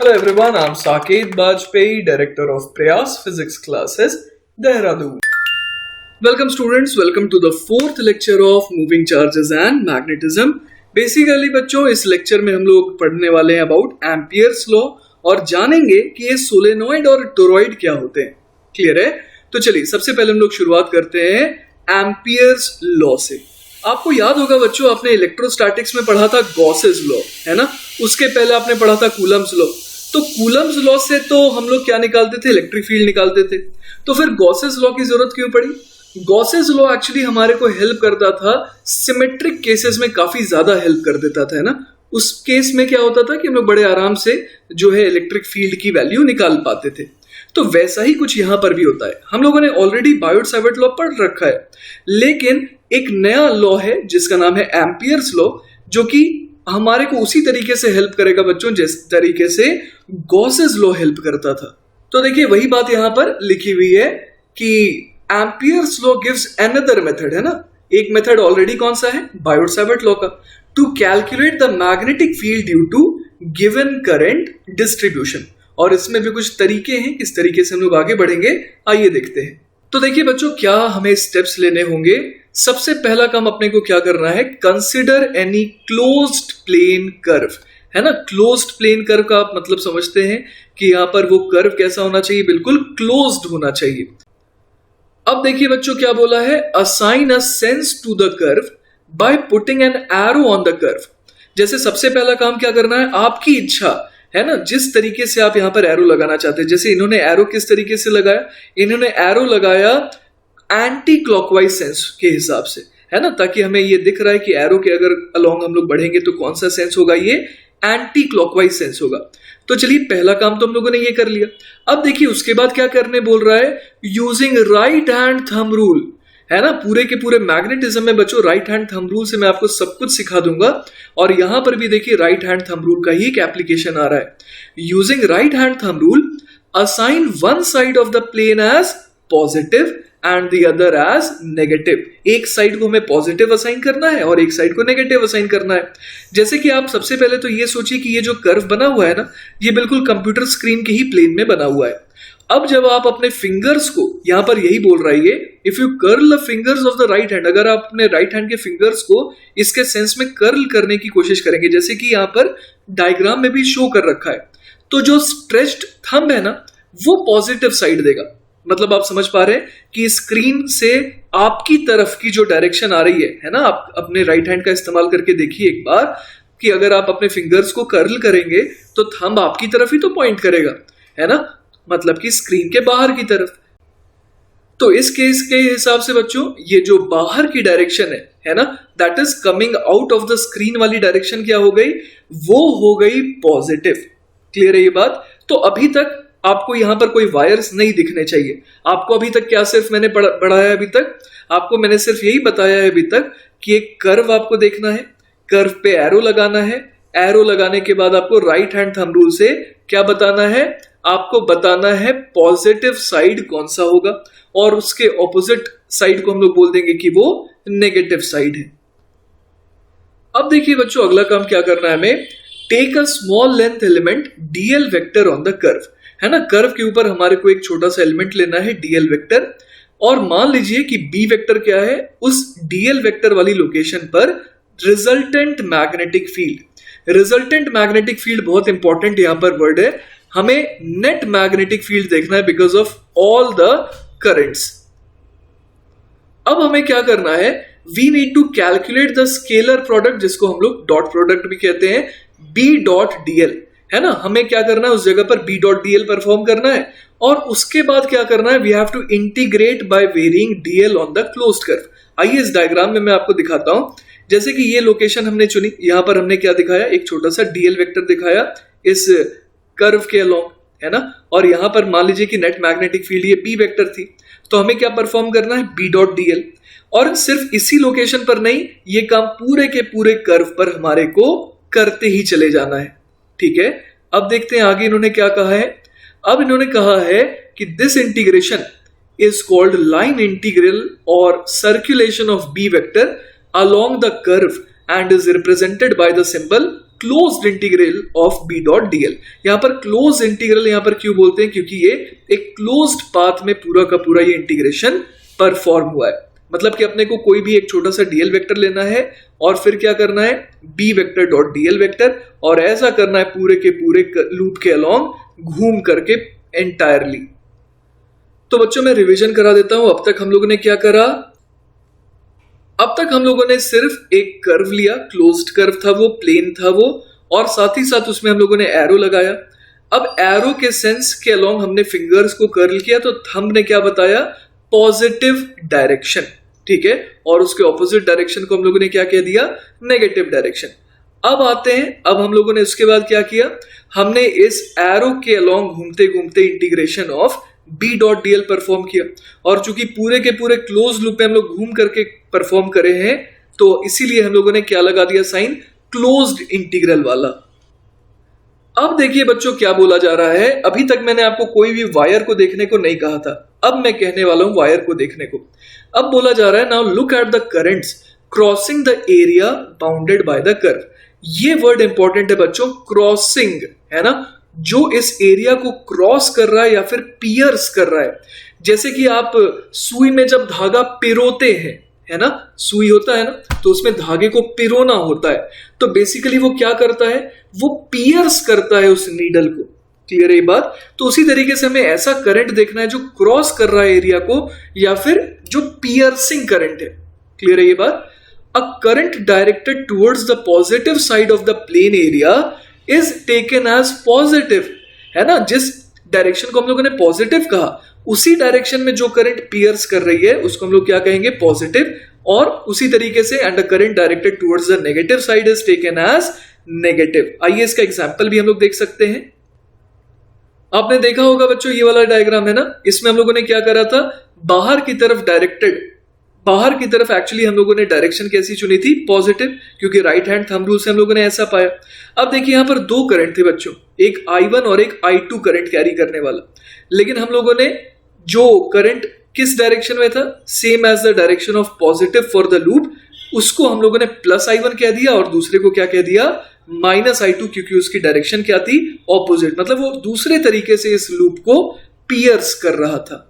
Hello everyone, I'm Saket Bajpayee, Director of Prayas Physics Classes, Dehradun. Welcome students, welcome to the fourth lecture of Moving Charges and Magnetism. Basically बच्चों इस lecture में हम लोग पढ़ने वाले हैं about Ampere's law और जानेंगे कि ये सोलेनॉइड और टोरॉइड क्या होते हैं. क्लियर है? तो चलिए सबसे पहले हम लोग शुरुआत करते हैं एम्पियर्स लॉ से. आपको याद होगा बच्चों, आपने इलेक्ट्रोस्टैटिक्स में पढ़ा था गॉसेस लॉ, है ना. उसके पहले आपने पढ़ा था कूलम्स लॉ. तो कूलम्स लॉ से तो हम लोग क्या निकालते थे? इलेक्ट्रिक फील्ड निकालते थे. तो फिर गॉसेस लॉ की जरूरत क्यों पड़ी? गॉसेस लॉ एक्चुअली हमारे को हेल्प करता था, सिमेट्रिक केसेस में काफी ज्यादा हेल्प कर देता था, है ना. उस केस में क्या होता था कि हम लोग बड़े आराम से जो है इलेक्ट्रिक फील्ड की वैल्यू निकाल पाते थे. तो वैसा ही कुछ यहां पर भी होता है. हम लोगों ने ऑलरेडी बायोट-सावर्ट लॉ पढ़ रखा है, लेकिन एक नया लॉ है जिसका नाम है एम्पियर्स लॉ, जो कि हमारे को उसी तरीके से हेल्प करेगा बच्चों जिस तरीके से गॉसेस लॉ हेल्प करता था. तो देखिए वही बात यहां पर लिखी हुई है कि Ampere's law gives another method, है ना. एक मेथड ऑलरेडी कौन सा है? बायोट-सावर्ट लॉ का, to calculate the magnetic field due to given current distribution. और इसमें भी कुछ तरीके हैं, किस तरीके से हम लोग आगे बढ़ेंगे आइए देखते हैं. तो देखिए बच्चों, क्या हमें स्टेप्स लेने होंगे. सबसे पहला काम अपने को क्या करना है? Consider any closed plane curve, है ना. क्लोज्ड प्लेन कर्व का आप मतलब समझते हैं कि यहां पर वो कर्व कैसा होना चाहिए? बिल्कुल क्लोज्ड होना चाहिए. अब देखिए बच्चों क्या बोला है, assign a sense to the curve by putting an arrow on the curve. जैसे सबसे पहला काम क्या करना है, आपकी इच्छा है ना, जिस तरीके से आप यहां पर एरो लगाना चाहते हैं. जैसे इन्होंने एरो किस तरीके से लगाया? इन्होंने एरो लगाया एंटी क्लॉकवाइज सेंस के हिसाब से, है ना, ताकि हमें ये दिख रहा है कि एरो के अगर अलोंग हम लोग बढ़ेंगे तो कौन सा सेंस होगा? ये एंटी क्लॉकवाइज सेंस होगा. तो चलिए पहला काम तो हम लोगों ने ये कर लिया. अब देखिए उसके बाद क्या करने बोल रहा है, using right hand thumb rule, है ना. पूरे के पूरे मैग्नेटिज्म में बच्चों राइट हैंड थंब रूल से मैं आपको सब कुछ सिखा दूंगा. और यहां पर भी देखिए राइट हैंड थंब रूल का ही एक एप्लीकेशन आ रहा है. Using right hand thumb rule, assign one side of the plane as positive and the other as negative. एक साइड को हमें पॉजिटिव असाइन करना है और एक साइड को नेगेटिव असाइन करना है. जैसे कि आप सबसे पहले तो ये सोचिए कि ये जो कर्व बना हुआ है ना, ये बिल्कुल कंप्यूटर स्क्रीन के ही प्लेन में बना हुआ है. अब जब आप अपने फिंगर्स को, यहां पर यही बोल रहा है ये, if you curl the fingers of the right hand, अगर आप अपने राइट हैंड के फिंगर्स को इसके सेंस में कर्ल करने की कोशिश करेंगे, जैसे कि यहां पर डायग्राम में भी शो कर रखा है, तो जो स्ट्रेच्ड थंब है ना, वो पॉजिटिव साइड देगा. मतलब आप समझ पा रहे हैं कि स्क्रीन से आपकी तरफ की जो डायरेक्शन आ रही है ना, आप अपने राइट हैंड का इस्तेमाल करके देखिए एक बार कि अगर आप अपने फिंगर्स को कर्ल करेंगे तो थंब आपकी तरफ ही तो पॉइंट करेगा, है ना, मतलब कि स्क्रीन के बाहर की तरफ. तो इस केस के हिसाब से बच्चों ये जो बाहर की डायरेक्शन है ना, that is coming out of the screen वाली डायरेक्शन क्या हो गई? वो हो गई पॉजिटिव. क्लियर है ये बात? तो अभी तक आपको यहां पर कोई वायर्स नहीं दिखने चाहिए. आपको अभी तक क्या सिर्फ मैंने पढ़ाया, अभी तक आपको मैंने सिर्फ यही बताया है अभी तक कि एक कर्व आपको देखना है, कर्व पे एरो लगाना है, एरो लगाने के बाद आपको राइट हैंड थंब रूल से क्या बताना है? आपको बताना है पॉजिटिव साइड कौन सा होगा, और उसके ऑपोजिट साइड को हम लोग बोल देंगे कि वो नेगेटिव साइड है. अब देखिए बच्चों अगला काम क्या करना है हमें, take a small length element dl vector on the curve, है ना. कर्व के ऊपर हमारे को एक छोटा सा एलिमेंट लेना है डीएल वेक्टर, और मान लीजिए कि बी वेक्टर क्या है, उस डीएल वेक्टर वाली लोकेशन पर resultant magnetic field. Resultant magnetic field बहुत इंपॉर्टेंट यहां पर वर्ड है. हमें नेट मैग्नेटिक फील्ड देखना है because of all the currents. अब हमें क्या करना है, we need to calculate the scalar product, जिसको हम लोग डॉट प्रोडक्ट भी कहते हैं, बी डॉट डीएल, है ना. हमें क्या करना है, उस जगह पर बी डॉट डीएल परफॉर्म करना है. और उसके बाद क्या करना है, we have to integrate by varying dl on the closed curve. आइए इस डायग्राम में मैं आपको दिखाता हूं. जैसे कि ये लोकेशन हमने चुनी, यहां पर हमने क्या दिखाया, एक छोटा सा डीएल वेक्टर दिखाया इस कर्व के अलोंग, है ना. और यहां पर मान लीजिए कि नेट मैग्नेटिक फील्ड ये बी वेक्टर थी, तो हमें क्या परफॉर्म करना है, बी डॉट डीएल. और सिर्फ इसी लोकेशन पर नहीं, ये काम पूरे के पूरे कर्व पर हमारे को करते ही चले जाना है. ठीक है, अब देखते हैं आगे इन्होंने क्या कहा है. अब इन्होंने कहा है कि this integration is called line integral और circulation of B vector along the curve and is represented by the symbol closed integral of B dot DL. यहां पर क्लोज इंटीग्रल यहां पर क्यों बोलते हैं, क्योंकि ये एक क्लोज्ड पाथ में पूरा का पूरा ये इंटीग्रेशन परफॉर्म हुआ है। मतलब कि अपने को कोई भी एक छोटा सा डीएल वेक्टर लेना है और फिर क्या करना है, B vector dot DL vector, और ऐसा करना है पूरे के पूरे लूप के अलॉन्ग घूम करके एंटायरली। तो बच्चों मैं रिवीजन करा देता हूं। अब तक हम लोगों ने क्या करा, अब तक हम लोगों ने सिर्फ एक कर्व लिया, क्लोज्ड कर्व था वो, प्लेन था वो, और साथ ही साथ उसमें हम लोगों ने एरो लगाया। अब एरो के सेंस के अलॉन्ग हमने फिंगर्स को कर्ल किया, तो थंब ने क्या बताया, पॉजिटिव डायरेक्शन, ठीक है, और उसके ऑपोजिट डायरेक्शन को हम लोगों ने क्या कह दिया, नेगेटिव डायरेक्शन। अब आते हैं, अब हम लोगों ने उसके बाद क्या किया, हमने इस एरो के अलॉन्ग घूमते घूमते integration of B dot dl perform किया, और चूंकि पूरे के पूरे क्लोज लूप में हम लोग घूम करके परफॉर्म करे हैं, तो इसीलिए हम लोगों ने क्या लगा दिया साइन, क्लोज्ड इंटीग्रल वाला। अब देखिए बच्चों क्या बोला जा रहा है, अभी तक मैंने आपको कोई भी वायर को देखने को नहीं कहा था, अब मैं कहने वाला हूं वायर को देखने को। अब बोला जा रहा है, now look at the currents crossing the area bounded by the curve. ये वर्ड इंपॉर्टेंट है बच्चों, क्रॉसिंग, है ना, जो इस एरिया को क्रॉस कर रहा है या फिर पियर्स कर रहा है। जैसे कि आप सुई में जब धागा पिरोते हैं, है ना, सुई होता है ना, तो उसमें धागे को पिरोना होता है, तो बेसिकली वो क्या करता है, वो पियर्स करता है उस नीडल को। क्लियर है ये बात। तो उसी तरीके से हमें ऐसा करंट देखना है जो क्रॉस कर रहा है एरिया को, या फिर जो पियर्सिंग करंट है। क्लियर है ये बात। A current directed towards the positive side of the plane area is taken as positive, है ना, जिस डायरेक्शन को हम लोगों ने पॉजिटिव कहा, उसी डायरेक्शन में जो करंट पियर्स कर रही है उसको हम लोग क्या कहेंगे, पॉजिटिव। और उसी तरीके से and the current directed towards the negative side is taken as negative. आइए इसका एग्जांपल भी हम लोग देख सकते हैं। आपने देखा होगा बच्चों ये वाला डायग्राम है ना, इसमें हम लोगों ने क्या करा था, बाहर की तरफ डायरेक्टेड, बाहर की तरफ एक्चुअली हम लोगों ने डायरेक्शन कैसी चुनी थी, पॉजिटिव, क्योंकि राइट हैंड थंब रूल से हम लोगों ने ऐसा पाया। अब देखिए यहां पर दो करंट थे बच्चों, एक I1 और एक I2 करंट कैरी करने वाला, लेकिन हम लोगों ने जो करंट किस डायरेक्शन में था, same as the direction of positive for the loop, उसको हम लोगों ने प्लस I1 कह दिया और दूसरे को क्या कह दिया, माइनस I2, क्योंकि उसकी डायरेक्शन क्या थी, ऑपोजिट, मतलब वो दूसरे तरीके से इस लूप को पियर्स कर रहा था।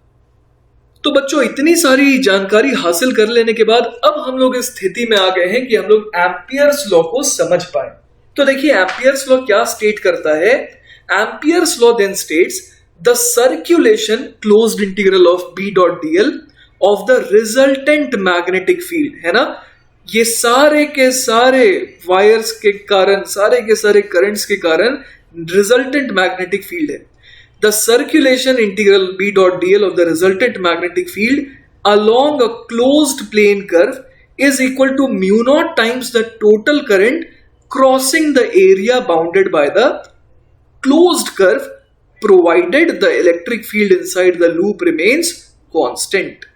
तो बच्चों इतनी सारी जानकारी हासिल कर लेने के बाद अब हम लोग इस स्थिति में आ गए हैं कि हम लोग एम्पियर्स लॉ को समझ पाए। तो देखिए एम्पियर्स लॉ क्या स्टेट करता है, Ampere's law then states the circulation closed integral of B dot dl of the resultant magnetic field, है ना, ये सारे के सारे वायर्स के कारण, सारे के सारे करंट्स के कारण रिजल्टेंट मैग्नेटिक फील्ड है। The circulation integral B dot dl of the resultant magnetic field along a closed plane curve is equal to mu naught times the total current crossing the area bounded by the closed curve, provided the electric field inside the loop remains constant.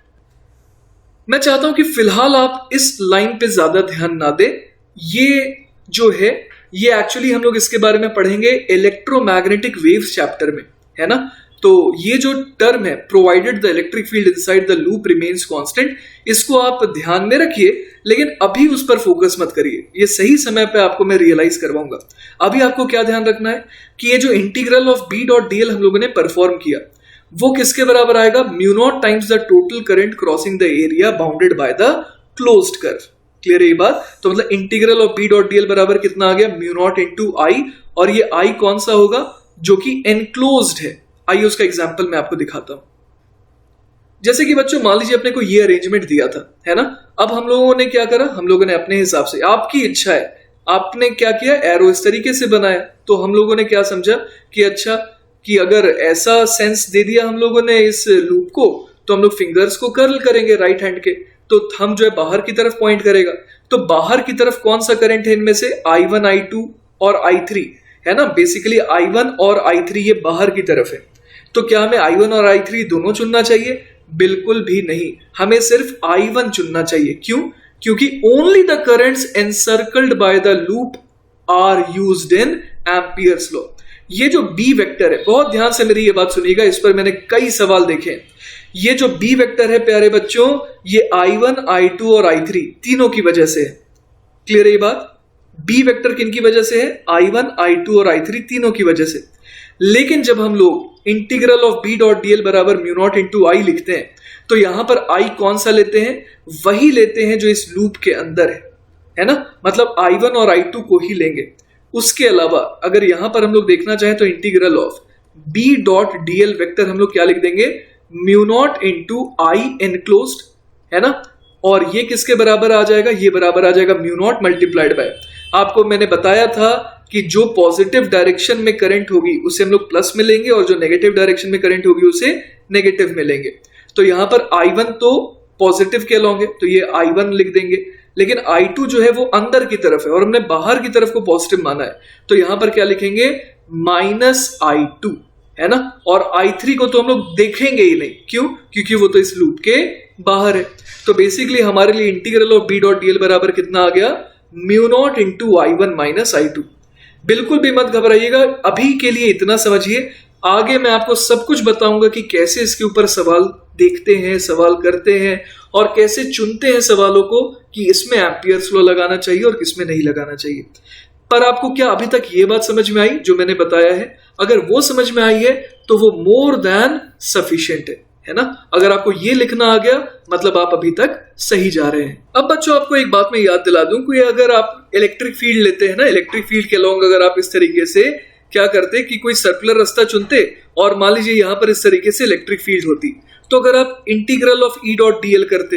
मैं चाहता हूं कि फिलहाल आप इस line पे ज्यादा ध्यान ना दें। ये जो है ये एक्चुअली हम लोग इसके बारे में पढ़ेंगे इलेक्ट्रोमैग्नेटिक वेव्स चैप्टर में, है ना। तो ये जो टर्म है, provided the electric field inside the loop remains constant, इसको आप ध्यान में रखिए, लेकिन अभी उस पर फोकस मत करिए, ये सही समय पे आपको मैं रियलाइज करवाऊंगा। अभी आपको क्या ध्यान रखना है कि ये जो integral of B dot dl हम लोगों ने परफॉर्म किया, वो किसके बराबर आएगा, mu naught times the total current crossing the area bounded by the closed curve. Clear है ये बात। तो मतलब integral of B dot dl बराबर कितना आ गया, म्यू नॉट इंटू आई, और ये आई कौन सा होगा, जो कि एनक्लोज्ड है। आइए उसका एग्जांपल मैं आपको दिखाता हूं। जैसे कि बच्चों मान लीजिए अपने को ये अरेंजमेंट दिया था, है ना, अब हम लोगों ने क्या करा, हम लोगों ने अपने हिसाब से, आपकी इच्छा है, आपने क्या किया, एरो इस तरीके से बनाया, तो हम लोगों ने क्या समझा कि अच्छा कि अगर ऐसा सेंस दे दिया हम लोगों ने इस लूप को, तो हम लोग फिंगर्स को कर्ल करेंगे राइट हैंड के, तो थंब जो है बाहर की तरफ पॉइंट करेगा। तो बाहर की तरफ कौन सा करंट है इनमें से, I1, I2 और I3, है ना, बेसिकली I1 और I3 ये बाहर की तरफ है। तो क्या हमें I1 और I3 दोनों चुनना चाहिए, बिल्कुल भी नहीं, हमें सिर्फ I1 चुनना चाहिए। क्यों, क्योंकि only the currents encircled by the loop are used in Ampere's law. ये जो B वेक्टर है, बहुत ध्यान से मेरी ये बात सुनिएगा, इस पर मैंने कई सवाल देखे हैं। ये जो B वेक्टर है प्यारे बच्चों, ये I1, I2 और I3 तीनों की वजह से है। क्लियर है ये बात। बी वेक्टर किनकी वजह से है? I1, I2 और I3 तीनों की वजह से। लेकिन जब हम लोग integral of B dot D l बराबर म्यू नॉट इंटू आई लिखते हैं तो यहां पर आई कौन सा लेते हैं? वही लेते हैं जो इस लूप के अंदर है ना, मतलब I1 और I2 को ही लेंगे। उसके अलावा अगर यहां पर हम लोग देखना चाहें तो integral of B dot D l vector हम लोग क्या लिख देंगे? Mu naught into I enclosed, है ना, और ये किसके बराबर आ जाएगा? ये बराबर आ जाएगा म्यू नॉट मल्टीप्लाइड बाय, आपको मैंने बताया था कि जो पॉजिटिव डायरेक्शन में करंट होगी उसे हम लोग प्लस में लेंगे और जो नेगेटिव डायरेक्शन में करंट होगी उसे नेगेटिव में लेंगे। तो यहां पर I1 तो पॉजिटिव के अलॉन्ग है तो ये I1 लिख देंगे, लेकिन I2 जो है वो अंदर की तरफ है और हमने बाहर की तरफ को पॉजिटिव माना है तो यहां पर क्या लिखेंगे? माइनस I2, है ना, और I3 को तो हम लोग देखेंगे ही नहीं, क्यों? क्योंकि वो तो इस लूप के बाहर है। तो बेसिकली हमारे लिए integral of B dot D l बराबर कितना आ गया? Mu naught into I1 minus I2। बिल्कुल भी मत घबराइएगा, अभी के लिए इतना समझिए, आगे मैं आपको सब कुछ बताऊंगा कि कैसे इसके ऊपर सवाल देखते हैं, सवाल करते हैं और कैसे चुनते हैं सवालों को कि इसमें एम्पियर्स लॉ लगाना चाहिए और किसमें नहीं लगाना चाहिए। पर आपको क्या अभी तक ये बात समझ में आई जो मैंने बताया है? अगर वो समझ में आई है तो वो मोर देन सफिशिएंट है ना। अगर आपको ये लिखना आ गया मतलब आप अभी तक सही जा रहे हैं। अब बच्चों आपको एक बात मैं याद दिला दूं कि अगर आप इलेक्ट्रिक फील्ड लेते हैं ना, इलेक्ट्रिक फील्ड के अलॉन्ग अगर आप इस तरीके से क्या करते कि कोई सर्कुलर रास्ता चुनते और मान लीजिए यहां पर इस तरीके से इलेक्ट्रिक फील्ड होती, तो अगर आप integral of E dot D L करते,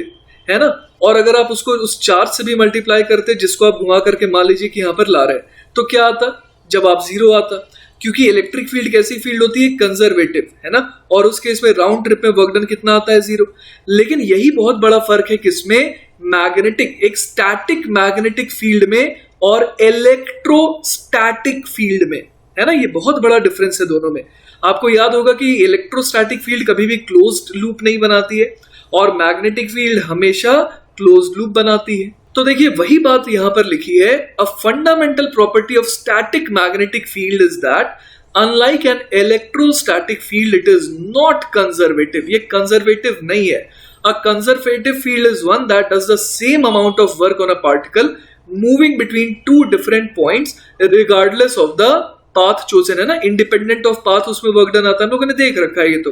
है ना, और अगर आप उसको उस चार्ज से भी मल्टीप्लाई करते जिसको आप घुमा करके मान लीजिए कि यहां पर ला रहे हैं, तो क्या आता? जवाब जीरो आता, क्योंकि इलेक्ट्रिक फील्ड कैसी फील्ड होती है? कंजर्वेटिव, है ना, और उस केस में राउंड ट्रिप में वर्क डन कितना आता है? जीरो। लेकिन यही बहुत बड़ा फर्क है किसमें? मैग्नेटिक, एक स्टैटिक मैग्नेटिक फील्ड में और इलेक्ट्रोस्टैटिक फील्ड में, है ना, ये बहुत बड़ा डिफरेंस है दोनों में। आपको याद होगा कि इलेक्ट्रोस्टैटिक फील्ड कभी भी क्लोज्ड लूप नहीं बनाती है और मैग्नेटिक फील्ड हमेशा क्लोज्ड लूप बनाती है। तो देखिए वही बात यहां पर लिखी है, a fundamental property of static magnetic field is that unlike an electrostatic field it is not conservative. ये कंजर्वेटिव नहीं है। A conservative field is one that does the same amount of work on a particle moving between two different points regardless of the path chosen, है ना, independent of path उसमें work done आता है, हम लोगों ने देख रखा है ये तो।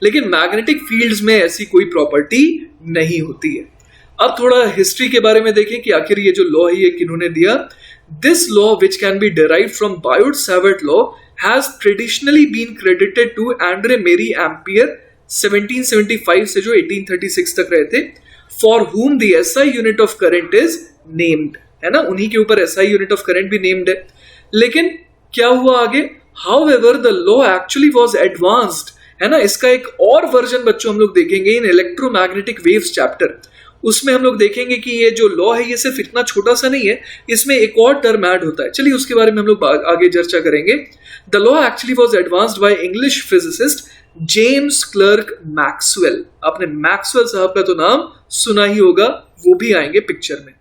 लेकिन मैग्नेटिक फील्ड्स में ऐसी कोई प्रॉपर्टी नहीं होती है। अब थोड़ा हिस्ट्री के बारे में देखें कि आखिर ये जो लॉ है ये किन्होंने दिया। This law which can be derived from Biot Savart law has traditionally been credited to Andre Marie Ampere 1775 से जो 1836 तक रहे थे, for whom the SI unit of current is named, है ना, उन्हीं के ऊपर SI यूनिट ऑफ करंट भी नेम्ड है। लेकिन क्या हुआ आगे? However, the law actually was advanced, है ना। इसका एक और वर्जन बच्चों हम लोग देखेंगे इन इलेक्ट्रोमैग्नेटिक वेव्स चैप्टर। उसमें हम लोग देखेंगे कि ये जो लॉ है ये सिर्फ इतना छोटा सा नहीं है, इसमें एक और टर्म ऐड होता है। चलिए उसके बारे में हम लोग आगे चर्चा करेंगे। The law actually was advanced by English physicist James clerk Maxwell. आपने मैक्सवेल साहब का तो नाम सुना ही होगा, वो भी आएंगे पिक्चर में।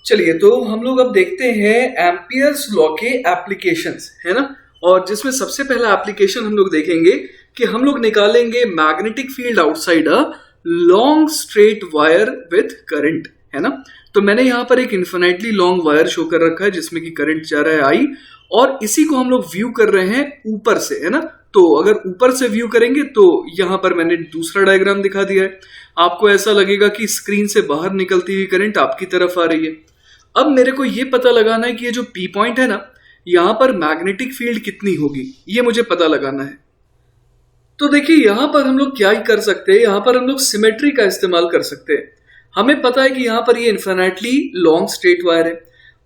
चलिए तो हम लोग अब देखते हैं एम्पियर्स लॉ के एप्लीकेशंस, है ना, और जिसमें सबसे पहला एप्लीकेशन हम लोग देखेंगे कि हम लोग निकालेंगे magnetic field outside a long straight wire with current, है ना। तो मैंने यहां पर एक इन्फिनिटली लॉन्ग वायर शो कर रखा है जिसमें कि करंट जा रहा है आई, और इसी को हम लोग व्यू कर रहे हैं ऊपर से, है ना। तो अगर ऊपर से व्यू करेंगे तो यहां पर मैंने दूसरा डायग्राम दिखा दिया है। आपको ऐसा लगेगा कि स्क्रीन से बाहर निकलती हुई करंट आपकी तरफ आ रही है। अब मेरे को ये पता लगाना है कि ये जो पी पॉइंट है ना, यहां पर मैग्नेटिक फील्ड कितनी होगी, ये मुझे पता लगाना है। तो देखिए यहां पर हम लोग क्या ही कर सकते हैं, यहां पर हम लोग सिमेट्री का इस्तेमाल कर सकते हैं। हमें पता है कि यहां पर ये इन्फिनिटली लॉन्ग स्ट्रेट वायर है।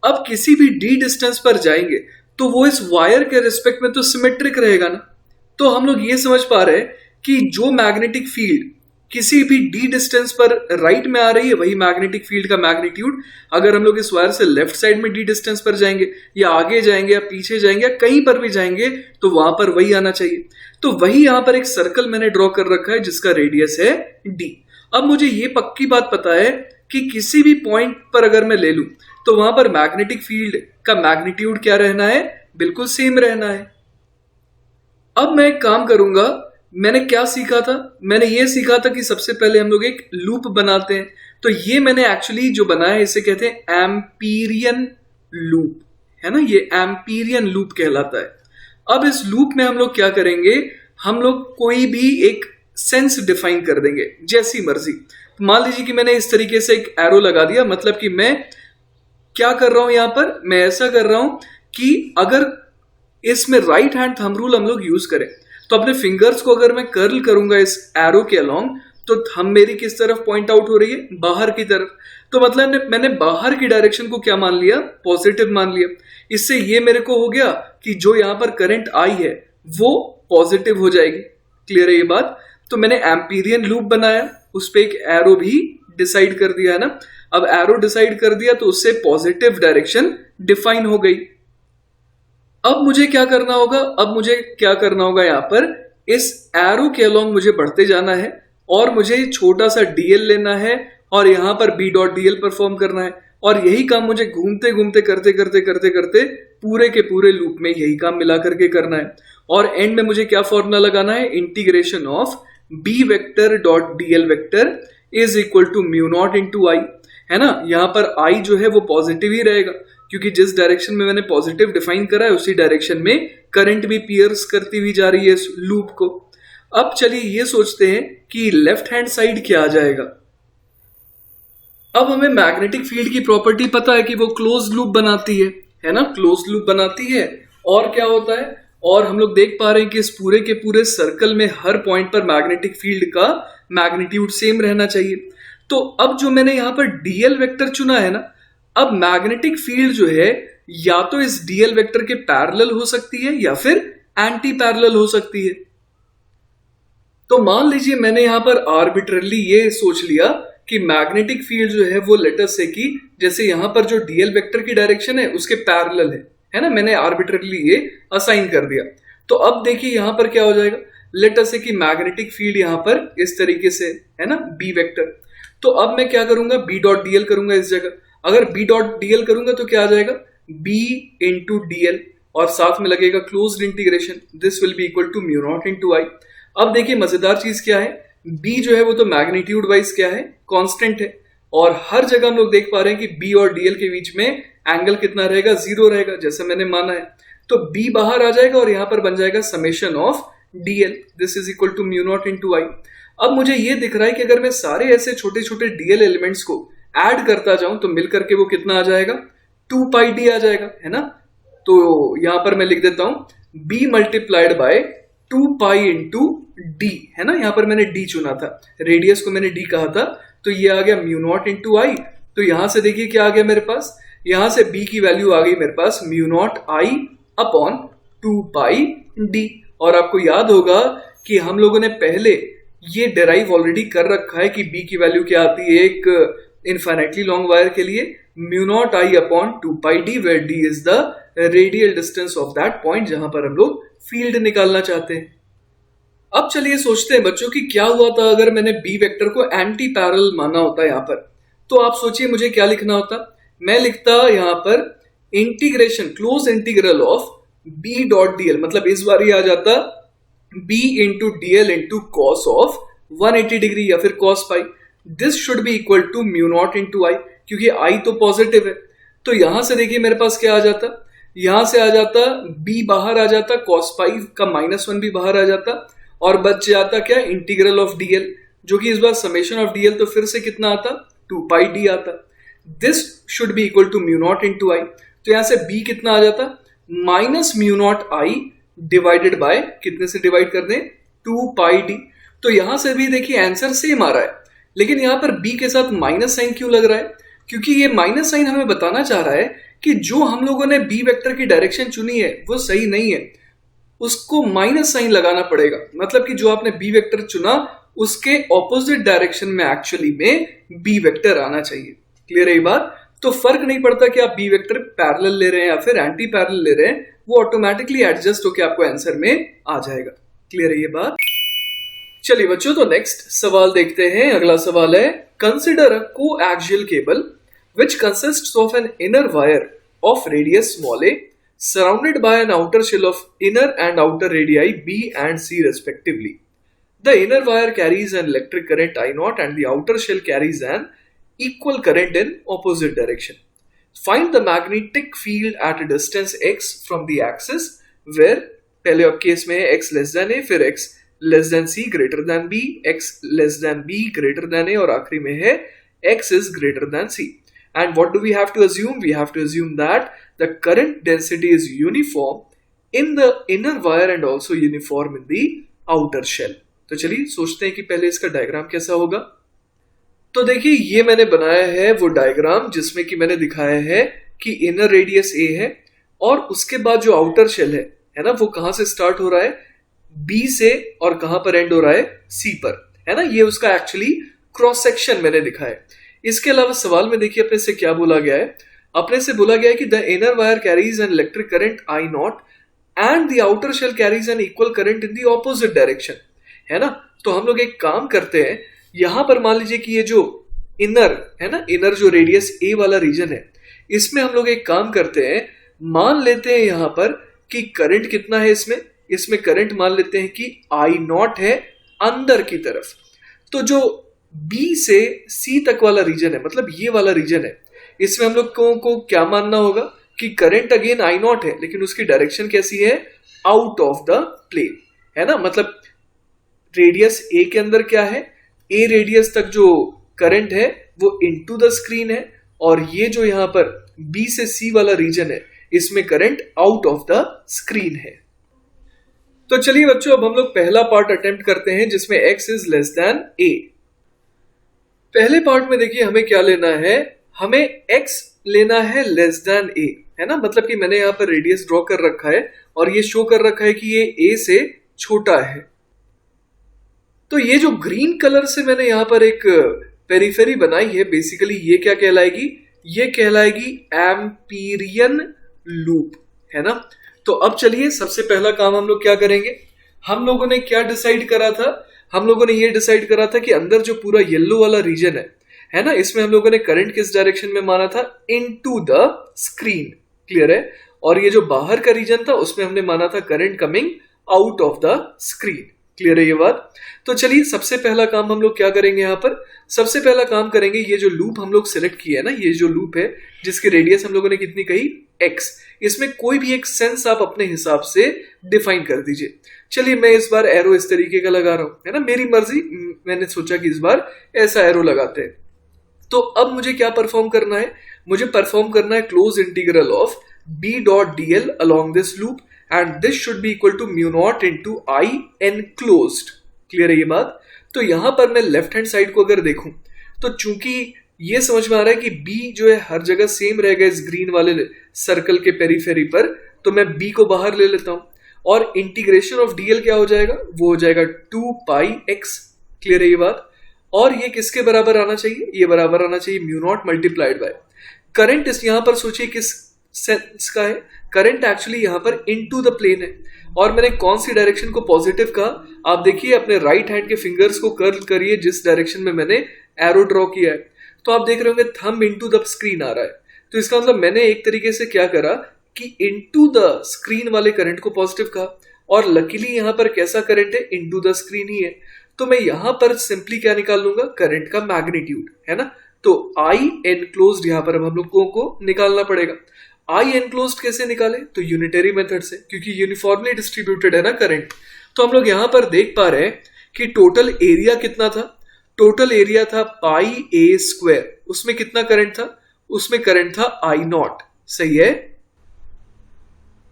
अब किसी भी डी डिस्टेंस पर जाएंगे तो वो इस वायर के रिस्पेक्ट में तो सिमेट्रिक रहेगा ना। तो हम लोग ये समझ पा रहे हैं कि जो मैग्नेटिक फील्ड किसी भी डी डिस्टेंस पर राइट में आ रही है वही मैग्नेटिक फील्ड का मैग्नीट्यूड, अगर हम लोग इस वायर से लेफ्ट साइड में डी डिस्टेंस पर जाएंगे या आगे जाएंगे या पीछे जाएंगे या कहीं पर भी जाएंगे तो वहां पर वही आना चाहिए। तो वही यहां पर एक सर्कल मैंने ड्रॉ कर रखा है जिसका रेडियस है डी। अब मुझे ये पक्की बात पता है कि किसी भी पॉइंट पर अगर मैं ले लूं तो वहां पर मैग्नेटिक फील्ड का मैग्नीट्यूड क्या रहना है, बिल्कुल सेम रहना है। अब मैं एक काम करूंगा, मैंने क्या सीखा था, मैंने ये सीखा था कि सबसे पहले हम लोग एक लूप बनाते हैं। तो ये मैंने एक्चुअली जो बनाया है इसे कहते हैं एम्पीरियन लूप, है ना, ये एम्पीरियन लूप कहलाता है। अब इस लूप में हम लोग क्या करेंगे, हम लोग कोई भी एक सेंस डिफाइन कर देंगे जैसी मर्जी। मान लीजिए कि मैंने इस तरीके से एक एरो लगा दिया, मतलब कि मैं क्या कर रहा हूं यहां पर, मैं ऐसा कर रहा हूं कि अगर इसमें राइट हैंड थंब रूल हम लोग यूज करें तो अपने फिंगर्स को अगर मैं कर्ल करूंगा इस एरो के अलोंग तो थंब मेरी किस तरफ पॉइंट आउट हो रही है, बाहर की तरफ। तो मतलब मैंने बाहर की डायरेक्शन को क्या मान लिया, पॉजिटिव मान लिया। इससे ये मेरे को हो गया कि जो यहां पर करंट आई है वो पॉजिटिव हो जाएगी। क्लियर है ये बात। तो मैंने एम्पीरियन लूप बनाया, उस पर एक एरो भी डिसाइड कर दिया है ना। अब एरो डिसाइड कर दिया तो उससे पॉजिटिव डायरेक्शन डिफाइन हो गई। अब मुझे क्या करना होगा, अब मुझे क्या करना होगा, यहां पर इस एरो के अलोंग मुझे बढ़ते जाना है और मुझे छोटा सा डीएल लेना है और यहां पर बी डॉट डीएल परफॉर्म करना है। और यही काम मुझे घूमते घूमते करते करते करते करते पूरे के पूरे लूप में यही काम मिला करके करना है। और एंड में मुझे क्या फॉर्मूला लगाना है, integration of B vector dot DL vector is equal to mu naught into I, है ना। यहां पर आई जो है वो पॉजिटिव ही रहेगा क्योंकि जिस डायरेक्शन में मैंने पॉजिटिव डिफाइन करा है उसी डायरेक्शन में करंट भी पियर्स करती हुई जा रही है इस लूप को। अब चलिए ये सोचते हैं कि लेफ्ट हैंड साइड क्या आ जाएगा। अब हमें मैग्नेटिक फील्ड की प्रॉपर्टी पता है कि वो क्लोज लूप बनाती है ना, क्लोज लूप बनाती है। और क्या होता है, और हम लोग देख पा रहे हैं कि इस पूरे के पूरे सर्कल में हर पॉइंट पर मैग्नेटिक फील्ड का मैग्नीट्यूड सेम रहना चाहिए। तो अब जो मैंने यहां पर डीएल वेक्टर चुना है ना, अब मैग्नेटिक फील्ड जो है या तो इस डीएल वेक्टर के पैरेलल हो सकती है या फिर एंटी पैरेलल हो सकती है। तो मान लीजिए मैंने यहां पर आर्बिट्ररली ये सोच लिया कि मैग्नेटिक फील्ड जो है वो लेटर से कि जैसे यहां पर जो डीएल वेक्टर की डायरेक्शन है उसके पैरेलल है ना, मैंने आर्बिट्ररली ये असाइन कर दिया। तो अब देखिए यहां पर क्या हो जाएगा, लेटर से कि मैग्नेटिक फील्ड यहां पर इस तरीके से है ना, बी वेक्टर। तो अब मैं क्या करूंगा, बी डॉट डीएल करूंगा इस जगह। अगर बी डॉट डीएल करूंगा तो क्या आ जाएगा, बी इंटू डीएल और साथ में लगेगा closed integration, this will be equal to mu naught into I. अब देखिए मजेदार चीज क्या है, बी जो है वो तो मैग्नीट्यूड वाइज क्या है, कांस्टेंट है। और हर जगह हम लोग देख पा रहे हैं कि बी और डीएल के बीच में एंगल कितना रहेगा, जीरो रहेगा जैसा मैंने माना है। तो बी बाहर आ जाएगा और यहां पर बन जाएगा summation of dl, this is equal to mu naught into I. अब मुझे ये दिख रहा है कि अगर मैं सारे ऐसे छोटे छोटे डीएल एलिमेंट्स को ऐड करता जाऊं तो मिलकर के वो कितना आ जाएगा, 2 पाई डी आ जाएगा, है ना। तो यहां पर मैं लिख देता हूं b multiplied by 2 pi into D, है ना। यहां पर मैंने d चुना था, रेडियस को मैंने d कहा था, तो ये आ गया म्यू नॉट इंटू आई। तो यहां से देखिए क्या आ गया मेरे पास, यहां से b की वैल्यू आ गई मेरे पास mu naught I upon 2 pi D. और आपको याद होगा कि हम लोगों ने पहले ये डेराइव ऑलरेडी कर रखा है कि b की वैल्यू क्या आती है एक इनफाइनाइटली लॉन्ग वायर के लिए, mu naught I upon 2 pi d, where d is the radial distance of that point जहां पर हम लोग फील्ड निकालना चाहते हैं। अब चलिए सोचते हैं बच्चों कि क्या हुआ था अगर मैंने बी वेक्टर को एंटी पैरेलल माना होता यहाँ पर। तो आप सोचिए मुझे क्या लिखना होता, मैं लिखता यहाँ पर integration close integral of B dot dl, मतलब इस बार ये आ जाता b into dl into cos of 180 degree या फिर cos pi. This should be equal to mu naught into I, क्योंकि आई तो पॉजिटिव है। तो यहां से देखिए मेरे पास क्या आ जाता, यहां से आ जाता b बाहर आ जाता, कॉस पाई का -1 भी बाहर आ जाता और बच जाता क्या, इंटीग्रल ऑफ डीएल, जो कि इस बार समेशन ऑफ डीएल तो फिर से कितना आता, 2 पाई डी आता। This should be equal to mu naught into I. तो यहां से b कितना आ जाता, minus mu naught I divided by कितने से डिवाइड कर दें, 2 पाई डी। तो यहां से भी देखिए आंसर सेम आ रहा है, लेकिन यहां पर b के साथ माइनस साइन क्यों लग रहा है, क्योंकि ये माइनस साइन हमें बताना चाह रहा है कि जो हम लोगों ने b वेक्टर की डायरेक्शन चुनी है वो सही नहीं है, उसको माइनस साइन लगाना पड़ेगा। मतलब कि जो आपने b वेक्टर चुना उसके ऑपोजिट डायरेक्शन में एक्चुअली में b वेक्टर आना चाहिए। क्लियर है ये बात। तो फर्क नहीं पड़ता कि आप b वेक्टर पैरेलल ले रहे हैं या फिर एंटी पैरेलल ले रहे हैं, वो ऑटोमेटिकली एडजस्ट होकर आपको आंसर में आ जाएगा। क्लियर है ये बात। चलिए बच्चों, तो नेक्स्ट सवाल देखते हैं। अगला सवाल है, consider a coaxial cable which consists of an inner wire of radius small a surrounded by an outer shell of inner and outer radii b and c respectively. The inner wire carries an electric current I0 and the outer shell carries an equal current in opposite direction. Find the magnetic field at a distance x from the axis where, पहले case में है x less than a, फिर x less than c greater than b, x less than b greater than a, और आखिरी में है x is greater than c. And what do we have to assume? We have to assume that the current density is uniform in the inner wire and also uniform in the outer shell. तो चलिए सोचते हैं कि पहले इसका diagram कैसा होगा. तो देखिए ये मैंने बनाया है वो डायग्राम जिसमें कि मैंने दिखाया है कि इनर रेडियस a है और उसके बाद जो आउटर शेल है ना, वो कहां से स्टार्ट हो रहा है, b से, और कहां पर एंड हो रहा है, c पर, है ना. ये उसका एक्चुअली क्रॉस सेक्शन मैंने दिखा है. इसके अलावा सवाल में देखिए अपने से क्या बोला गया है. अपने से बोला गया है कि the inner wire carries an electric current I naught and the outer shell carries an equal current in the opposite direction, है ना. तो हम लोग एक काम करते हैं, यहां पर मान लीजिए कि ये जो इनर है ना, इनर जो रेडियस ए वाला रीजन है, इसमें हम लोग एक काम करते हैं, मान लेते हैं यहां पर कि करंट कितना है इसमें करंट मान लेते हैं कि आई नॉट है अंदर की तरफ. तो जो B से C तक वाला रीजन है, मतलब ये वाला रीजन है, इसमें हम लोग को क्या मानना होगा कि करंट अगेन आई नॉट है, लेकिन उसकी डायरेक्शन कैसी है, आउट ऑफ द प्लेन, है ना. मतलब रेडियस A के अंदर क्या है, A रेडियस तक जो करंट है वो इनटू द स्क्रीन है, और ये जो यहां पर B से C वाला रीजन है, इसमें current out of the screen है. तो चलिए बच्चों, अब हम लोग पहला पार्ट अटेम्प्ट करते हैं जिसमें x is less than a. पहले पार्ट में देखिए हमें क्या लेना है, हमें x लेना है लेस देन a, है ना. मतलब कि मैंने यहां पर रेडियस ड्रॉ कर रखा है और ये शो कर रखा है कि ये a से छोटा है. तो ये जो ग्रीन कलर से मैंने यहां पर एक पेरिफेरी बनाई है, बेसिकली ये क्या कहलाएगी, ये कहलाएगी एम्पीरियन लूप, है ना. तो अब चलिए सबसे पहला काम हम लोग क्या करेंगे, हम लोगों ने क्या डिसाइड करा था, हम लोगों ने ये डिसाइड करा था कि अंदर जो पूरा येलो वाला रीजन है ना, इसमें हम लोगों ने करंट किस डायरेक्शन में माना था, इनटू द स्क्रीन, क्लियर है. और ये जो बाहर का रीजन था उसमें हमने माना था current coming out of the screen, clear है ये बात. तो चलिए सबसे पहला काम हम लोग क्या करेंगे, यहां पर सबसे पहला काम करेंगे, ये जो लूप हम लोग सिलेक्ट किया है ना, ये जो लूप है जिसकी रेडियस हम लोगों ने कितनी कही, x, इसमें कोई भी एक सेंस आप अपने हिसाब से डिफाइन कर दीजिए. चलिए मैं इस बार एरो इस तरीके का लगा रहा हूं, है ना, मेरी मर्जी, मैंने सोचा कि इस बार ऐसा एरो लगाते हैं. तो अब मुझे क्या परफॉर्म करना है, मुझे परफॉर्म करना है close integral of b dot dl along this loop and this should be equal to mu naught into I enclosed, clear है ये बात. तो यहां पर मैं लेफ्ट हैंड साइड को अगर देखूं तो चूंकि ये समझ में आ रहा है कि b जो है हर जगह सेम रहेगा इस ग्रीन वाले सर्कल के पेरीफेरी पर, तो मैं b को बाहर ले लेता हूं और इंटीग्रेशन ऑफ dl क्या हो जाएगा, वो हो जाएगा 2 पाई x, क्लियर है ये बात. और ये किसके बराबर आना चाहिए, ये बराबर आना चाहिए mu not multiplied by current. इस यहां पर सोचिए किस सेंस का है, करंट एक्चुअली यहां पर इनटू द प्लेन है, और मैंने कौन सी डायरेक्शन को पॉजिटिव कहा, आप देखिए अपने राइट हैंड के फिंगर्स को कर्ल करिए जिस डायरेक्शन में मैंने एरो ड्रॉ किया है, तो आप देख रहे होंगे थंब इनटू द स्क्रीन आ रहा है. तो इसका मतलब मैंने एक तरीके से क्या करा कि इनटू द स्क्रीन वाले करंट को पॉजिटिव कहा, और लकीली यहां पर कैसा करंट है, इनटू द स्क्रीन ही है. तो मैं यहां पर सिंपली क्या निकाल लूंगा, करंट का मैग्नीट्यूड, है ना. तो आई एनक्लोज्ड यहां पर हम लोगों को निकालना पड़ेगा. आई एनक्लोज्ड कैसे निकाले, तो यूनिटरी मेथड से, क्योंकि यूनिफॉर्मली डिस्ट्रीब्यूटेड है ना करंट. तो हम लोग यहां पर देख पा रहे हैं कि टोटल एरिया कितना था, टोटल एरिया था पाई ए स्क्वायर, उसमें कितना करंट था, उसमें करंट था आई नॉट, सही है.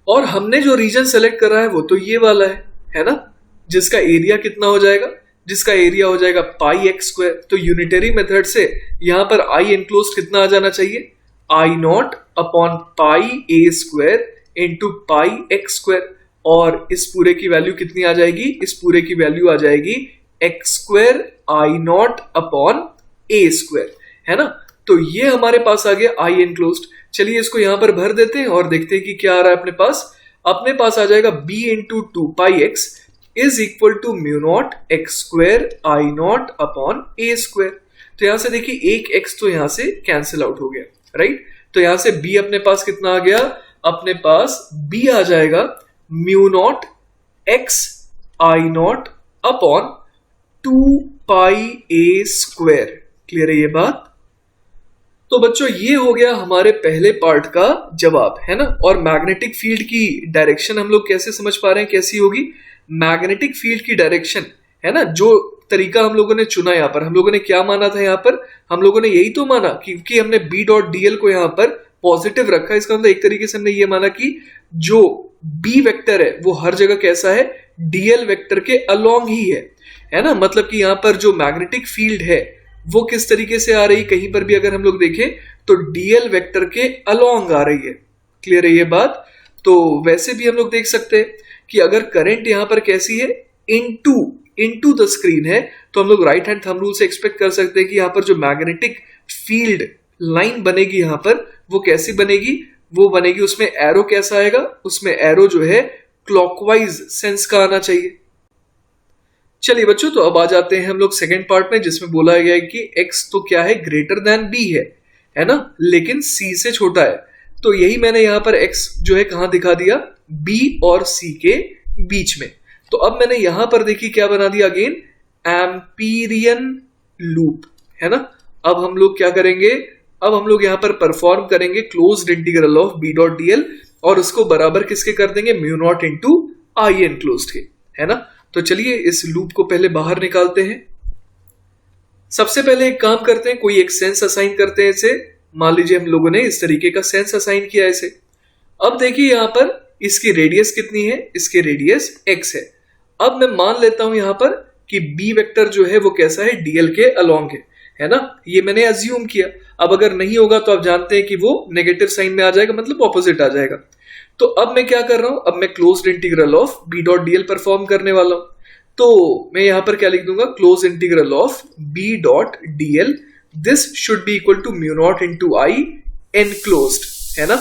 और हमने जो रीजन सेलेक्ट करा है वो तो ये वाला है ना, जिसका एरिया कितना हो जाएगा, जिसका एरिया हो जाएगा पाई एक्स स्क्वायर. तो यूनिटरी मेथड से यहां पर आई एनक्लोज्ड कितना आ जाना चाहिए, I naught upon pi a square into pi x square, और इस पूरे की वैल्यू कितनी आ जाएगी, इस पूरे की वैल्यू आ जाएगी x square I naught upon a square, है ना. तो ये हमारे पास आ गया आई एनक्लोज्ड. चलिए इसको यहां पर भर देते हैं और देखते हैं कि क्या आ रहा है अपने पास. अपने पास आ जाएगा b into 2 pi x is equal to mu naught x square I naught upon a square. तो यहां से देखिए एक x तो यहां से कैंसिल आउट हो गया, राइट. तो यहां से b अपने पास कितना आ गया, अपने पास b आ जाएगा mu naught x I naught upon 2 pi a square, clear है ये बात. तो बच्चों ये हो गया हमारे पहले पार्ट का जवाब, है ना। और मैग्नेटिक फील्ड की डायरेक्शन हम लोग कैसे समझ पा रहे हैं, कैसी होगी। मैग्नेटिक फील्ड की डायरेक्शन, है ना, जो तरीका हम लोगों ने चुना, यहाँ पर हम लोगों ने क्या माना था, यहाँ पर हम लोगों ने यही तो माना क्योंकि हमने बी डॉट डीएल को यहाँ पर पॉजिटिव रखा। इसका मतलब एक तरीके से हमने ये माना कि जो बी वेक्टर है वो हर जगह कैसा है, डीएल वेक्टर के अलोंग ही है ना। मतलब कि यहाँ पर जो मैग्नेटिक फील्ड है वो किस तरीके से आ रही, कहीं पर भी अगर हम लोग देखें तो डीएल वेक्टर के अलोंग आ रही है। क्लियर है ये बात। तो वैसे भी हम लोग देख सकते हैं कि अगर करंट यहां पर कैसी है, इनटू द स्क्रीन है, तो हम लोग राइट हैंड थंब रूल से एक्सपेक्ट कर सकते हैं कि यहां पर जो मैग्नेटिक फील्ड लाइन बनेगी यहां पर वो कैसी बनेगी, वो बनेगी उसमें एरो कैसा आएगा, उसमें एरो जो है क्लॉकवाइज सेंस का आना चाहिए। चलिए बच्चों, तो अब आ जाते हैं हम लोग सेकेंड पार्ट में, जिसमें बोला गया है कि x तो क्या है, ग्रेटर देन b है ना, लेकिन c से छोटा है। तो यही मैंने यहां पर x जो है कहां दिखा दिया, b और c के बीच में। तो अब मैंने यहां पर देखी क्या बना दिया, अगेन एम्पीरियन लूप, है ना। अब हम लोग क्या करेंगे, अब हम लोग यहां पर परफॉर्म करेंगे closed integral of b dot dl, और उसको बराबर किसके कर देंगे, mu naught into I enclosed के, है ना। तो चलिए इस लूप को पहले बाहर निकालते हैं। सबसे पहले एक काम करते हैं, कोई एक सेंस असाइन करते हैं इसे। मान लीजिए हम लोगों ने इस तरीके का सेंस असाइन किया इसे। अब देखिए यहां पर इसकी रेडियस कितनी है, इसकी रेडियस x है। अब मैं मान लेता हूं यहां पर कि b वेक्टर जो है वो कैसा है, dl के अलोंग है ना। ये मैंने अज्यूम किया। अब अगर नहीं होगा तो आप जानते हैं कि वो नेगेटिव साइन में आ जाएगा, मतलब ऑपोजिट आ जाएगा। तो अब मैं क्या कर रहा हूं, अब मैं closed integral of b dot dl perform करने वाला हूं। तो मैं यहां पर क्या लिख दूंगा, close integral of b dot dl, this should be equal to mu naught into I enclosed, है ना।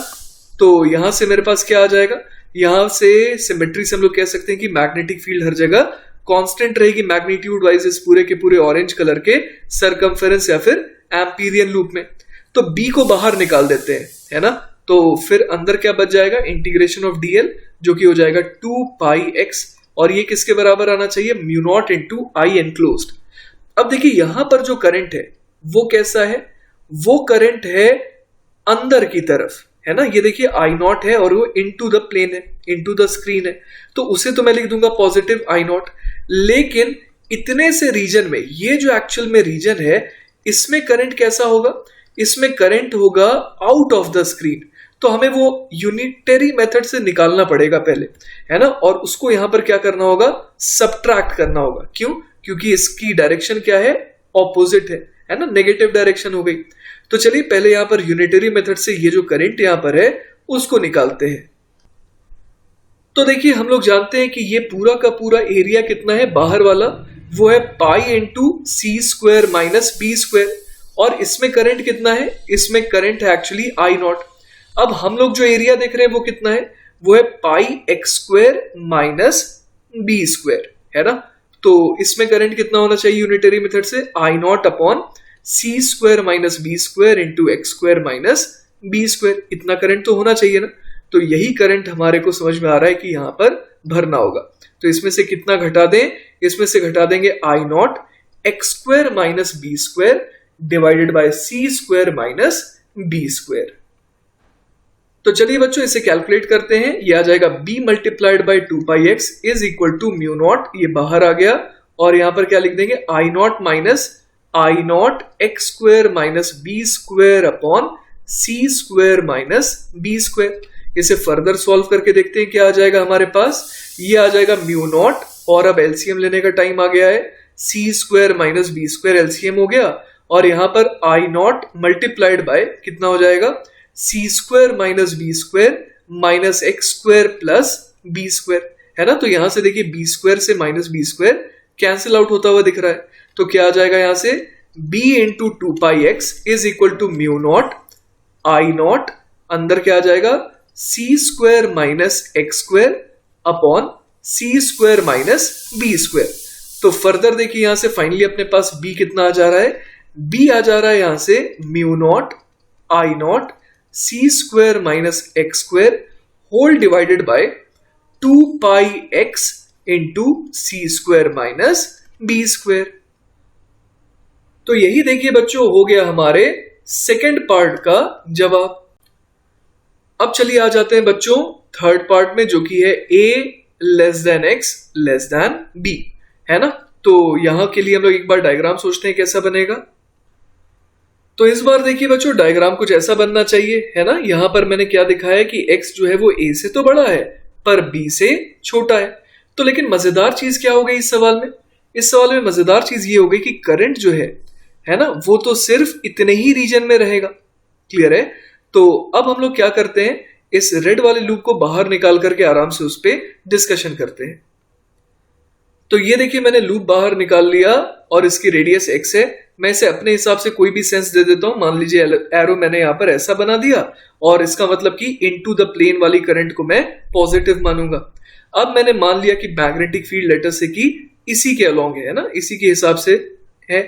तो यहां से मेरे पास क्या आ जाएगा, यहां से सिमेट्री से हम लोग कह सकते हैं कि मैग्नेटिक फील्ड हर जगह कांस्टेंट रहेगी मैग्नीट्यूड वाइज इस पूरे के पूरे ऑरेंज कलर के सरकमफेरेंस या फिर एम्पीरियन लूप में। तो b को बाहर निकाल देते हैं, है ना। तो फिर अंदर क्या बच जाएगा, इंटीग्रेशन ऑफ dl, जो कि हो जाएगा 2 पाई x, और ये किसके बराबर आना चाहिए, mu naught into I enclosed. अब देखिए यहां पर जो करंट है वो कैसा है, वो करंट है अंदर की तरफ, है ना। ये देखिए आई नॉट है और वो इनटू द प्लेन है, इनटू द स्क्रीन है। तो उसे तो मैं लिख दूंगा पॉजिटिव आई नॉट। लेकिन इतने से रीजन में, ये जो एक्चुअल में रीजन है, इसमें करंट कैसा होगा, इसमें करंट होगा आउट ऑफ द स्क्रीन। तो हमें वो यूनिटरी मेथड से निकालना पड़ेगा पहले, है ना। और उसको यहां पर क्या करना होगा, सबट्रैक्ट करना होगा। क्यों, क्योंकि इसकी डायरेक्शन क्या है, ऑपोजिट है ना, नेगेटिव डायरेक्शन हो गई। तो चलिए पहले यहां पर यूनिटरी मेथड से ये जो करंट यहां पर है उसको निकालते हैं। तो देखिए हम लोग जानते हैं कि ये पूरा का पूरा एरिया कितना है, बाहर वाला, वो है pi into c square minus b square. और इसमें करंट कितना है, इसमें करंट है एक्चुअली आई नॉट। अब हम लोग जो एरिया देख रहे हैं वो कितना है, वो है pi x square minus b square, है ना। तो इसमें करंट कितना होना चाहिए यूनिटरी मेथड से, I naught upon c square minus b square into x square minus b square. इतना करंट तो होना चाहिए ना। तो यही करंट हमारे को समझ में आ रहा है कि यहां पर भरना होगा। तो इसमें से कितना घटा दें, इसमें से घटा देंगे I naught x square minus b square divided by c square minus b square. तो चलिए बच्चों इसे कैलकुलेट करते हैं। ये आ जाएगा b multiplied by 2 pi x is equal to mu naught, ये बाहर आ गया। और यहां पर क्या लिख देंगे, I naught minus I naught x square minus b square upon c square minus b square. इसे फर्दर सॉल्व करके देखते हैं क्या आ जाएगा हमारे पास। ये आ जाएगा म्यू नॉट, और अब एलसीएम लेने का टाइम आ गया है। C square minus b square LCM हो गया, और यहां पर आई नॉट मल्टीप्लाइड बाय कितना हो जाएगा, c square minus b square minus x square plus b square, है ना। तो यहां से देखिए बी स्क्वायर से minus b square cancel out होता हुआ दिख रहा है। तो क्या आ जाएगा यहां से, b into 2 pi x is equal to mu naught I naught, अंदर क्या आ जाएगा, c square minus x square upon c square minus b square. तो फर्दर देखिए यहां से फाइनली अपने पास b कितना आ जा रहा है, b आ जा रहा है यहां से mu naught I naught c square minus x square whole divided by 2 pi x into c square minus b square. तो यही देखिए बच्चों हो गया हमारे सेकंड पार्ट का जवाब। अब चलिए आ जाते हैं बच्चों थर्ड पार्ट में, जो कि है a less than x less than b, है ना। तो यहां के लिए हम लोग एक बार डायग्राम सोचते हैं कैसा बनेगा। तो इस बार देखिए बच्चों डायग्राम कुछ ऐसा बनना चाहिए, है ना। यहां पर मैंने क्या दिखाया है कि x जो है वो a से तो बड़ा है पर b से छोटा है। तो लेकिन मजेदार चीज क्या हो गई इस सवाल में? इस सवाल में मजेदार चीज ये हो गई कि करंट जो है ना, वो तो सिर्फ इतने ही रीजन में रहेगा। क्लियर है? तो अब हम लोग क्या करते हैं, इस रेड वाले लूप को बाहर निकाल करके आराम से उस पर डिस्कशन करते हैं। तो ये देखिए मैंने लूप बाहर निकाल लिया और इसकी रेडियस x है। मैं इसे अपने हिसाब से कोई भी सेंस दे देता हूं। मान लीजिए एरो मैंने यहां पर ऐसा बना दिया और इसका मतलब कि इनटू द प्लेन वाली करंट को मैं पॉजिटिव मानूंगा। अब मैंने मान लिया कि मैग्नेटिक फील्ड लेटर से कि इसी के अलोंग है ना, इसी के हिसाब से है।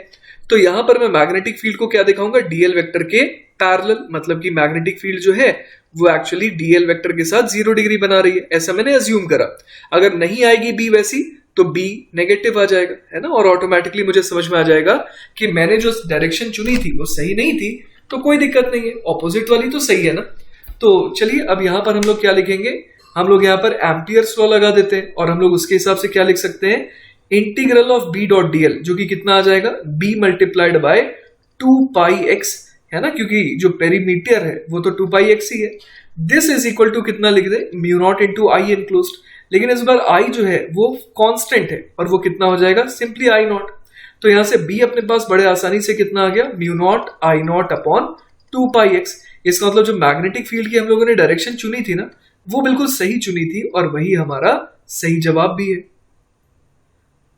तो यहां पर मैं मैग्नेटिक फील्ड को क्या दिखाऊंगा, डीएल वेक्टर के पैरेलल, मतलब कि मैग्नेटिक फील्ड जो है वो एक्चुअली डीएल वेक्टर के साथ 0 डिग्री बना रही है, ऐसा मैंने अज्यूम करा। अगर नहीं आएगी बी वैसी तो बी नेगेटिव आ जाएगा, है ना, और ऑटोमेटिकली मुझे समझ में आ जाएगा कि मैंने जो डायरेक्शन चुनी थी वो सही नहीं थी। तो कोई दिक्कत नहीं है, ऑपोजिट वाली तो सही है ना। तो चलिए अब यहां पर हम लोग क्या लिखेंगे, हम लोग यहाँ पर एम्पियर्स लॉ लगा देते हैं और हम लोग उसके हिसाब से क्या लिख सकते हैं, integral of B dot dl, जो कि कितना आ जाएगा, बी मल्टीप्लाइड बाय 2πx, है ना, क्योंकि जो पेरीमीटर है वो तो 2πx ही है। दिस इज इक्वल टू कितना लिख दे, mu naught into I enclosed. लेकिन इस बार आई जो है वो कांस्टेंट है और वो कितना हो जाएगा, सिंपली आई नॉट। तो यहां से बी अपने पास बड़े आसानी से कितना आ गया, mu naught I naught upon 2πx। इसका मतलब जो मैग्नेटिक फील्ड की हम लोगों ने डायरेक्शन चुनी थी ना, वो बिल्कुल सही चुनी थी और वही हमारा सही जवाब भी है।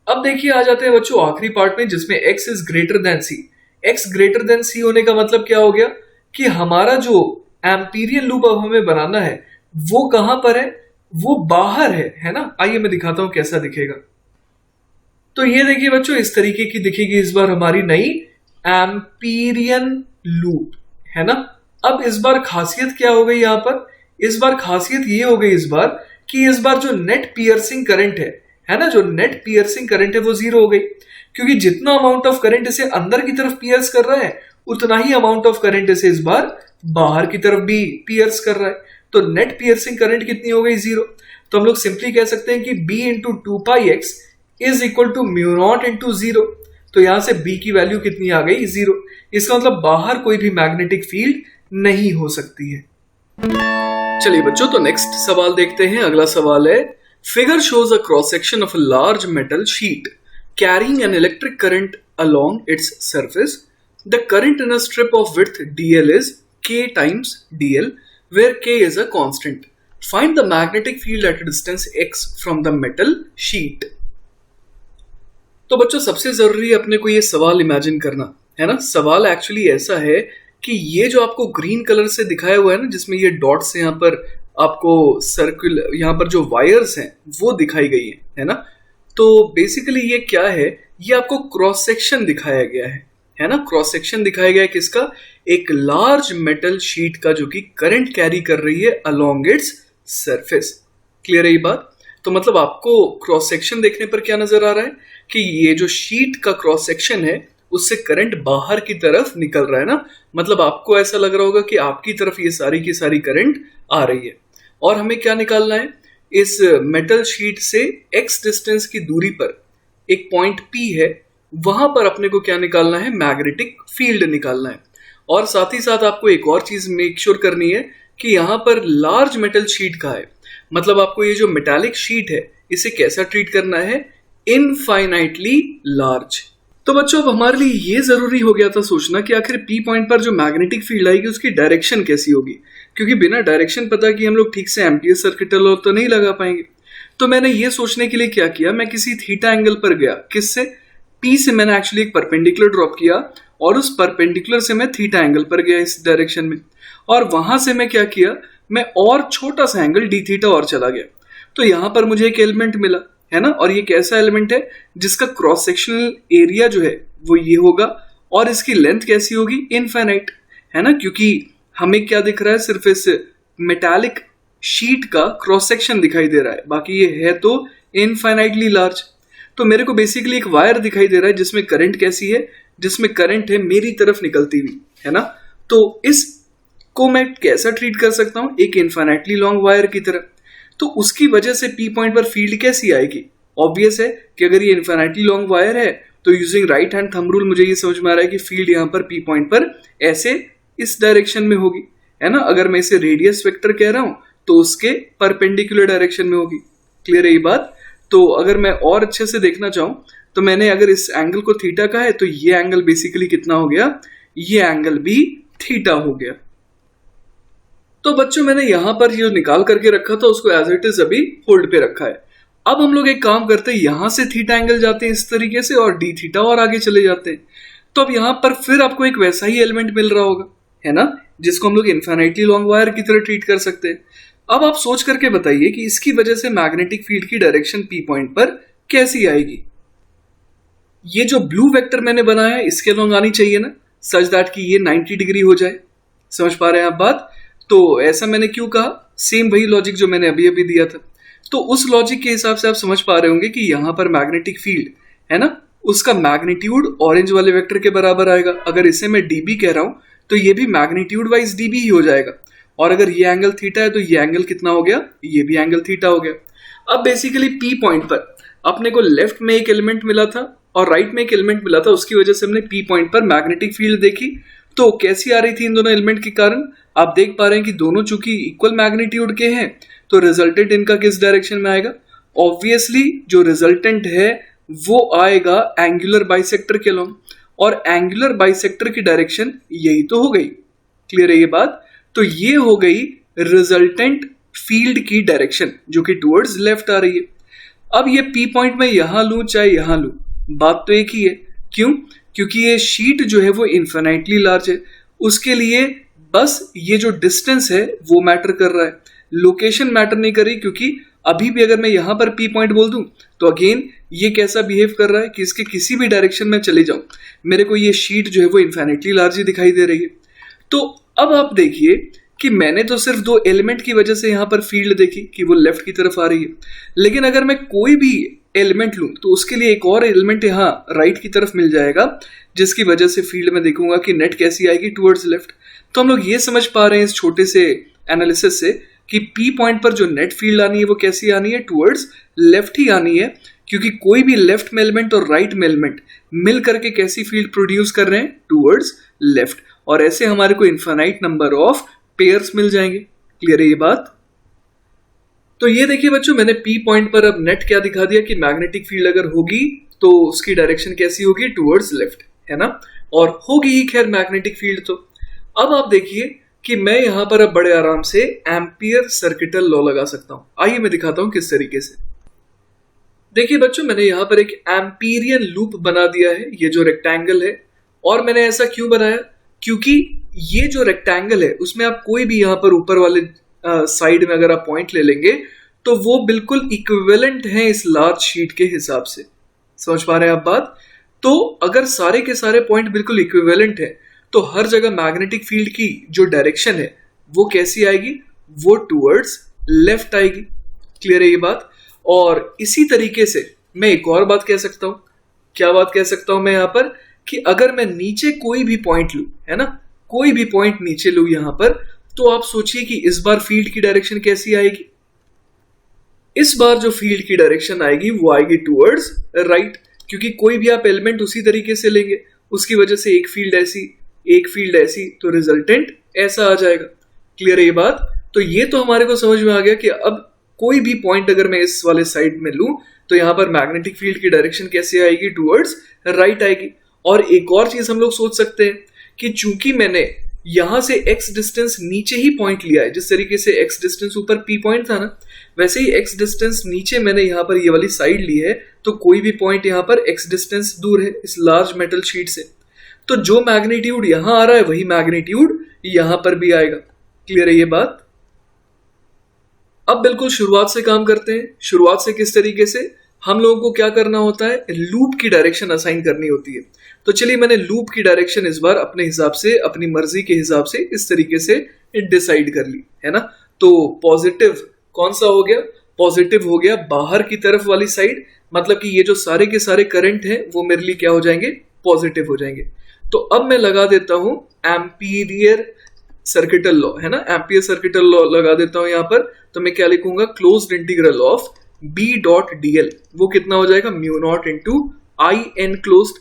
अब देखिए आ जाते हैं बच्चों आखिरी पार्ट में, जिसमें x is greater than c। x greater than c होने का मतलब क्या हो गया कि हमारा जो एम्पीरियन लूप अब हमें बनाना है वो कहां पर है, वो बाहर है ना। आइए मैं दिखाता हूं कैसा दिखेगा। तो ये देखिए बच्चों इस तरीके की दिखेगी इस बार हमारी नई एम्पीरियन लूप, है ना। अब इस बार खासियत क्या हो गई यहां पर, इस बार खासियत ये हो गई इस बार कि इस बार जो नेट पियर्सिंग करंट है ना, जो नेट पियर्सिंग करंट है वो 0 हो गई, क्योंकि जितना अमाउंट ऑफ करंट इसे अंदर की तरफ पियर्स कर रहा है उतना ही अमाउंट ऑफ करंट इसे इस बार बाहर की तरफ भी पियर्स कर रहा है। तो नेट पियर्सिंग करंट कितनी हो गई, 0। तो हम लोग सिंपली कह सकते हैं कि b into 2πx is equal to mu naught into 0। तो यहां से b की वैल्यू कितनी आ गई, 0। इसका मतलब बाहर कोई भी मैग्नेटिक फील्ड नहीं हो सकती है। चलिए बच्चों तो नेक्स्ट सवाल देखते हैं। अगला सवाल है, figure shows a cross section of a large metal sheet carrying N electric current along its surface. The current in a strip of width dl is k times dl, where k is a constant. Find the magnetic field at a distance x from the metal sheet. तो बच्चों सबसे जरूरी है अपने को ये सवाल imagine करना, है ना। सवाल एक्चुअली ऐसा है कि ये जो आपको ग्रीन कलर से दिखाया हुआ है ना, जिसमें ये डॉट्स यहाँ पर आपको सर्कल, यहाँ पर जो वायर्स हैं वो दिखाई गई है ना। तो बेसिकली ये क्या है, ये आपको क्रॉस सेक्शन दिखाया गया है ना। क्रॉस सेक्शन दिखाया गया है किसका, एक लार्ज मेटल शीट का, जो कि करंट कैरी कर रही है अलोंग इट्स सरफेस। क्लियर है ये बात? तो मतलब आपको क्रॉस सेक्शन देखने पर क्या नजर आ रहा है कि ये जो शीट का क्रॉस सेक्शन है उससे करंट बाहर की तरफ निकल रहा है ना। मतलब आपको ऐसा लग रहा होगा कि आपकी तरफ ये सारी की सारी करंट आ रही है। और हमें क्या निकालना है, इस मेटल शीट से x डिस्टेंस की दूरी पर एक पॉइंट P है, वहां पर अपने को क्या निकालना है, मैग्नेटिक फील्ड निकालना है। और साथ ही साथ आपको एक और चीज मेक श्योर करनी है कि यहाँ पर लार्ज मेटल शीट का है, मतलब आपको ये जो मेटालिक शीट है इसे कैसा ट्रीट करना है, इनफाइनाइटली लार्ज। तो बच्चों अब हमारे लिए ये जरूरी हो गया था सोचना कि आखिर P पॉइंट पर जो मैग्नेटिक फील्ड आएगी उसकी डायरेक्शन कैसी होगी, क्योंकि बिना डायरेक्शन पता कि हम लोग ठीक से एम्पियर सर्किटल लॉ तो नहीं लगा पाएंगे। तो मैंने ये सोचने के लिए क्या किया, मैं किसी थीटा एंगल पर गया, किससे, P से मैंने एक्चुअली एक परपेंडिकुलर ड्रॉप किया और उस परपेंडिकुलर से मैं थीटा एंगल पर गया इस डायरेक्शन में, और वहां से मैं क्या किया, मैं और छोटा सा एंगल डी थीटा और चला गया। तो यहां पर मुझे एक एलिमेंट मिला, है ना। और ये कैसा एलिमेंट है, जिसका क्रॉस सेक्शनल एरिया जो है वो ये होगा और इसकी लेंथ कैसी होगी, इनफाइनाइट, है ना, क्योंकि हमें क्या दिख रहा है, सिर्फ इस मेटालिक शीट का क्रॉस सेक्शन दिखाई दे रहा है, बाकी ये है तो इनफाइनाइटली लार्ज। तो मेरे को बेसिकली एक वायर दिखाई दे रहा है जिसमें करंट कैसी है, जिसमें करंट है मेरी तरफ निकलती हुई, है ना। तो इस को मैं कैसा ट्रीट कर सकता हूं, एक इन्फिनिटली लॉन्ग वायर की तरह। तो उसकी वजह से पी पॉइंट पर फील्ड कैसी आएगी? ऑब्वियस है कि अगर ये इन्फिनिटली लॉन्ग वायर है तो using right hand thumb rule मुझे ये समझ में आ रहा है कि फील्ड यहाँ पर पी पॉइंट पर ऐसे इस डायरेक्शन में होगी, है ना। अगर मैं इसे रेडियस वेक्टर कह रहा हूं तो उसके परपेंडिकुलर डायरेक्शन में होगी। क्लियर है ये बात? तो अगर मैं और अच्छे से देखना चाहूं तो मैंने अगर इस एंगल को थीटा का है तो ये एंगल बेसिकली कितना हो गया, ये एंगल भी थीटा हो गया। तो बच्चों मैंने यहां पर जो निकाल करके रखा था उसको एज इट इज अभी होल्ड पे रखा है। अब हम लोग एक काम करते हैं, यहां से थीटा एंगल जाते हैं इस तरीके से और डी थीटा और आगे चले जाते हैं। तो अब यहां पर फिर आपको एक वैसा ही एलिमेंट मिल रहा होगा, है ना, जिसको हम लोग इन्फिनिटली लॉन्ग वायर की तरह ट्रीट कर सकते हैं। अब आप सोच करके बताइए कि इसकी वजह से मैग्नेटिक फील्ड की डायरेक्शन पी पॉइंट पर कैसी आएगी। ये जो ब्लू वेक्टर मैंने बनाया है इसके अलॉन्ग आनी चाहिए ना, सच दैट कि ये 90 डिग्री हो जाए। समझ पा रहे हैं आप बात? तो ऐसा मैंने क्यों कहा, सेम वही लॉजिक जो मैंने अभी अभी दिया था। तो उस लॉजिक के हिसाब से आप समझ पा रहे होंगे कि यहां पर मैग्नेटिक फील्ड है ना, उसका मैग्नीट्यूड ऑरेंज वाले वेक्टर के बराबर आएगा। अगर इसे मैं डीबी कह रहा हूं तो ये भी मैग्नीट्यूड वाइज डीबी ही हो जाएगा। और अगर ये एंगल थीटा है तो ये एंगल कितना हो गया, ये भी एंगल थीटा हो गया। अब बेसिकली पी पॉइंट पर अपने को लेफ्ट में एक एलिमेंट मिला था और राइट में एक एलिमेंट मिला था, उसकी वजह से हमने पी पॉइंट पर मैग्नेटिक फील्ड देखी। तो कैसी आ रही थी इन दोनों एलिमेंट के कारण? आप देख पा रहे हैं कि दोनों चूंकि इक्वल मैग्नीट्यूड के हैं तो रिजल्टेंट इनका किस डायरेक्शन में आएगा? ऑब्वियसली जो रिजल्टेंट है वो आएगा एंगुलर बाइसेक्टर के लॉन्ग, और एंगुलर बाइसेक्टर की डायरेक्शन यही तो हो गई। क्लियर है ये बात? तो ये हो गई रिजल्टेंट फील्ड की डायरेक्शन जो कि टुवर्ड्स लेफ्ट आ रही है। अब ये पी पॉइंट में यहां लूं चाहे यहां लूं, बात तो एक ही है। क्यों? क्योंकि ये शीट जो है वो इन्फिनाइटली लार्ज है, उसके लिए बस ये जो डिस्टेंस है वो मैटर कर रहा है, लोकेशन मैटर नहीं कर रही। क्योंकि अभी भी अगर मैं यहां पर पी पॉइंट बोल दूं तो अगेन ये कैसा बिहेव कर रहा है कि इसके किसी भी डायरेक्शन में चले जाऊं मेरे को ये शीट जो है वो इन्फिनिटली लार्ज ही दिखाई दे रही है। तो अब आप देखिए कि मैंने तो सिर्फ दो एलिमेंट की वजह से यहां पर फील्ड देखी कि वो लेफ्ट की तरफ आ रही है, लेकिन अगर मैं कोई भी एलिमेंट लूं तो उसके लिए एक और एलिमेंट यहाँ राइट की तरफ मिल जाएगा, जिसकी वजह से फील्ड में देखूंगा कि नेट कैसी आएगी, टुवर्ड्स लेफ्ट। तो हम लोग ये समझ पा रहे हैं इस छोटे से एनालिसिस से कि पी पॉइंट पर जो नेट फील्ड आनी है वो कैसी आनी है, टुवर्ड्स लेफ्ट ही आनी है। क्योंकि कोई भी लेफ्ट में एलिमेंट और राइट में एलिमेंट मिल करके कैसी फील्ड प्रोड्यूस कर रहे हैं, टुवर्ड्स लेफ्ट। और ऐसे हमारे को इनफाइनाइट नंबर ऑफ पेयर्स मिल जाएंगे। क्लियर है ये बात? तो ये देखिए बच्चों, मैंने पी पॉइंट पर अब नेट क्या दिखा दिया कि मैग्नेटिक फील्ड अगर होगी तो उसकी डायरेक्शन कैसी होगी, टुवर्ड्स लेफ्ट, है ना। और होगी ही खैर मैग्नेटिक फील्ड। तो अब आप देखिए कि मैं यहां पर अब बड़े आराम से एम्पियर सर्किटल लॉ लगा सकता हूं। आइए मैं दिखाता हूं किस तरीके से। देखिए बच्चों, मैंने यहां पर एक एम्पीरियन लूप बना दिया है, ये जो रेक्टेंगल है। और मैंने ऐसा क्यों बनाया? क्योंकि ये जो रेक्टेंगल है उसमें आप कोई भी यहां पर ऊपर वाले साइड में अगर आप पॉइंट ले लेंगे तो वो बिल्कुल इक्विवेलेंट है इस लार्ज शीट के हिसाब से। समझ पा रहे हैं आप बात? तो अगर सारे के सारे पॉइंट बिल्कुल इक्विवेलेंट है तो हर जगह मैग्नेटिक फील्ड की जो डायरेक्शन है वो कैसी आएगी, वो टुवर्ड्स लेफ्ट आएगी। क्लियर है ये बात? और इसी तरीके से मैं एक और बात कह सकता हूं। क्या बात कह सकता हूं मैं यहां पर? कि अगर मैं नीचे कोई भी पॉइंट लूं, है ना, कोई भी पॉइंट नीचे लूं यहां पर, तो आप सोचिए कि इस बार फील्ड की डायरेक्शन कैसी आएगी। इस बार जो फील्ड की डायरेक्शन आएगी वो आएगी टुवर्ड्स राइट। क्योंकि कोई भी आप एलिमेंट उसी तरीके से लेंगे, उसकी वजह से एक फील्ड ऐसी एक फील्ड ऐसी, तो रिजल्टेंट ऐसा आ जाएगा। क्लियर है ये बात? तो ये तो हमारे को समझ में आ गया कि अब कोई भी पॉइंट अगर मैं इस वाले साइड में लूं तो यहां पर मैग्नेटिक फील्ड की डायरेक्शन कैसे आएगी, टुवर्ड्स राइट आएगी। और एक और चीज हम लोग सोच सकते हैं कि चूंकि मैंने यहां से x डिस्टेंस नीचे ही पॉइंट लिया है, जिस तरीके से x डिस्टेंस ऊपर p पॉइंट था ना, वैसे ही x डिस्टेंस नीचे मैंने यहां पर ये वाली साइड ली है, तो कोई भी पॉइंट यहां पर x डिस्टेंस दूर है इस लार्ज मेटल शीट से, तो जो मैग्नीट्यूड यहां आ रहा है वही मैग्नीट्यूड यहां पर भी आएगा। क्लियर है ये बात? अब बिल्कुल शुरुआत से काम करते हैं। शुरुआत से किस तरीके से? हम लोगों को क्या करना होता है, लूप की डायरेक्शन असाइन करनी होती है। तो चलिए मैंने लूप की डायरेक्शन इस बार अपने हिसाब से, अपनी मर्जी के हिसाब से इस तरीके से डिसाइड कर ली, है ना। तो पॉजिटिव कौन सा हो गया? पॉजिटिव हो गया बाहर की तरफ वाली साइड, मतलब कि ये जो सारे के सारे करंट हैं वो मेरे लिए क्या हो जाएंगे, पॉजिटिव हो जाएंगे। तो अब मैं लगा देता हूं एम्पीरियर सर्किटल लॉ, है ना, एम्पियर सर्किटल लॉ लगा देता हूं यहां पर। तो मैं क्या लिखूंगा, closed integral of B dot dl, वो कितना हो जाएगा, mu naught into I enclosed.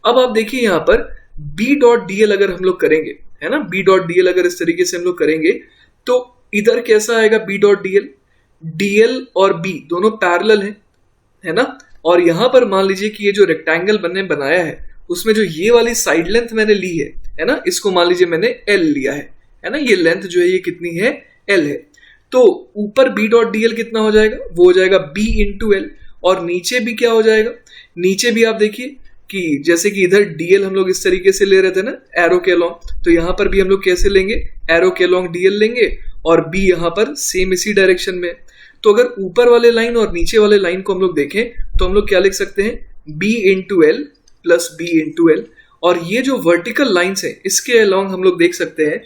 अब आप देखिए यहां पर बी डॉट डीएल अगर हम लोग करेंगे, है ना, बी डॉट डीएल अगर इस तरीके से हम लोग करेंगे तो इधर कैसा आएगा बी डॉट डीएल, डीएल और बी दोनों पैरेलल है ना। और यहां पर मान लीजिए कि ये जो रेक्टेंगल मैंने बनाया है उसमें जो ये वाली साइड लेंथ मैंने ली है ना, इसको मान लीजिए मैंने एल लिया है ना, ये लेंथ जो है ये कितनी है, एल है। तो ऊपर बी डॉट डीएल कितना हो जाएगा, वो हो जाएगा बी इंटू एल, और नीचे भी क्या हो जाएगा, नीचे भी आप देखिए कि जैसे कि इधर डीएल हम लोग इस तरीके से ले रहे थे ना एरो के अलोंग, तो यहां पर भी हम लोग कैसे लेंगे, एरो के अलोंग डीएल लेंगे और बी यहां पर सेम इसी डायरेक्शन में। तो अगर ऊपर वाले लाइन और नीचे वाले लाइन को हम लोग देखें तो हम लोग क्या लिख सकते हैं, B into L plus B into L. और ये जो वर्टिकल लाइन्स है इसके अलोंग हम लोग देख सकते हैं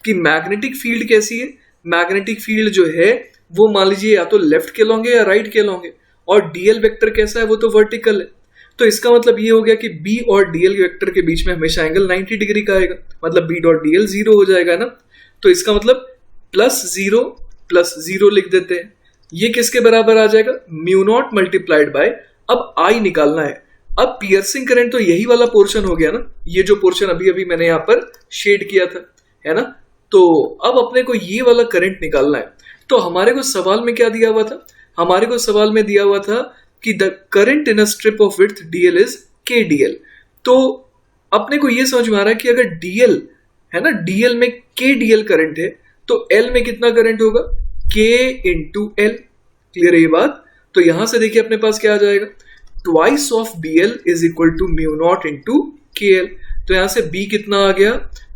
कि मैग्नेटिक फील्ड कैसी है, मैग्नेटिक फील्ड जो है वो मान लीजिए या तो लेफ्ट के अलोंग है या राइट के अलोंग है, और डीएल वेक्टर कैसा है, वो तो वर्टिकल है। तो इसका मतलब ये हो गया कि बी और डीएल वेक्टर के बीच में हमेशा एंगल 90 डिग्री का आएगा, मतलब बी डॉट डीएल 0 हो जाएगा ना। तो इसका मतलब प्लस जीरो लिख देते हैं। ये किसके बराबर आ जाएगा, म्यू नॉट मल्टीप्लाइड बाय, अब आई निकालना है। अब पियर्सिंग करंट तो यही वाला पोर्शन हो गया ना, ये जो पोर्शन अभी अभी मैंने यहाँ पर शेड किया था, है ना। तो अब अपने को ये वाला करंट निकालना है। तो हमारे को सवाल में क्या दिया हुआ था, हमारे को सवाल में दिया हुआ था कि the current in a strip of width DL is के डीएल। तो अपने को ये समझ में आ रहा है कि अगर डीएल है ना, डीएल में के डीएल करंट है तो एल में कितना करंट होगा, के इंटू एल। क्लियर है ये बात। तो यहां से देखिए अपने पास क्या आ जाएगा, twice of B L is equal to mu naught into K L. तो यहां से बी कितना आ गया,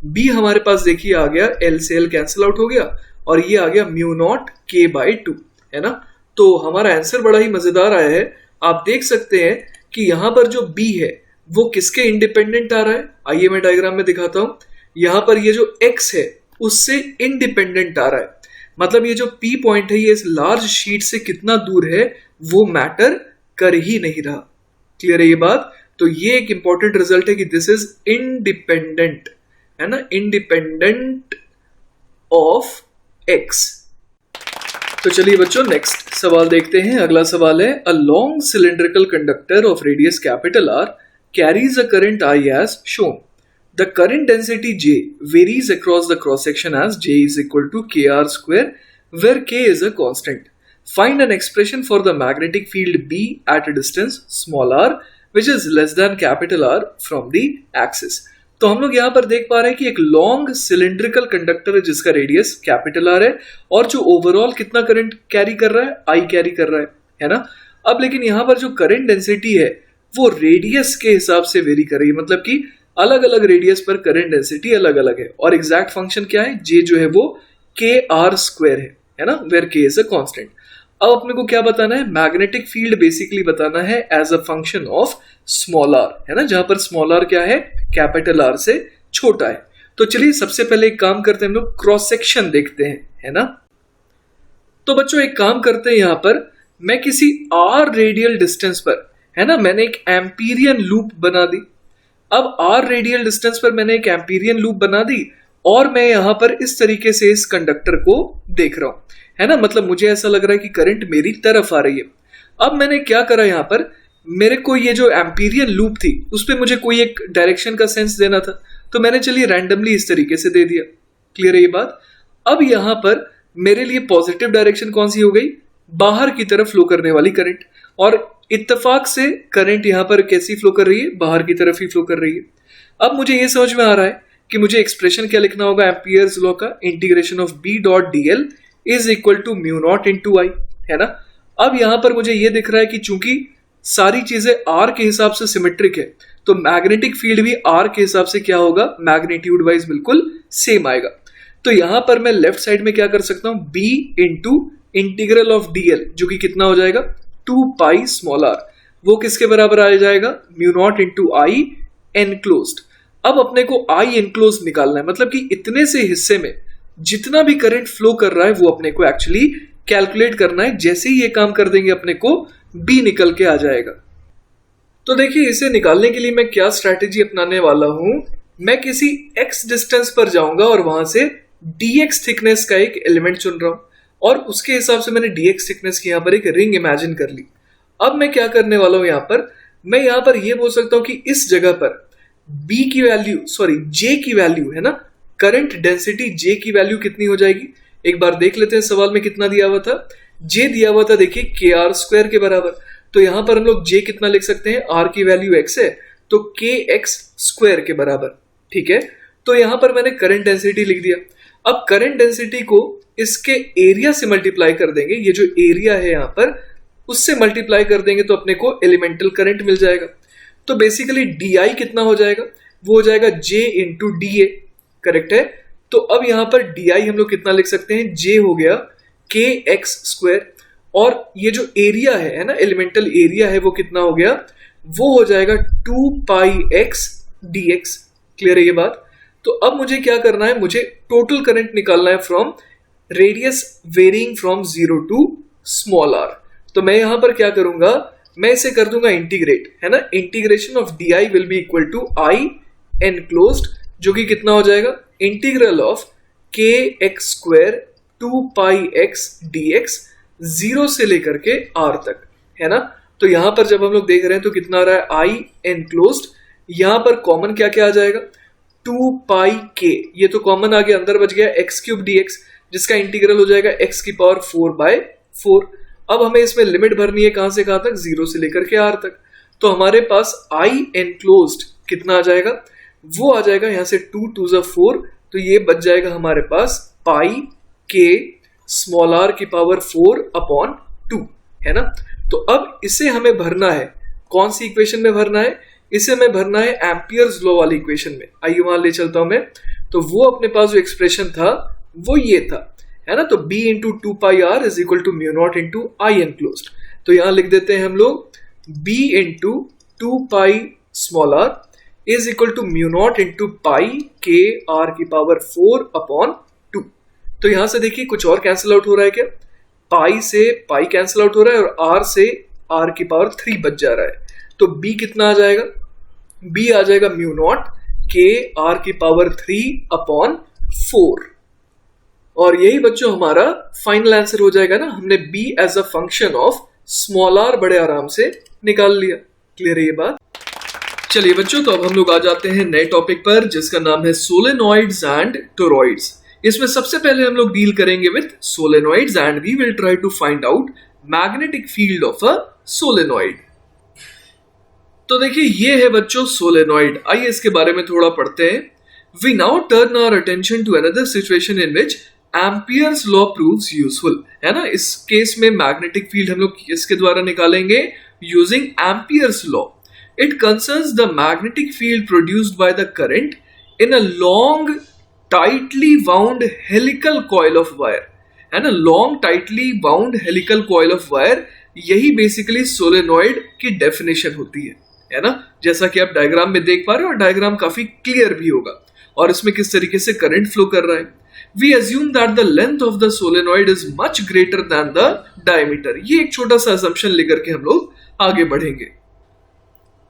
बी हमारे पास देखिए आ गया, एल से एल कैंसिल आउट हो गया और ये आ गया म्यू नॉट के बाई टू, है ना। तो हमारा आंसर बड़ा ही मजेदार आया है। आप देख सकते हैं कि यहां पर जो बी है वो किसके इंडिपेंडेंट आ रहा है, आइए मैं डायग्राम में दिखाता हूं। यहां पर ये जो एक्स है उससे इंडिपेंडेंट आ रहा है, मतलब ये जो पी पॉइंट है ये इस लार्ज शीट से कितना दूर है वो मैटर कर ही नहीं रहा। क्लियर है ये बात। तो ये एक इंपॉर्टेंट रिजल्ट है कि दिस इज इंडिपेंडेंट, है ना, इंडिपेंडेंट ऑफ एक्स। तो चलिए बच्चों नेक्स्ट सवाल देखते हैं। अगला सवाल है, a long cylindrical conductor of radius capital R carries a current I as shown. The current density J varies across the cross section as J is equal to KR square, where K is a constant. Find an expression for the magnetic field B at a distance small r, which is less than capital R from the axis. तो हम लोग यहाँ पर देख पा रहे हैं कि एक लॉन्ग सिलिंड्रिकल कंडक्टर है जिसका रेडियस कैपिटल आर है और जो ओवरऑल कितना करंट कैरी कर रहा है, आई कैरी कर रहा है ना। अब लेकिन यहाँ पर जो करंट डेंसिटी है वो रेडियस के हिसाब से वेरी कर रही है, मतलब कि अलग अलग रेडियस पर करंट डेंसिटी अलग अलग है। और एग्जैक्ट फंक्शन क्या है, जे जो है वो के आर स्क्वायर है ना, वेयर के इज अ कांस्टेंट। अब अपने को क्या बताना है, मैग्नेटिक फील्ड बेसिकली बताना है as a function of small r, है ना, जहां पर स्मॉल आर क्या है, कैपिटल आर से छोटा है। तो चलिए सबसे पहले एक काम करते हैं, हम लोग क्रॉस सेक्शन देखते हैं, है ना। तो बच्चों एक काम करते हैं, यहां पर मैं किसी आर रेडियल डिस्टेंस पर, है ना, मैंने एक एम्पीरियन लूप बना दी। अब आर रेडियल डिस्टेंस पर मैंने एक एम्पीरियन लूप बना दी और मैं यहां पर इस तरीके से इस कंडक्टर को देख रहा हूं, है ना, मतलब मुझे ऐसा लग रहा है कि करंट मेरी तरफ आ रही है। अब मैंने क्या करा, यहां पर मेरे को ये जो एम्पीरियन लूप थी उस पर मुझे कोई एक डायरेक्शन का सेंस देना था, तो मैंने चलिए रैंडमली इस तरीके से दे दिया। क्लियर है ये बात। अब यहां पर मेरे लिए पॉजिटिव डायरेक्शन कौन सी हो गई, बाहर की तरफ फ्लो करने वाली करंट, और इत्तेफाक से करंट यहां पर कैसी फ्लो कर रही है, बाहर की तरफ ही फ्लो कर रही है। अब मुझे यह समझ में आ रहा है कि मुझे एक्सप्रेशन क्या लिखना होगा, एम्पियर्स लॉ का integration of B dot dl is equal to mu naught into I, है ना। अब यहां पर मुझे यह दिख रहा है कि चूंकि सारी चीजें आर के हिसाब से सिमेट्रिक है तो मैग्नेटिक फील्ड भी आर के हिसाब से क्या होगा, मैग्नीट्यूड वाइज बिल्कुल सेम आएगा। तो यहां पर मैं लेफ्ट साइड में क्या कर सकता हूं, B into integral of DL, जो कि कितना हो जाएगा 2 पाई स्मॉल आर, वो किसके बराबर आ जाएगा, mu naught into I enclosed. अब अपने को आई एनक्लोज निकालना है, मतलब कि इतने से हिस्से में जितना भी करंट फ्लो कर रहा है वो अपने को एक्चुअली कैलकुलेट करना है। जैसे ही ये काम कर देंगे अपने को बी निकल के आ जाएगा। तो देखिए इसे निकालने के लिए मैं क्या स्ट्रैटेजी अपनाने वाला हूं, मैं किसी x डिस्टेंस पर जाऊंगा और वहां से dx थिकनेस का एक एलिमेंट चुन रहा हूं और उसके हिसाब से मैंने dx थिकनेस की यहां पर एक रिंग इमेजिन कर ली। अब मैं क्या करने वाला हूं यहां पर, मैं यहां पर यह बोल सकता हूं कि इस जगह पर b की वैल्यू j की वैल्यू है ना, करंट डेंसिटी j की वैल्यू कितनी हो जाएगी, एक बार देख लेते हैं सवाल में कितना दिया हुआ था। j दिया हुआ था देखिए kr² के बराबर, तो यहां पर हम लोग j कितना लिख सकते हैं, r की वैल्यू x है तो kx² के बराबर, ठीक है। तो यहां पर मैंने करंट डेंसिटी लिख दिया। अब करंट डेंसिटी को इसके एरिया से मल्टीप्लाई कर देंगे, ये जो एरिया है यहां पर उससे मल्टीप्लाई कर देंगे तो अपने को एलिमेंटल करंट मिल जाएगा। तो बेसिकली डी कितना हो जाएगा, वो हो जाएगा J into D A, correct है। तो अब यहां पर डी हम लोग कितना लिख सकते हैं, J हो गया kx² और ये जो एरिया है ना, एलिमेंटल एरिया है वो कितना हो गया, वो हो जाएगा 2πx dx। क्लियर है ये बात। तो अब मुझे क्या करना है, मुझे टोटल करंट निकालना है from radius varying from 0 to small r। तो मैं यहां पर क्या करूंगा, मैं इसे कर दूंगा इंटीग्रेट, है ना। Integration of d I will be equal to I enclosed, जो कि कितना हो जाएगा, integral of kx² 2πx dx 0 से लेकर के r तक, है ना। तो यहां पर जब हम लोग देख रहे हैं तो कितना आ रहा है, आई एनक्लोज्ड, यहां पर कॉमन क्या क्या आ जाएगा, 2πk, ये तो कॉमन आ गया, अंदर बच गया x³ dx, जिसका इंटीग्रल हो जाएगा x की पावर 4/4। अब हमें इसमें लिमिट भरनी है कहां से कहां तक, 0 से लेकर के r तक। तो हमारे पास आई एनक्लोज्ड कितना आ जाएगा, वो आ जाएगा यहां से 2 2 4, तो ये बच जाएगा हमारे पास पाई के स्मॉल r की पावर 4/2, है ना। तो अब इसे हमें भरना है, कौन सी इक्वेशन में भरना है, इसे हमें भरना है एम्पियर्स लॉ वाली इक्वेशन में। आइए वहां ले चलता हूं मैं। तो वो अपने पास जो एक्सप्रेशन था वो ये था, है ना। तो b into 2πr is equal to μ0 into I enclosed. तो यहां लिख देते हैं हम लोग b into 2π small r is equal to μ0 into pi के r की पावर 4/2। तो यहां से देखिए कुछ और कैंसिल आउट हो रहा है क्या, पाई से पाई कैंसिल आउट हो रहा है और r से r की पावर 3 बच जा रहा है। तो b कितना आ जाएगा, b आ जाएगा μ0 के r की पावर 3/4, और यही बच्चों हमारा फाइनल आंसर हो जाएगा ना। हमने b as a function of small r बड़े आराम से निकाल लिया। क्लियर है ये बात। चलिए बच्चों, तो अब हम लोग आ जाते हैं नए टॉपिक पर जिसका नाम है सोलेनॉइड्स एंड टोरॉइड्स। इसमें सबसे पहले हम लोग डील करेंगे with solenoids and we will try to find out magnetic field of a solenoid. तो देखिए ये है बच्चों सोलेनॉइड। आइए इसके बारे में थोड़ा पढ़ते हैं। We now turn our attention to another situation in which Ampere's law proves useful, है ना। इस केस में मैग्नेटिक फील्ड हम लोग किसके द्वारा निकालेंगे, using Ampere's law. It concerns the magnetic field produced by the current in a long tightly wound helical coil of wire, है ना। Long tightly wound helical coil of wire, यही basically solenoid की definition होती है ना। जैसा कि आप डायग्राम में देख पा रहे हो, और डायग्राम काफी क्लियर भी होगा और इसमें किस तरीके से करंट फ्लो कर रहा है। We assume that the length of the solenoid is much greater than the diameter. ये एक छोटा सा असम्पशन लेकर के हम लोग आगे बढ़ेंगे।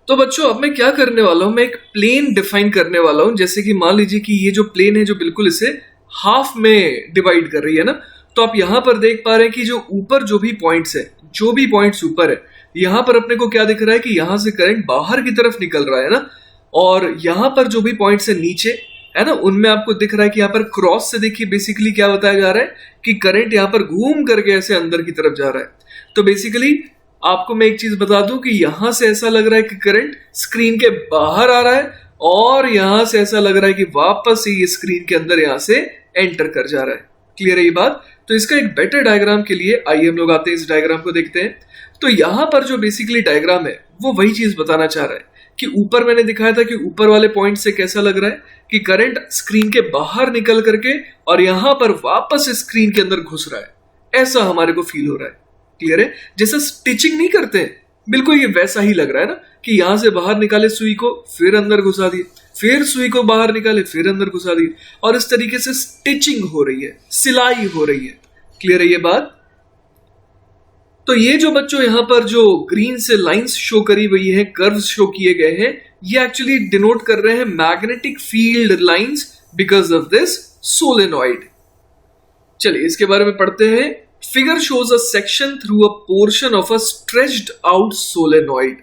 तो बच्चों अब मैं क्या करने वाला हूं, मैं एक प्लेन डिफाइन करने वाला हूं। जैसे कि मान लीजिए कि ये जो प्लेन है जो बिल्कुल इसे हाफ में डिवाइड कर रही है ना, तो आप यहां पर देख पा रहे हैं कि जो ऊपर जो भी पॉइंट्स है, जो भी पॉइंट्स ऊपर है, यहां पर अपने को क्या दिख रहा है कि यहां से करंट बाहर की तरफ निकल रहा है ना। और यहां पर जो भी पॉइंट्स है नीचे, है ना, उनमें आपको दिख रहा है कि यहाँ पर क्रॉस से देखिए बेसिकली क्या बताया जा रहा है कि करंट यहाँ पर घूम करके ऐसे अंदर की तरफ जा रहा है। तो बेसिकली आपको मैं एक चीज बता दूं कि यहां से ऐसा लग रहा है कि करंट स्क्रीन के बाहर आ रहा है और यहां से ऐसा लग रहा है कि वापस से ये स्क्रीन के अंदर यहां से एंटर कर जा रहा है। क्लियर है ये बात। तो इसका एक बेटर डायग्राम के लिए आइए हम लोग आते हैं, इस डायग्राम को देखते हैं। तो यहां पर जो बेसिकली डायग्राम है वो वही चीज बताना चाह रहा है कि ऊपर मैंने दिखाया था कि ऊपर वाले पॉइंट से कैसा लग रहा है कि करंट स्क्रीन के बाहर निकल करके और यहां पर वापस स्क्रीन के अंदर घुस रहा है, ऐसा हमारे को फील हो रहा है। क्लियर है। जैसा स्टिचिंग नहीं करते हैं, बिल्कुल ये वैसा ही लग रहा है ना कि यहां से बाहर निकाले सुई को, फिर अंदर घुसा दिए, फिर सुई को बाहर निकाले, फिर अंदर घुसा दिए, और इस तरीके से स्टिचिंग हो रही है, सिलाई हो रही है। क्लियर है ये बात। तो ये जो बच्चों यहां पर जो ग्रीन से लाइंस शो करी हुई है, कर्व्स शो किए गए हैं, ये एक्चुअली डिनोट कर रहे हैं magnetic field lines because of this solenoid. चलिए इसके बारे में पढ़ते हैं। Figure shows a section through a portion of a stretched out solenoid.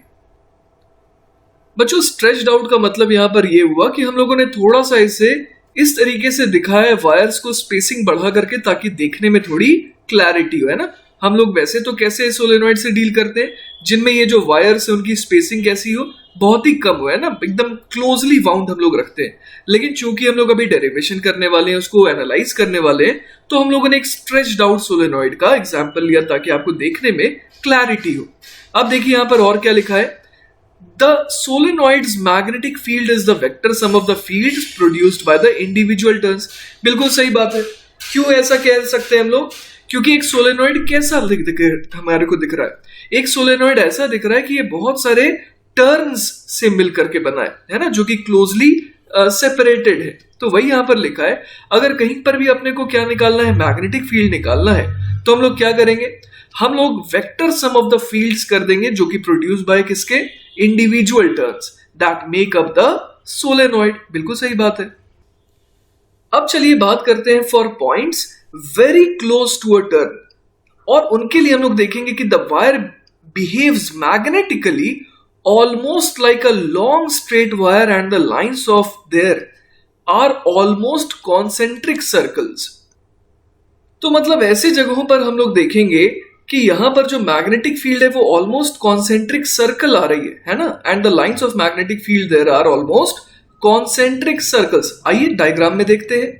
बच्चों स्ट्रेच्ड आउट का मतलब यहां पर यह हुआ कि हम लोगों ने थोड़ा सा इसे इस तरीके से दिखाया वायर्स को स्पेसिंग बढ़ा करके, ताकि देखने में थोड़ी क्लैरिटी हो, है ना। हम लोग वैसे तो कैसे सोलेनॉइड से डील करते हैं, जिनमें ये जो वायर्स है उनकी स्पेसिंग कैसी हो, बहुत ही कम हो, है ना, एकदम क्लोजली वाउंड हम लोग रखते हैं। लेकिन चूंकि हम लोग अभी डेरिवेशन करने वाले हैं, उसको एनालाइज करने वाले हैं, तो हम लोगों ने एक स्ट्रेच्ड आउट सोलेनॉइड का एग्जांपल लिया ताकि आपको देखने में क्लैरिटी हो। अब देखिए यहां पर और क्या लिखा है। The solenoid's magnetic field is the vector sum of the fields produced by the individual turns। बिल्कुल सही बात है। क्यों ऐसा कह सकते हैं हम लोग? क्योंकि एक सोलेनॉइड कैसा हमारे को दिख रहा है? एक सोलेनॉइड ऐसा दिख रहा है कि ये बहुत सारे टर्न्स से मिलकर के बना है ना, जो कि क्लोजली सेपरेटेड है। तो वही यहां पर लिखा है। अगर कहीं पर भी अपने को क्या निकालना है, मैग्नेटिक फील्ड निकालना है, तो हम लोग क्या करेंगे, हम लोग vector sum of the fields कर देंगे, जो कि प्रोड्यूस बाय किसके, individual turns that make up the solenoid. बिल्कुल सही बात है। अब चलिए बात करते हैं for points very close to a turn, और उनके लिए हम लोग देखेंगे कि the wire behaves magnetically almost like a long straight wire and the lines of there are almost concentric circles। तो मतलब ऐसे जगहों पर हम लोग देखेंगे कि यहां पर जो मैग्नेटिक फील्ड है वो ऑलमोस्ट कॉन्सेंट्रिक सर्कल आ रही है ना, and the lines of magnetic field there are almost concentric circles. आइए डायग्राम में देखते हैं।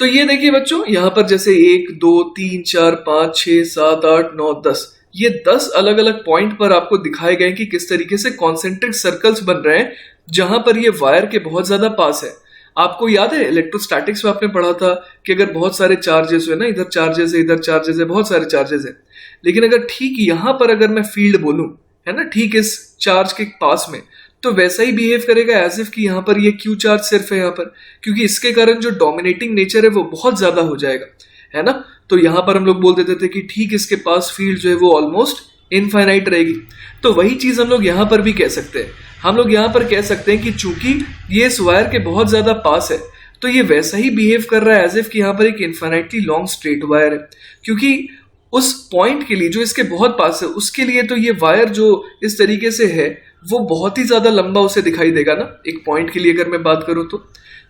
तो ये देखिए बच्चों, यहां पर जैसे 1 2 3 4 5 6 7 8 9 10, ये 10 अलग अलग पॉइंट पर आपको दिखाए गए कि किस तरीके से कॉन्सेंट्रिक सर्कल्स बन रहे हैं, जहां पर ये वायर के बहुत ज्यादा पास है। आपको याद है इलेक्ट्रोस्टैटिक्स में आपने पढ़ा था कि अगर बहुत सारे चार्जेस है ना, इधर चार्जेस है, इधर चार्जेस है, बहुत सारे चार्जेस है, लेकिन अगर ठीक यहां पर अगर मैं फील्ड बोलूं, है ना, ठीक इस चार्ज के पास में, तो वैसा ही बिहेव करेगा एज इफ कि यहां पर ये क्यू चार्ज सिर्फ है यहां पर, क्योंकि इसके कारण जो डोमिनेटिंग नेचर है वो बहुत ज्यादा हो जाएगा, है ना। तो यहां पर हम लोग बोल देते थे कि ठीक इसके पास फील्ड जो है वो ऑलमोस्ट इनफाइनाइट रहेगी। तो वही चीज हम लोग यहां पर भी कह सकते हैं। हम लोग यहां पर कह सकते हैं कि चूंकि ये इस वायर के बहुत ज्यादा पास है, तो ये वैसा ही बिहेव कर रहा है एज इफ कि यहां पर एक इनफाइनाइटली लॉन्ग स्ट्रेट वायर है, क्योंकि उस पॉइंट के लिए जो इसके बहुत पास है, उसके लिए तो ये वायर जो इस तरीके से है वो बहुत ही ज्यादा लंबा उसे दिखाई देगा ना, एक पॉइंट के लिए अगर मैं बात करूं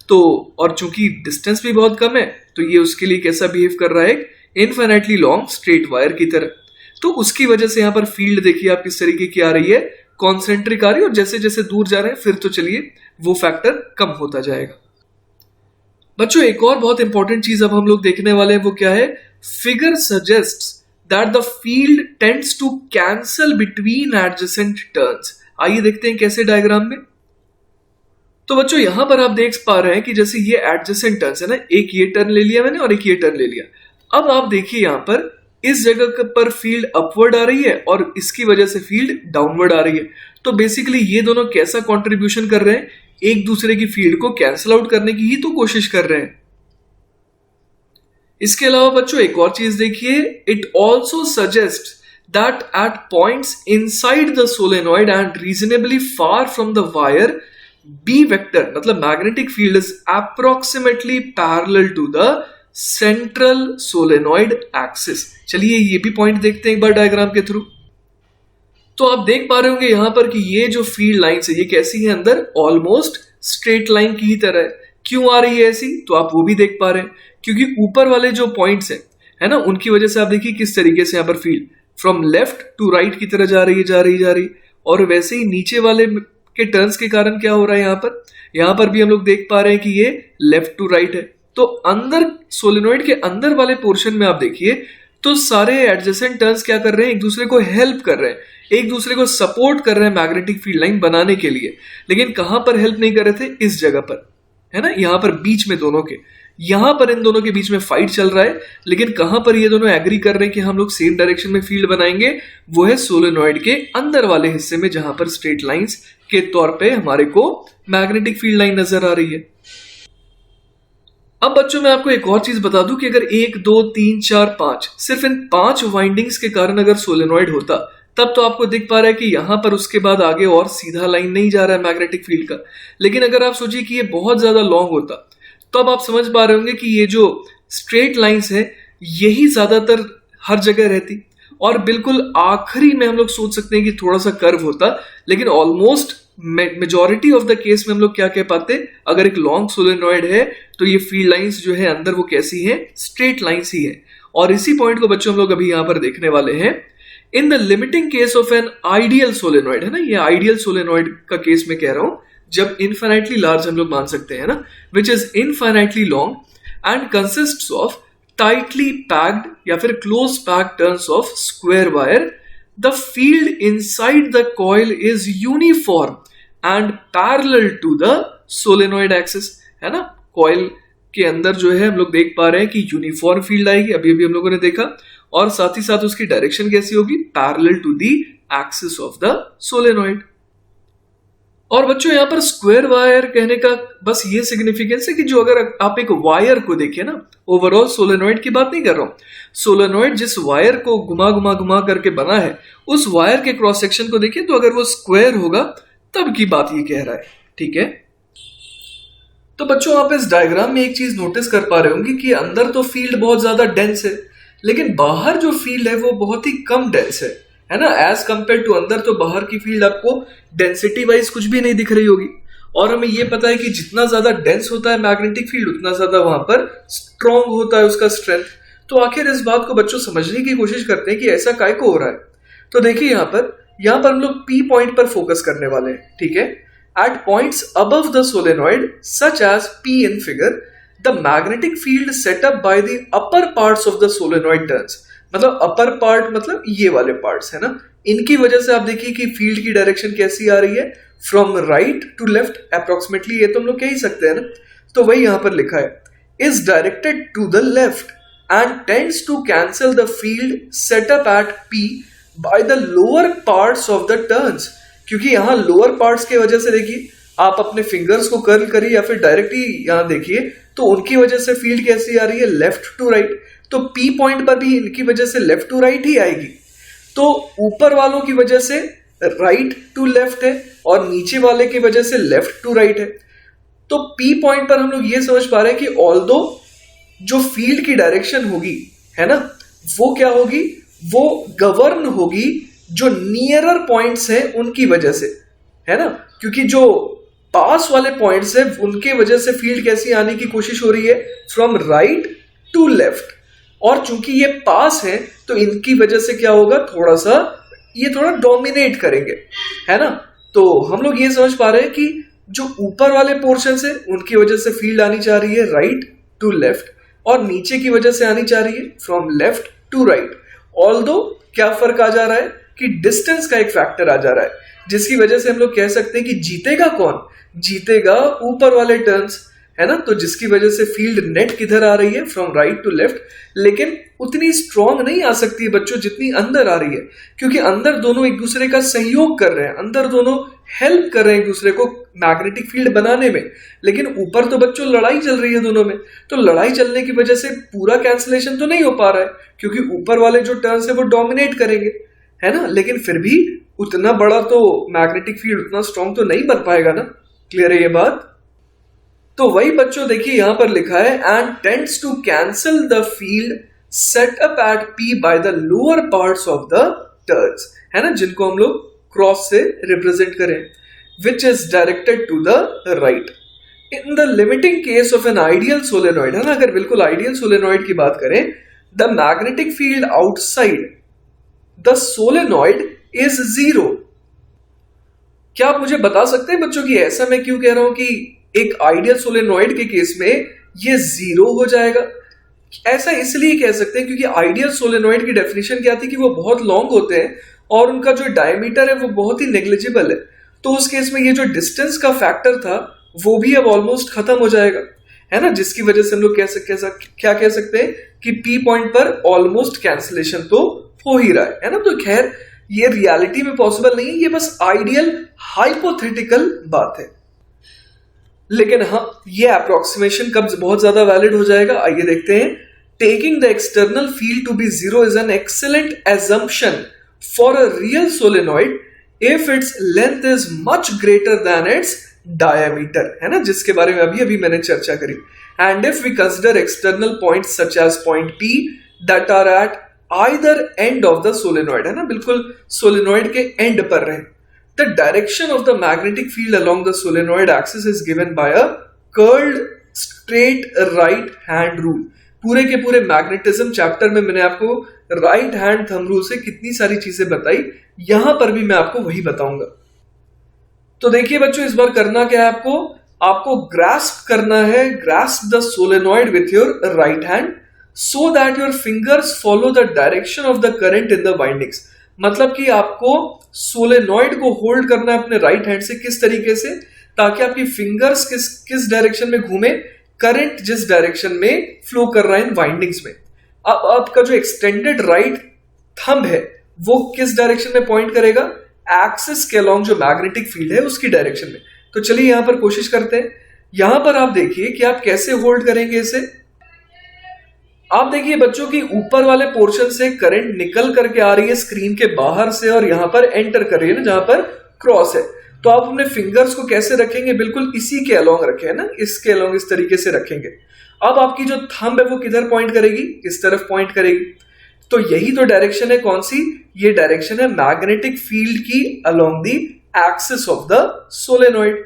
तो और चूंकि डिस्टेंस भी बहुत कम है, तो ये उसके लिए कैसा बिहेव कर रहा है, इनफाइनाइटली लॉन्ग स्ट्रेट वायर की तरह। तो उसकी वजह से यहां पर फील्ड देखिए आप किस तरीके की आ रही है, कॉन्सेंट्रिक आ रही है, और जैसे जैसे दूर जा रहे हैं फिर तो चलिए वो फैक्टर कम होता जाएगा। बच्चों एक और बहुत इंपॉर्टेंट चीज अब हम लोग देखने वाले हैं, वो क्या है, figure suggests that the field tends to cancel between adjacent turns. आइए देखते हैं कैसे डायग्राम में। तो बच्चों यहां पर आप देख पा रहे हैं कि जैसे ये एडजेसेंट टर्न्स है ना, एक ये टर्न ले लिया मैंने और एक ये टर्न ले लिया। अब आप देखिए यहां पर इस जगह पर फील्ड अपवर्ड आ रही है और इसकी वजह से फील्ड डाउनवर्ड आ रही है। तो बेसिकली ये दोनों कैसा कंट्रीब्यूशन कर रहे हैं, एक दूसरे की फील्ड को कैंसिल आउट करने की ही तो कोशिश कर रहे हैं। इसके अलावा बच्चों एक और चीज देखिए, it also suggest that at points inside the solenoid and reasonably far from the wire, B vector मतलब magnetic field is approximately parallel to the central solenoid axis। चलिए ये भी पॉइंट देखते हैं एक बार डायग्राम के थ्रू। तो आप देख पा रहे होंगे यहां पर कि ये जो फील्ड लाइंस है ये कैसी है, अंदर ऑलमोस्ट स्ट्रेट लाइन की ही तरह है। क्यों आ रही है ऐसी, तो आप वो भी देख पा रहे हैं, क्योंकि ऊपर वाले जो पॉइंट्स हैं, है ना, उनकी वजह से आप देखिए किस तरीके से यहां पर field from left to right की तरह जा रही है। और वैसे ही नीचे वाले के टर्न्स के कारण क्या हो रहा है, यहां पर भी हम लोग देख पा रहे हैं कि ये लेफ्ट टू राइट है। तो अंदर सोलेनॉइड के अंदर वाले पोर्शन में आप देखिए तो सारे एडजेसेंट टर्न्स क्या कर रहे हैं, एक दूसरे को हेल्प कर रहे हैं, एक दूसरे को सपोर्ट कर रहे हैं मैग्नेटिक फील्ड लाइन बनाने के लिए। लेकिन कहां पर हेल्प नहीं कर रहे थे, इस जगह पर, है ना, यहां पर बीच में दोनों के, यहां पर इन दोनों के बीच में फाइट चल रहा है। लेकिन कहां पर ये दोनों एग्री कर रहे हैं कि हम लोग सेम डायरेक्शन में फील्ड बनाएंगे, वो है सोलेनॉइड के अंदर वाले हिस्से में, जहां पर स्ट्रेट लाइंस के तौर पे हमारे को मैग्नेटिक फील्ड लाइन नजर आ रही है। अब बच्चों मैं आपको एक और चीज बता दूं कि अगर 1 2 3 4 5 सिर्फ इन 5 वाइंडिंग्स के कारण अगर सोलेनॉइड होता, तब तो आपको दिख पा रहा है कि यहाँ पर उसके बाद आगे और सीधा लाइन नहीं जा रहा है मैग्नेटिक फील्ड का। लेकिन अगर आप सोचिए कि ये बहुत ज्यादा लॉन्ग होता, तो अब आप समझ पा रहे होंगे कि ये जो स्ट्रेट लाइंस है यही ज्यादातर हर जगह रहती, और बिल्कुल आखिरी में हम लोग सोच सकते हैं कि थोड़ा सा कर्व होता, लेकिन almost majority of the case में हम लोग क्या कह पाते, अगर एक लॉन्ग सोलेनॉइड है तो ये फील्ड लाइंस जो है अंदर वो कैसी है, स्ट्रेट लाइंस ही है। और इसी पॉइंट को बच्चों हम लोग अभी यहां पर देखने वाले हैं। इन the limiting case of an ideal solenoid, है ना, ये आइडियल सोलेनॉइड का केस में कह रहा हूं, जब इनफाइनाइटली लार्ज हम लोग मान सकते हैं ना, which is infinitely long and consists of tightly packed या फिर close packed turns of square wire, the field inside the coil is uniform and parallel to the solenoid axis, है ना। coil के अंदर जो है हम लोग देख पा रहे हैं कि यूनिफॉर्म फील्ड आएगी, अभी अभी हम लोगों ने देखा, और साथ ही साथ उसकी डायरेक्शन कैसी होगी, parallel to the axis of the solenoid. और बच्चों यहाँ पर स्क्वायर वायर कहने का बस ये सिग्निफिकेंस है कि जो अगर आप एक वायर को देखिए ना, ओवरऑल सोलेनॉइड की बात नहीं कर रहा हूं, सोलेनॉइड जिस वायर को घुमा घुमा घुमा करके बना है उस वायर के क्रॉस सेक्शन को देखिए, तो अगर वो स्क्वायर होगा तब की बात ये कह रहा है, ठीक है। तो बच्चों आप इस डायग्राम में एक चीज नोटिस कर पा रहे होंगे कि अंदर तो फील्ड बहुत ज्यादा डेंस है, लेकिन बाहर जो फील्ड है वो बहुत ही कम डेंस है ना, एज कंपेयर टू अंदर। तो बाहर की फील्ड आपको डेंसिटी वाइज कुछ भी नहीं दिख रही होगी, और हमें ये पता है कि जितना ज्यादा डेंस होता है मैग्नेटिक फील्ड उतना ज्यादा वहां पर स्ट्रॉन्ग होता है उसका स्ट्रेंथ। तो आखिर इस बात को बच्चों समझने की कोशिश करते हैं कि ऐसा काय को हो रहा है। तो देखिए यहाँ पर हम लोग पी पॉइंट पर फोकस करने वाले हैं, ठीक है। At points above the solenoid such as P in figure, the magnetic field set up by the upper parts of the solenoid turns, मतलब अपर पार्ट मतलब ये वाले पार्ट्स है ना, इनकी वजह से आप देखिए कि फील्ड की डायरेक्शन कैसी आ रही है, from right to left approximately, ये तो हम लोग कह ही सकते हैं ना। तो वही यहां पर लिखा है, is directed to the left and tends to cancel the field set up at P by the lower parts of the turns. क्योंकि यहां लोअर पार्ट्स की वजह से देखिए, आप अपने फिंगर्स को कर्ल करिए या फिर डायरेक्टली यहां देखिए, तो उनकी वजह से फील्ड कैसी आ रही है, लेफ्ट टू राइट। तो पी पॉइंट पर भी इनकी वजह से लेफ्ट टू राइट ही आएगी। तो ऊपर वालों की वजह से राइट टू लेफ्ट है और नीचे वाले की वजह से लेफ्ट टू राइट है। तो पी पॉइंट पर हम लोग ये समझ पा रहे हैं कि ऑल्दो जो फील्ड की डायरेक्शन होगी, है ना, वो क्या होगी, वो गवर्न होगी जो नियरर पॉइंट्स हैं उनकी वजह से, है ना। क्योंकि जो पास वाले पॉइंट्स है उनके वजह से फील्ड कैसी आने की कोशिश हो रही है, फ्रॉम राइट टू लेफ्ट। और चूंकि ये पास है तो इनकी वजह से क्या होगा, थोड़ा सा ये थोड़ा डोमिनेट करेंगे, है ना। तो हम लोग ये समझ पा रहे हैं कि जो ऊपर वाले पोर्शन है उनकी वजह से फील्ड आनी चाह रही है राइट टू लेफ्ट, और नीचे की वजह से आनी चाह रही है from left to right. Although क्या फर्क आ जा रहा है कि डिस्टेंस का एक फैक्टर आ जा रहा है, जिसकी वजह से हम लोग कह सकते हैं कि जीतेगा कौन, जीतेगा ऊपर वाले टर्न्स, है ना। तो जिसकी वजह से फील्ड नेट किधर आ रही है, फ्रॉम राइट टू लेफ्ट, लेकिन उतनी स्ट्रॉन्ग नहीं आ सकती है बच्चों जितनी अंदर आ रही है, क्योंकि अंदर दोनों एक दूसरे का सहयोग कर रहे हैं, अंदर दोनों हेल्प कर रहे हैं एक दूसरे को मैग्नेटिक फील्ड बनाने में। लेकिन ऊपर तो बच्चों लड़ाई चल रही है दोनों में, तो लड़ाई चलने की वजह से पूरा कैंसलेशन तो नहीं हो पा रहा है, क्योंकि ऊपर वाले जो टर्न्स है वो डोमिनेट करेंगे, है ना। लेकिन फिर भी उतना बड़ा तो मैग्नेटिक फील्ड उतना स्ट्रॉन्ग तो नहीं बन पाएगा ना। क्लियर है ये बात। तो वही बच्चों देखिए यहां पर लिखा है, and tends to cancel the field set up at P by the lower parts of the turns, है ना, जिनको हम लोग क्रॉस से रिप्रेजेंट करें, which is directed to the right. In the limiting case of an ideal solenoid, है ना, अगर बिल्कुल आइडियल सोलेनॉइड की बात करें, the magnetic field outside the solenoid is zero. क्या आप मुझे बता सकते हैं बच्चों कि ऐसा मैं क्यों कह रहा हूं कि एक आइडियल सोलेनॉइड के केस में ये जीरो हो जाएगा? ऐसा इसलिए कह सकते हैं क्योंकि आइडियल सोलेनॉइड की डेफिनेशन क्या थी कि वो बहुत लॉन्ग होते हैं और उनका जो डायमीटर है वो बहुत ही नेग्लिजिबल है। तो उस केस में ये जो डिस्टेंस का फैक्टर था वो भी अब ऑलमोस्ट खत्म हो जाएगा, है ना, जिसकी वजह से हम लोग क्या कह सकते हैं कि पी पॉइंट पर ऑलमोस्ट कैंसिलेशन तो हो ही रहा है ना। तो खैर ये रियलिटी में पॉसिबल नहीं है, ये बस आइडियल हाइपोथेटिकल बात है। लेकिन हाँ, ये अप्रोक्सीमेशन कब बहुत ज्यादा वैलिड हो जाएगा, आइए देखते हैं। Taking the external field to be zero is an excellent assumption for a real solenoid if its length is much greater than its diameter, है ना, जिसके बारे में अभी अभी मैंने चर्चा करी. And if we consider external point such as point P that are at either end of the solenoid, है ना, बिल्कुल सोलेनॉइड के एंड पर रहे. The direction of the magnetic field along the solenoid axis is given by a curled straight right hand rule. पूरे के पूरे magnetism chapter में मैंने आपको राइट हैंड थंब रूल से कितनी सारी चीजें बताई, यहां पर भी मैं आपको वही बताऊंगा. तो देखिए बच्चों, इस बार करना क्या है, आपको ग्रास्प करना है, grasp the solenoid with your right hand so that your fingers follow the direction of the current in the windings. मतलब कि आपको सोलेनॉइड को होल्ड करना है अपने राइट हैंड से. किस तरीके से? ताकि आपकी फिंगर्स किस डायरेक्शन में घूमे, करंट जिस डायरेक्शन में फ्लो कर रहा है इन वाइंडिंग्स में. अब आपका जो एक्सटेंडेड राइट थंब है वो किस डायरेक्शन में पॉइंट करेगा? एक्सिस के अलोंग जो मैग्नेटिक फील्ड है उसकी डायरेक्शन में. तो चलिए यहां पर कोशिश करते हैं. यहां पर आप देखिए कि आप कैसे होल्ड करेंगे इसे. आप देखिए बच्चों की ऊपर वाले पोर्शन से करंट निकल करके आ रही है स्क्रीन के बाहर से और यहां पर एंटर कर रही है ना, जहां पर क्रॉस है. तो आप अपने फिंगर्स को कैसे रखेंगे? बिल्कुल इसी के अलोंग रखे है ना, इसके अलोंग इस तरीके से रखेंगे. अब आपकी जो थंब है वो किधर पॉइंट करेगी? इस तरफ पॉइंट करेगी. तो यही तो डायरेक्शन है. कौन सी? ये डायरेक्शन है मैग्नेटिक फील्ड की along the axis of the solenoid.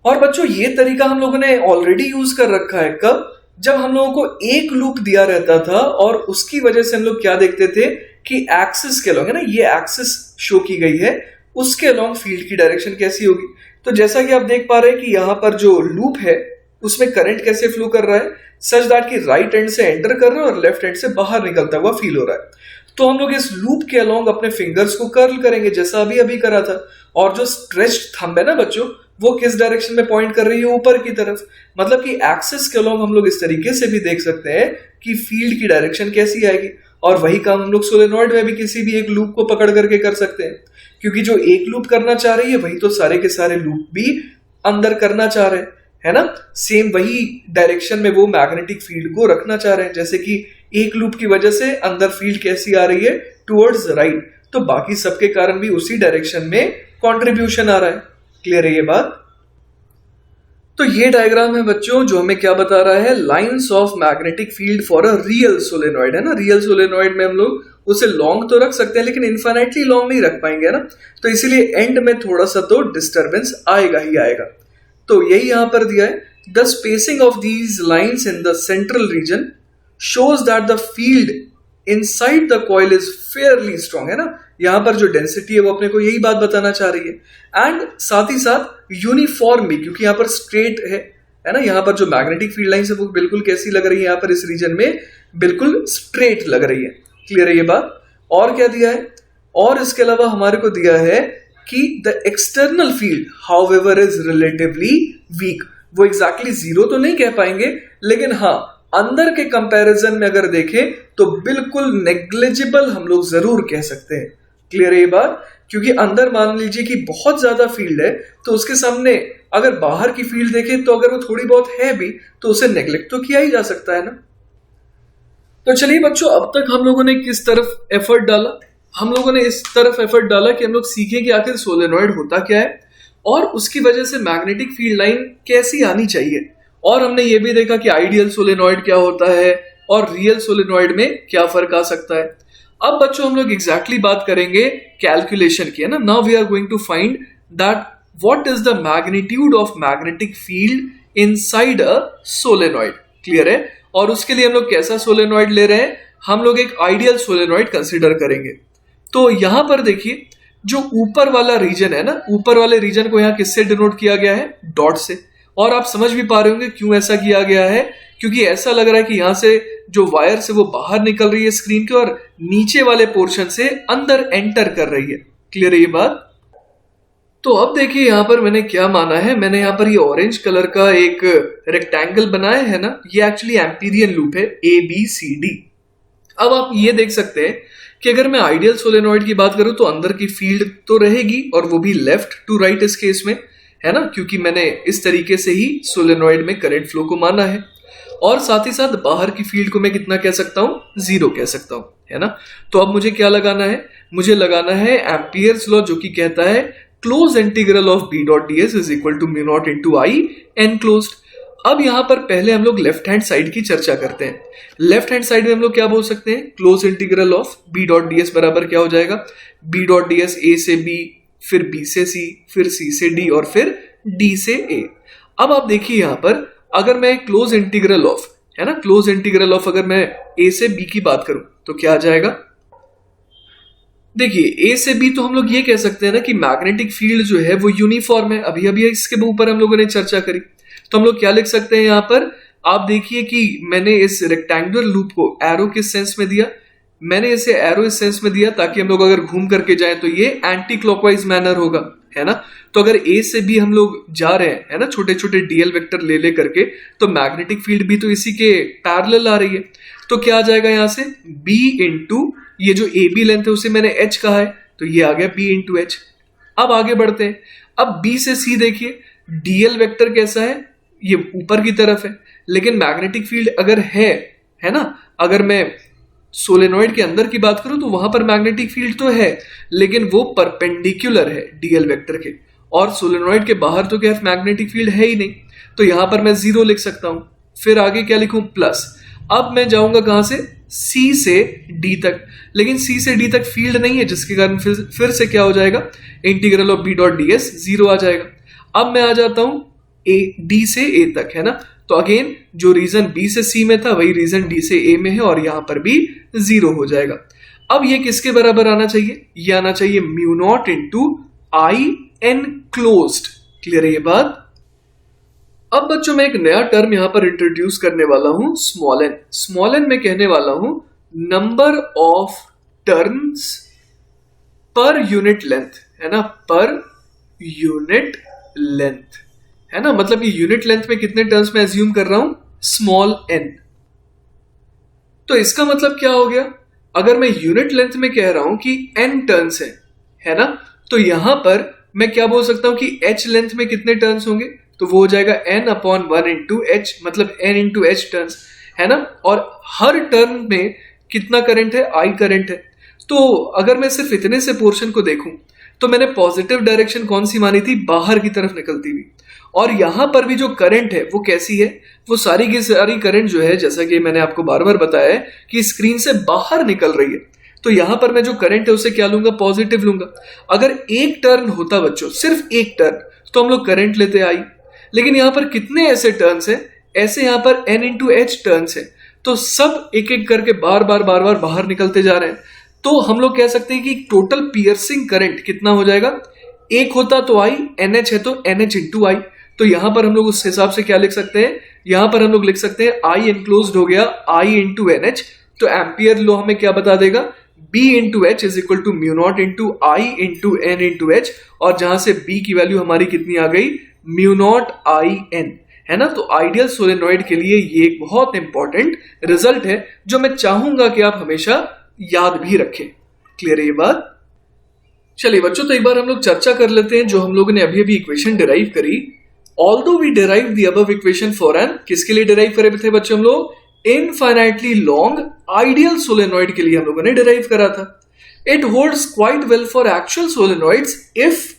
और बच्चों ये तरीका हम लोगों ने ऑलरेडी यूज कर रखा है. कब? जब हम लोगों को एक लूप दिया रहता था और उसकी वजह से हम लोग क्या देखते थे कि एक्सिस के अलोंग, है ना, ये एक्सिस शो की गई है, उसके अलोंग फील्ड की डायरेक्शन कैसी होगी. तो जैसा कि आप देख पा रहे हैं कि यहां पर जो लूप है उसमें करंट कैसे फ्लो कर रहा है, सच दैट कि राइट एंड से एंटर कर रहा है और लेफ्ट एंड से बाहर निकलता हुआ फील हो रहा है. तो हम लोग इस लूप के अलोंग अपने फिंगर्स को कर्ल करेंगे जैसा अभी अभी करा था. और जो स्ट्रेच्ड थंब है ना बच्चों, वो किस डायरेक्शन में पॉइंट कर रही है? ऊपर की तरफ. मतलब कि एक्सिस के अलोंग हम लोग इस तरीके से भी देख सकते हैं कि फील्ड की डायरेक्शन कैसी आएगी. और वही काम हम लोग सोलेनॉइड में भी किसी भी एक लूप को पकड़ करके कर सकते हैं, क्योंकि जो एक लूप करना चाह रही है वही तो सारे के सारे लूप भी अंदर करना चाह रहे हैं, है ना. सेम वही डायरेक्शन में वो मैग्नेटिक फील्ड को रखना चाह रहे हैं. जैसे कि एक लूप की वजह से अंदर फील्ड कैसी आ रही है? Towards right. तो बाकी सबके कारण भी उसी डायरेक्शन में कंट्रीब्यूशन आ रहा है. क्लियर है ये बात? तो ये डायग्राम है बच्चों जो हमें क्या बता रहा है? Lines of magnetic field for a real solenoid, है ना. रियल सोलेनॉइड में हम लोग उसे लॉन्ग तो रख सकते हैं लेकिन इनफाइनाइटली लॉन्ग नहीं रख पाएंगे, है ना. तो इसीलिए एंड में थोड़ा सा तो डिस्टर्बेंस आएगा ही आएगा. तो यही यहां पर दिया है. The spacing of these lines in the central region shows that the field inside the coil is fairly strong, है ना. यहां पर जो डेंसिटी है वो अपने को यही बात बताना चाह रही है. एंड साथ ही साथ यूनिफॉर्म भी, क्योंकि यहां पर स्ट्रेट है ना. यहां पर जो मैग्नेटिक फील्ड लाइंस है वो बिल्कुल कैसी लग रही है? यहां पर इस रीजन में बिल्कुल स्ट्रेट लग रही है. क्लियर है ये बात? और क्या दिया है? और इसके अलावा हमारे को दिया है कि the external field however is relatively weak. वो एग्जैक्टली जीरो तो नहीं कह पाएंगे, लेकिन हाँ अंदर के कंपैरिजन में अगर देखें तो बिल्कुल नेग्लिजिबल हम लोग जरूर कह सकते हैं. क्लियर है ये बात? क्योंकि अंदर मान लीजिए कि बहुत ज्यादा फील्ड है तो उसके सामने अगर बाहर की फील्ड देखें तो अगर वो थोड़ी बहुत है भी तो उसे नेग्लेक्ट तो किया ही जा सकता है ना. तो चलिए बच्चों, अब तक हम लोगों ने किस तरफ एफर्ट डाला? हम लोगों ने इस तरफ एफर्ट डाला कि हम लोग सीखें कि आखिर सोलेनॉइड होता क्या है और उसकी वजह से मैग्नेटिक फील्ड लाइन कैसी आनी चाहिए. और हमने ये भी देखा कि आइडियल सोलेनॉइड क्या होता है और रियल सोलेनॉइड में क्या फर्क आ सकता है. अब बच्चों हम लोग एग्जैक्टली बात करेंगे कैलकुलेशन की, है ना. Now we are going to find that what is the magnitude of magnetic field inside a solenoid. Clear है? और उसके लिए हम लोग कैसा सोलेनॉइड ले रहे हैं? हम लोग एक आइडियल सोलेनॉइड कंसिडर करेंगे. तो यहां पर देखिए जो ऊपर वाला रीजन है ना, ऊपर वाले रीजन को यहां किससे डिनोट किया गया है? डॉट से. और आप समझ भी पा रहे होंगे क्यों ऐसा किया गया है, क्योंकि ऐसा लग रहा है कि यहां से जो वायर से वो बाहर निकल रही है स्क्रीन के और नीचे वाले पोर्शन से अंदर एंटर कर रही है. क्लियर है ये बात? तो अब देखिए यहां पर मैंने क्या माना है. मैंने यहां पर ये ऑरेंज कलर का एक रेक्टेंगल बनाया है ना, ये एक्चुअली एम्पीरियन लूप है ABCD. अब आप ये देख सकते हैं कि अगर मैं आइडियल सोलेनॉइड की बात करूं तो अंदर की फील्ड तो रहेगी और वो भी लेफ्ट टू राइट इस केस में, है ना, क्योंकि मैंने इस तरीके से ही सोलेनॉइड में करंट फ्लो को माना है. और साथ ही साथ बाहर की फील्ड को मैं कितना कह सकता हूं? जीरो कह सकता हूं, है ना. तो अब मुझे क्या लगाना है? मुझे लगाना है एम्पियर्स लॉ, जो कि कहता है close integral of B dot D S is equal to mu naught into I enclosed. अब यहां पर पहले हम लोग लेफ्ट हैंड साइड की चर्चा करते हैं। लेफ्ट हैंड साइड में हम लोग क्या बोल सकते हैं, close integral of B dot D S बराबर क्या हो जाएगा, B dot D S A से बी, फिर बी से सी, फिर सी से डी और फिर डी से ए। अब आप देखिए यहां पर अगर मैं क्लोज इंटीग्रल ऑफ, है ना, क्लोज इंटीग्रल ऑफ अगर मैं ए से बी की बात करूं तो क्या आ जाएगा। देखिए ए से बी तो हम लोग ये कह सकते हैं ना कि मैग्नेटिक फील्ड जो है वो यूनिफॉर्म है। अभी अभी इसके ऊपर हम लोगों ने चर्चा करी, तो हम लोग क्या लिख सकते हैं यहां पर। आप देखिए कि मैंने इस रेक्टेंगुलर लूप को एरो किस सेंस में दिया, मैंने इसे एरो इस सेंस में दिया ताकि हम लोग अगर घूम करके जाएं तो ये एंटी क्लॉकवाइज मैनर होगा, है ना। तो अगर ए से बी हम लोग जा रहे हैं, है ना, छोटे छोटे डीएल वेक्टर ले करके, तो मैग्नेटिक फील्ड भी तो इसी के पैरेलल आ रही है। तो क्या आ जाएगा यहां से, बी इंटू ये जो ए बी लेंथ है उसे मैंने एच कहा है, तो ये आ गया बी इंटू एच। अब आगे बढ़ते हैं। अब बी से सी देखिए, डीएल वेक्टर कैसा है, ये ऊपर की तरफ है, लेकिन मैग्नेटिक फील्ड अगर है ना, अगर मैं सोलेनॉइड के अंदर की बात करूं तो वहां पर मैग्नेटिक फील्ड तो है, लेकिन वो परपेंडिकुलर है डीएल वेक्टर के, और सोलेनॉइड के बाहर तो क्या मैग्नेटिक फील्ड है ही नहीं, तो यहां पर मैं 0 लिख सकता हूं। फिर आगे क्या लिखूं, प्लस। अब मैं जाऊंगा कहां से, सी से डी तक, लेकिन सी से डी तक फील्ड नहीं है, जिसके कारण फिर से क्या हो जाएगा, integral of B dot D S 0 आ जाएगा। अब मैं आ जाता हूं ए डी से ए तक, है ना, तो अगेन जो रीजन बी से सी में था वही रीजन डी से ए में है, और यहां पर भी 0 हो जाएगा। अब ये किसके बराबर आना चाहिए, ये आना चाहिए mu naught into I enclosed. Clear है ये बात। अब बच्चों मैं एक नया टर्म यहां पर इंट्रोड्यूस करने वाला हूं, स्मॉल एन। स्मॉल एन में कहने वाला हूं number of turns per unit length, है ना, पर यूनिट लेंथ, है ना, मतलब ये यूनिट लेंथ में कितने टर्न्स में एज्यूम कर रहा हूं, स्मॉल एन। तो इसका मतलब क्या हो गया, अगर मैं यूनिट लेंथ में कह रहा हूं कि एन टर्न्स है ना, तो यहां पर मैं क्या बोल सकता हूं कि एच लेंथ में कितने टर्न्स होंगे, तो वो हो जाएगा n अपॉन 1 इंटू एच, मतलब n इंटू एच टर्न्स, है ना। और हर टर्न में कितना करंट है, आई करंट है। तो अगर मैं सिर्फ इतने से पोर्शन को देखूं तो मैंने पॉजिटिव डायरेक्शन कौन सी मानी थी, बाहर की तरफ निकलती हुई, और यहां पर भी जो करंट है वो कैसी है, वो सारी की सारी करंट जो है, जैसा कि मैंने आपको बार बार बताया है कि स्क्रीन से बाहर निकल रही है। तो यहां पर मैं जो करंट है उसे क्या लूंगा, पॉजिटिव लूंगा। अगर एक टर्न होता बच्चों, सिर्फ एक टर्न, तो हम लोग करंट लेते आई, लेकिन यहां पर कितने ऐसे टर्न्स हैं, ऐसे यहां पर n इंटू एच टर्न्स है, तो सब एक एक करके बार बार बाहर निकलते जा रहे हैं। तो हम लोग कह सकते हैं कि टोटल पियर्सिंग करंट कितना हो जाएगा, एक होता तो आई, NH है तो NH इंटू आई। तो यहां पर हम लोग उस हिसाब से क्या लिख सकते हैं, यहां पर हम लोग लिख सकते हैं आई एनक्लोज्ड हो गया I इंटू NH। तो एम्पियर लॉ हमें क्या बता देगा, B into H is equal to mu naught into I into N into H, और जहां से B की वैल्यू हमारी कितनी आ गई, म्यू नॉट आई एन, है ना। तो आइडियल सोलेनॉइड के लिए ये एक बहुत इंपॉर्टेंट रिजल्ट है जो मैं चाहूंगा कि आप हमेशा याद भी रखें। क्लियर है ये बात। चलिए बच्चों, तो एक बार हम लोग चर्चा कर लेते हैं जो हम लोगों ने अभी अभी इक्वेशन डिराइव करी। Although we derive the above equation for N, किसके लिए डिराइव करे थे बच्चों हम लोग, इनफाइनाइटली लॉन्ग आइडियल सोलेनॉइड के लिए हम लोगों ने डिराइव करा था। It holds quite well for actual solenoids if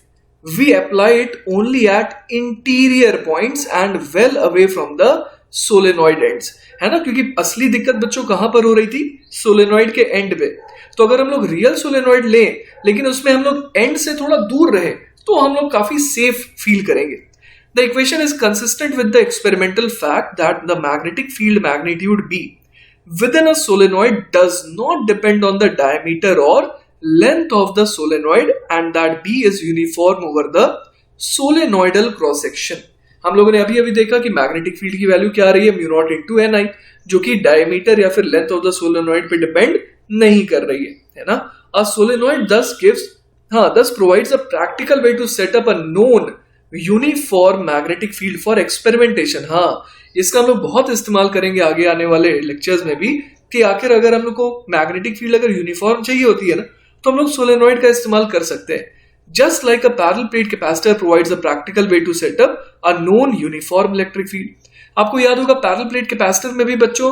we apply it only at interior points and well away from the solenoid ends, है ना, क्योंकि असली दिक्कत बच्चों कहां पर हो रही थी, सोलेनॉइड के एंड पे। तो अगर हम लोग रियल सोलेनॉइड लें लेकिन उसमें हम लोग एंड से थोड़ा दूर रहे तो हम लोग काफी सेफ फील करेंगे। The equation is consistent with the experimental fact that the magnetic field magnitude B within a solenoid does not depend on the diameter or length of the solenoid and that B is uniform over the solenoidal cross section। हम लोगों ने अभी अभी देखा कि magnetic field की value क्या आ रही है, म्यू नॉट इंटू एन आई, जो कि डायमीटर या फिर लेंथ ऑफ द सोलेनॉइड पे डिपेंड नहीं कर रही है ना। A solenoid thus provides a practical way to set up a known uniform magnetic field for experimentation। हाँ, इसका हम लोग बहुत इस्तेमाल करेंगे आगे आने वाले लेक्चर्स में भी, कि आखिर अगर हम लोग को मैग्नेटिक फील्ड अगर यूनिफॉर्म चाहिए होती है ना, तो हम लोग सोलेनॉइड का इस्तेमाल कर सकते हैं। Just like a parallel plate capacitor provides a practical way to set up a known uniform electric field. आपको याद होगा पैरेलल प्लेट कैपेसिटर में भी बच्चों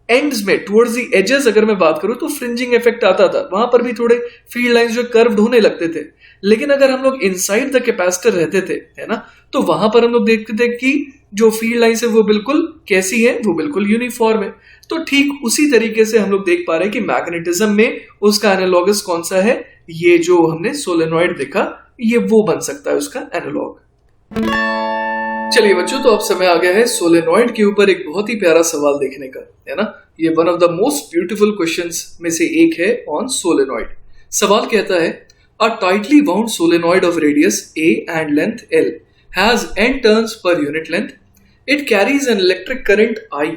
एंड्स में टुवर्ड्स द एजेस अगर मैं बात करूं तो फ्रिंजिंग इफेक्ट आता था, वहां पर भी थोड़े फील्ड लाइंस जो कर्व्ड होने लगते थे। लेकिन अगर हम लोग इनसाइड द कैपेसिटर रहते थे, है ना, तो वहां पर हम लोग देखते थे कि जो फील्ड लाइंस है वो बिल्कुल कैसी है, वो बिल्कुल यूनिफॉर्म है। तो ठीक उसी तरीके से हम लोग देख पा रहे हैं कि मैग्नेटिज्म में उसका एनालॉगस कौन सा है, ये जो हमने सोलेनॉइड देखा ये वो बन सकता है उसका एनालॉग। चलिए बच्चों, तो अब समय आ गया है सोलेनॉइड के ऊपर एक बहुत ही प्यारा सवाल देखने का, है ना। ये one of the most beautiful questions में से एक है ऑन सोलेनॉइड। सवाल कहता है, a tightly bound solenoid of radius a and length L has n turns per unit length. It carries an electric current I.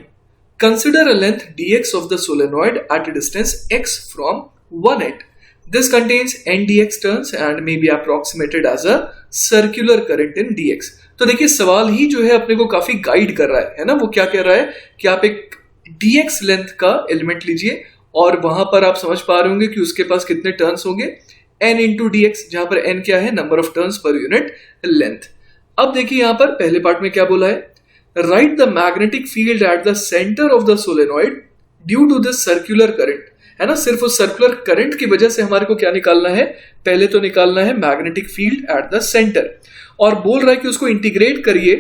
Consider a length dx of the solenoid at a distance x from 1 end. This contains n dx turns and may be approximated as a circular current in dx. तो देखिए सवाल ही जो है अपने को काफी guide कर रहा है ना। वो क्या कह रहा है कि आप एक dx लेंथ का एलिमेंट लीजिए और वहां पर आप समझ पा रहे होंगे कि उसके पास कितने टर्न्स होंगे, n इंटू dx, जहां पर n क्या है, number of turns per unit length. अब देखिए यहां पर पहले पार्ट में क्या बोला है, right the magnetic field at the centre of the solenoid due to this circular current, है ना। सिर्फ उस सर्कुलर करंट की वजह से हमारे को क्या निकालना है, पहले तो निकालना है magnetic field at the centre, और बोल रहा है कि उसको इंटीग्रेट करिए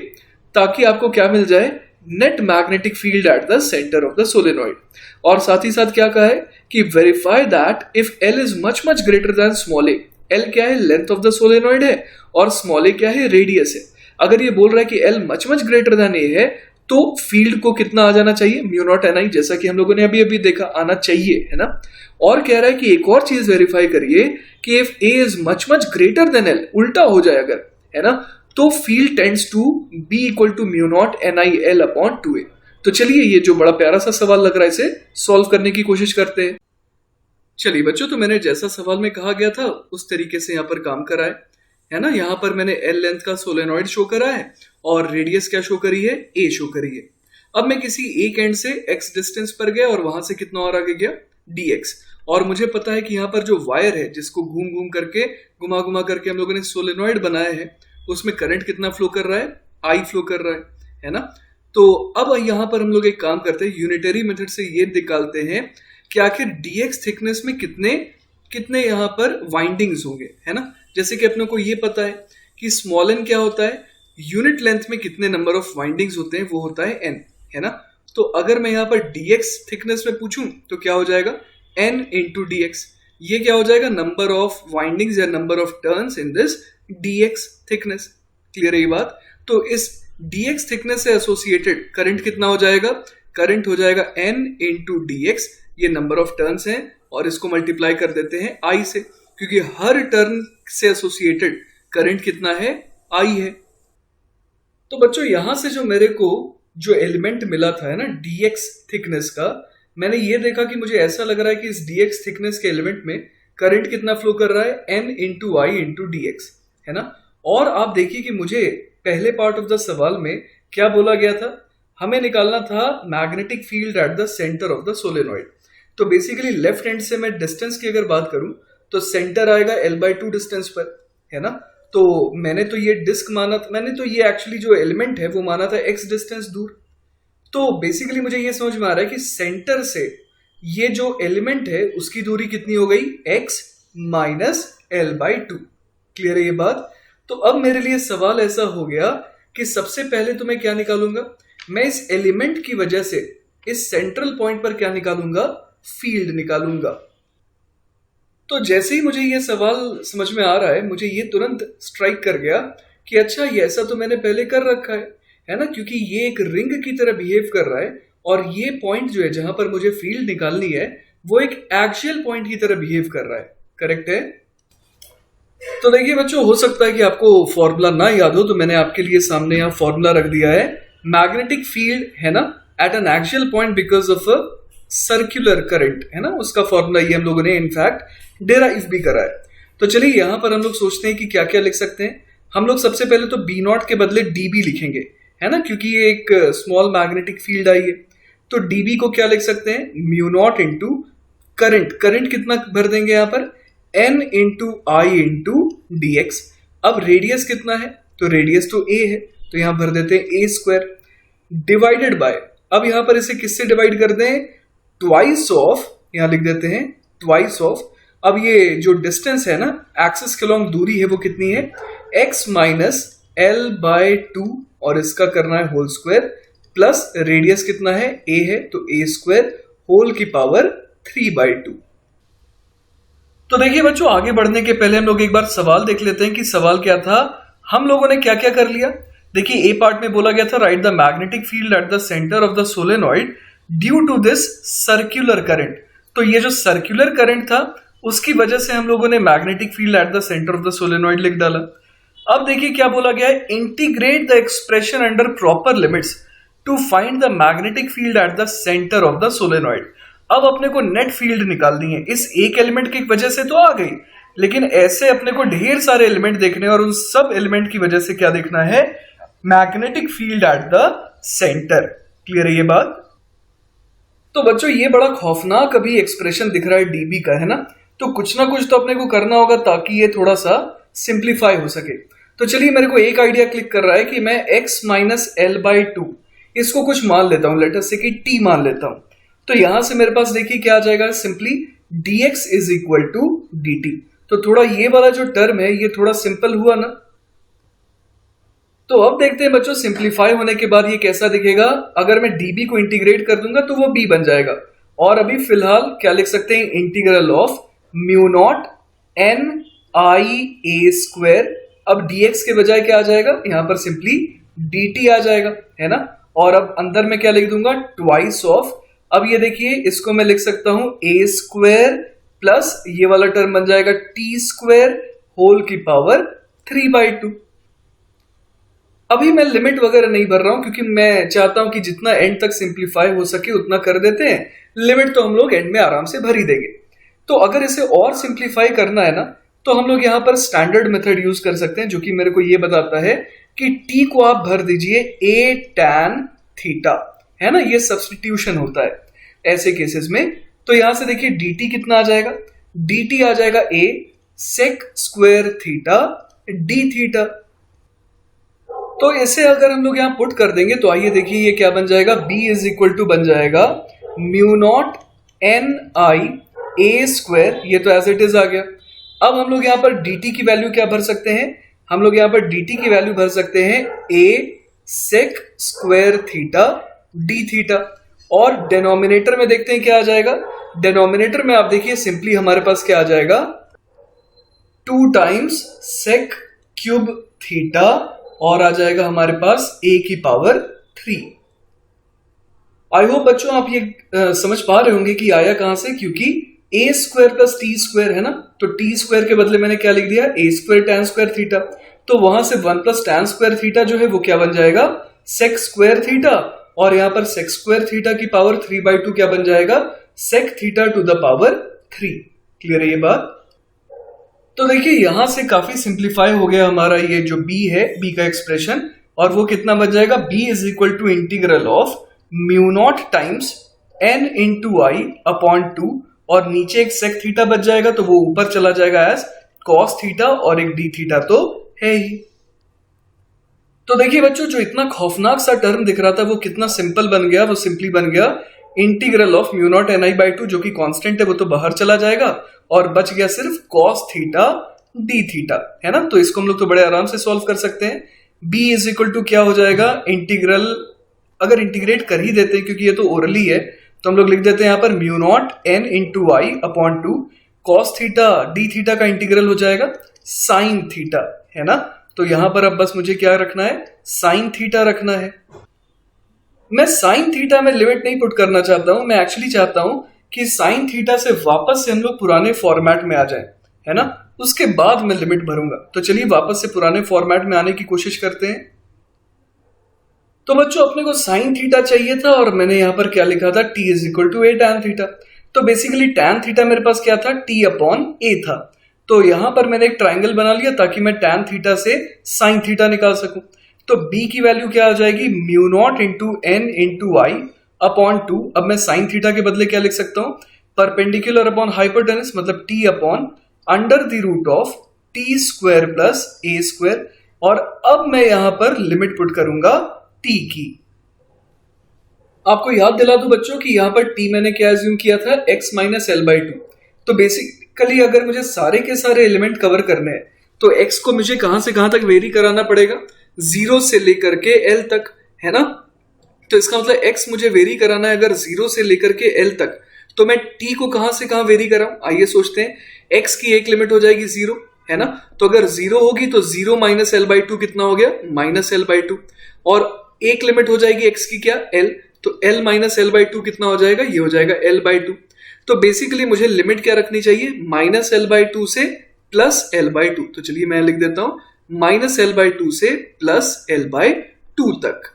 ताकि आपको क्या मिल जाए, net magnetic field at the centre of the solenoid. और साथ ही साथ क्या कहा है कि verify that if L is much much greater then small A. L क्या है, लेंथ ऑफ द सोलेनॉइड है, और स्मॉल ए क्या है, रेडियस है। अगर ये बोल रहा है कि l much much greater than a है तो फील्ड को कितना आ जाना चाहिए, म्यू नॉट एन आई, जैसा कि हम लोगों ने अभी अभी देखा, आना चाहिए, है ना। और कह रहा है कि एक और चीज वेरीफाई करिए कि if A is much much greater than L, उल्टा हो जाए अगर, है ना, तो field tends to be equal to mu naught N I L upon 2a। तो चलिए ये जो बड़ा प्यारा सा सवाल लग रहा है इसे सॉल्व करने की कोशिश करते हैं। चलिए बच्चों, तो मैंने जैसा सवाल में कहा गया था उस तरीके से यहाँ पर काम करा है ना। यहाँ पर मैंने एल लेंथ का सोलेनॉइड शो करा है और रेडियस क्या शो करी है, ए शो करी है। अब मैं किसी एक एंड से x डिस्टेंस पर गया और वहां से कितना और आगे गया, dx। और मुझे पता है कि यहाँ पर जो वायर है जिसको घूम घूम करके, घुमा घुमा करके हम लोगों ने सोलेनॉइड बनाया है, उसमें करंट कितना फ्लो कर रहा है, आई फ्लो कर रहा है ना। तो अब यहाँ पर हम लोग एक काम करते हैं, यूनिटरी मेथड से ये निकालते हैं कि आखिर dx थिकनेस में कितने कितने यहाँ पर वाइंडिंग्स होंगे, है ना। जैसे कि अपने को ये पता है कि स्मॉल एन क्या होता है, यूनिट लेंथ में कितने नंबर ऑफ वाइंडिंग्स होते हैं, वो होता है n, है ना। तो अगर मैं यहाँ पर dx थिकनेस में पूछूं तो क्या हो जाएगा, n इंटू dx। ये क्या हो जाएगा, नंबर ऑफ वाइंडिंग्स या number of turns in this dx thickness. Clear है ये बात। तो इस dx थिकनेस से एसोसिएटेड करंट कितना हो जाएगा, करंट हो जाएगा n इंटू dx, ये नंबर ऑफ टर्न्स हैं, और इसको मल्टीप्लाई कर देते हैं i से, क्योंकि हर टर्न से एसोसिएटेड करंट कितना है, i है। तो बच्चों यहां से जो मेरे को जो एलिमेंट मिला था, है ना, dx थिकनेस का, मैंने ये देखा कि मुझे ऐसा लग रहा है कि इस dx थिकनेस के एलिमेंट में करंट कितना फ्लो कर रहा है, n into I into dx, है ना। और आप देखिए कि मुझे पहले पार्ट ऑफ द सवाल में क्या बोला गया था, हमें निकालना था magnetic field at the centre of the solenoid. तो बेसिकली लेफ्ट हैंड से मैं डिस्टेंस की अगर बात करूं तो सेंटर आएगा L/2 डिस्टेंस पर, है ना। तो मैंने तो ये डिस्क माना, मैंने तो ये एक्चुअली जो एलिमेंट है वो माना था x डिस्टेंस दूर। तो बेसिकली मुझे ये समझ में आ रहा है कि सेंटर से ये जो एलिमेंट है उसकी दूरी कितनी हो गई, x माइनस L/2। क्लियर है ये बात। तो अब मेरे लिए सवाल ऐसा हो गया कि सबसे पहले तो मैं क्या निकालूंगा, मैं इस एलिमेंट की वजह से इस सेंट्रल पॉइंट पर क्या निकालूंगा, फील्ड निकालूंगा। तो जैसे ही मुझे ये सवाल समझ में आ रहा है, मुझे ये तुरंत स्ट्राइक कर गया कि अच्छा ये ऐसा तो मैंने पहले कर रखा है ना, क्योंकि ये एक रिंग की तरह बिहेव कर रहा है और ये पॉइंट जो है जहां पर मुझे फील्ड निकालनी है वो एक एक्सियल पॉइंट की तरह बिहेव कर रहा है। करेक्ट है। तो देखिए बच्चों, हो सकता है कि आपको फॉर्मूला ना याद हो, तो मैंने आपके लिए सामने यहाँ फॉर्मूला रख दिया है। मैग्नेटिक फील्ड है ना at an axial point because of a circular current, है ना, उसका फॉर्मूला ये हम लोगों ने इनफैक्ट डेराइव भी करा है। तो चलिए यहाँ पर हम लोग सोचते हैं कि क्या क्या लिख सकते हैं। हम लोग सबसे पहले तो बी नॉट के बदले डीबी लिखेंगे, है ना, क्योंकि ये एक स्मॉल मैग्नेटिक फील्ड आई है। तो डीबी को क्या लिख सकते हैं, mu naught into current. Current कितना भर देंगे यहाँ पर, n into I into D x. अब रेडियस कितना है, तो रेडियस तो a है, तो यहां भर देते हैं a स्क्वायर डिवाइडेड बाय, अब यहां पर इसे किससे डिवाइड कर दें, ट्वाइस ऑफ, यहां लिख देते हैं ट्वाइस ऑफ, अब ये जो डिस्टेंस है ना एक्सिस के लॉन्ग दूरी है वो कितनी है, x माइनस एल बाय 2 और इसका करना है होल स्क्वायर प्लस रेडियस कितना है a है तो a स्क्वायर होल की पावर 3/2। तो देखिए बच्चों आगे बढ़ने के पहले हम लोग एक बार सवाल देख लेते हैं कि सवाल क्या था, हम लोगों ने क्या क्या कर लिया। देखिए ए पार्ट में बोला गया था right the magnetic field at the centre of the solenoid due to this circular current. तो ये जो सर्कुलर करंट था उसकी वजह से हम लोगों ने magnetic field at the centre of the solenoid लिख डाला। अब देखिए क्या बोला गया है, integrate the expression under proper limits to find the magnetic field at the centre of the solenoid. अब अपने को नेट फील्ड निकालनी है, इस एक एलिमेंट की वजह से तो आ गई, लेकिन ऐसे अपने को ढेर सारे एलिमेंट देखने और उन सब एलिमेंट की वजह से क्या देखना है, magnetic field at the centre. Clear है ये बात। तो बच्चों ये बड़ा खौफनाक अभी एक्सप्रेशन दिख रहा है डीबी का, है ना, तो कुछ ना कुछ तो अपने को करना होगा ताकि ये थोड़ा सा सिंप्लीफाई हो सके। तो चलिए मेरे को एक आइडिया क्लिक कर रहा है कि मैं x माइनस एल बाई 2 इसको कुछ मान लेता हूं, लेटर से कि t मान लेता हूं। तो यहां से मेरे पास देखिए क्या आ जाएगा, simply dx is equal to dt। तो थोड़ा ये वाला जो टर्म है ये थोड़ा सिंपल हुआ ना। तो अब देखते हैं बच्चों सिंप्लीफाई होने के बाद ये कैसा दिखेगा। अगर मैं db को इंटीग्रेट कर दूंगा तो वो b बन जाएगा, और अभी फिलहाल क्या लिख सकते हैं, integral of mu naught N I A square. अब dx के बजाय क्या आ जाएगा, यहां पर सिंपली dt आ जाएगा, है ना। और अब अंदर में क्या लिख दूंगा, ट्वाइस ऑफ, अब ये देखिए इसको मैं लिख सकता हूं ए स्क्वायर प्लस ये वाला टर्म बन जाएगा टी स्क्वायर होल की पावर 3/2। अभी मैं लिमिट वगैरह नहीं भर रहा हूं क्योंकि मैं चाहता हूं कि जितना एंड तक सिंप्लीफाई हो सके उतना कर देते हैं, लिमिट तो हम लोग एंड में आराम से भर ही देंगे। तो अगर इसे और सिंप्लीफाई करना है ना तो हम लोग यहां पर स्टैंडर्ड मेथड यूज कर सकते हैं, जो कि मेरे को ये बताता है कि t को आप भर दीजिए a tan थीटा, है ना, ये सब्स्टिट्यूशन होता है ऐसे केसेस में। तो यहां से देखिए dt कितना आ जाएगा, dt आ जाएगा a sec square theta d theta. तो इसे अगर हम लोग यहां पुट कर देंगे तो आइए देखिए ये क्या बन जाएगा, b इज इक्वल टू बन जाएगा म्यू नॉट एन आई ए स्क्वायर, ये तो एज इट इज आ गया। अब हम लोग यहां पर dt की वैल्यू क्या भर सकते हैं, हम लोग यहां पर dt की वैल्यू भर सकते हैं a sec square theta d theta. और डिनोमिनेटर में देखते हैं क्या आ जाएगा, डिनोमिनेटर में आप देखिए सिंपली हमारे पास क्या आ जाएगा, 2 टाइम्स sec क्यूब थीटा और आ जाएगा हमारे पास a की पावर 3। आई होप बच्चों आप ये समझ पा रहे होंगे कि आया कहां से, क्योंकि a square plus T square है ना, तो टी स्क्वायर के बदले मैंने क्या लिख दिया, a square tan square theta. तो वहां से 1 प्लस tan स्क्वायर थीटा जो है वो क्या बन जाएगा, sec स्क्वायर थीटा, और यहां पर sec स्क्वायर थीटा की पावर 3/2 क्या बन जाएगा, sec theta two the power 3। Clear है ये बात। तो देखिए यहां से काफी सिंप्लीफाई हो गया हमारा ये जो b है, b का एक्सप्रेशन, और वो कितना बन जाएगा, b is equal to integral of mu naught times n into I upon 2, और नीचे एक sec थीटा बच जाएगा तो वो ऊपर चला जाएगा एज cos थीटा, और एक d थीटा तो है ही। तो देखिए बच्चों जो इतना खौफनाक सा टर्म दिख रहा था वो कितना सिंपल बन गया, वो सिंपली बन गया integral of mu naught N I by 2, जो कि कांस्टेंट है वो तो बाहर चला जाएगा, और बच गया सिर्फ cos थीटा d थीटा, है ना। तो इसको हम लोग तो बड़े आराम से सॉल्व कर सकते हैं। b इज इक्वल टू क्या हो जाएगा, इंटीग्रल, अगर इंटीग्रेट कर ही देते हैं क्योंकि ये तो ओरली है, तो हम लोग लिख देते हैं यहाँ पर mu naught N into I upon 2 cos theta d theta का इंटीग्रल हो जाएगा sin थीटा, है ना। तो यहां पर अब बस मुझे क्या रखना है, sin थीटा रखना है। मैं sin थीटा में लिमिट नहीं पुट करना चाहता हूं, मैं एक्चुअली चाहता हूं कि sin थीटा से वापस से हम लोग पुराने फॉर्मेट में आ जाएं, है ना, उसके बाद मैं लिमिट भरूंगा। तो चलिए वापस से पुराने फॉर्मेट में आने की कोशिश करते हैं। तो बच्चों अपने को sin थीटा चाहिए था और मैंने यहां पर क्या लिखा था, t is equal to a tan theta. तो बेसिकली tan थीटा मेरे पास क्या था, t अपॉन a था। तो यहां पर मैंने एक ट्राइंगल बना लिया ताकि मैं tan थीटा से sin थीटा निकाल सकूं। तो b की वैल्यू क्या आ जाएगी, mu naught into N into I upon 2। अब मैं sin थीटा के बदले क्या लिख सकता हूं, परपेंडिकुलर अपॉन हाइपोटेनस, मतलब t upon under the root of t square plus a square. और अब मैं यहां पर लिमिट पुट करूंगा t की। आपको याद दिला दूं बच्चों कि यहाँ पर t मैंने क्या एज्यूम किया था, x minus L by to. तो बेसिकली अगर मुझे सारे के सारे एलिमेंट कवर करने हैं तो x को मुझे कहां से कहां तक वेरी कराना पड़ेगा, 0 से लेकर के l तक, है ना। तो इसका मतलब x मुझे वेरी कराना है अगर 0 से लेकर के l तक, तो मैं t को कहां से कहां वेरी कराऊं। आइए सोचते हैं। x की एक लिमिट हो जाएगी 0, है ना। तो अगर 0 होगी तो 0 माइनस एल बाई टू कितना हो गया, माइनस एल बाई टू। और एक लिमिट हो जाएगी x की क्या, l, तो l minus L by to कितना हो जाएगा, ये हो जाएगा l बाई टू। तो बेसिकली मुझे लिमिट क्या रखनी चाहिए, माइनस एल बाई टू से प्लस एल बाई टू। तो चलिए मैं लिख देता हूं माइनस एल बाई टू से प्लस एल बाई टू तक।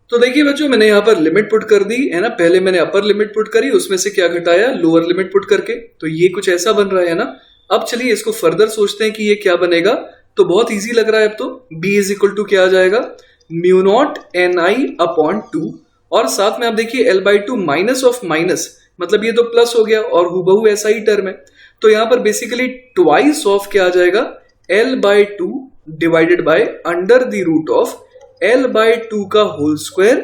तो देखिए बच्चों मैंने यहाँ पर लिमिट पुट कर दी है ना। पहले मैंने अपर लिमिट पुट करी, उसमें से क्या घटाया, लोअर लिमिट पुट करके। तो ये कुछ ऐसा बन रहा है ना। अब चलिए इसको फर्दर सोचते हैं कि ये क्या बनेगा। तो बहुत इजी लग रहा है अब तो। b इज इक्वल टू क्या आ जाएगा, mu naught N I upon two, और साथ में आप देखिए L by to minus of minus, मतलब ये तो प्लस हो गया और हुबहू ऐसा ही टर्म है। तो यहां पर बेसिकली ट्वाइस ऑफ क्या आ जाएगा, L by two divided by under the root of L by two का whole square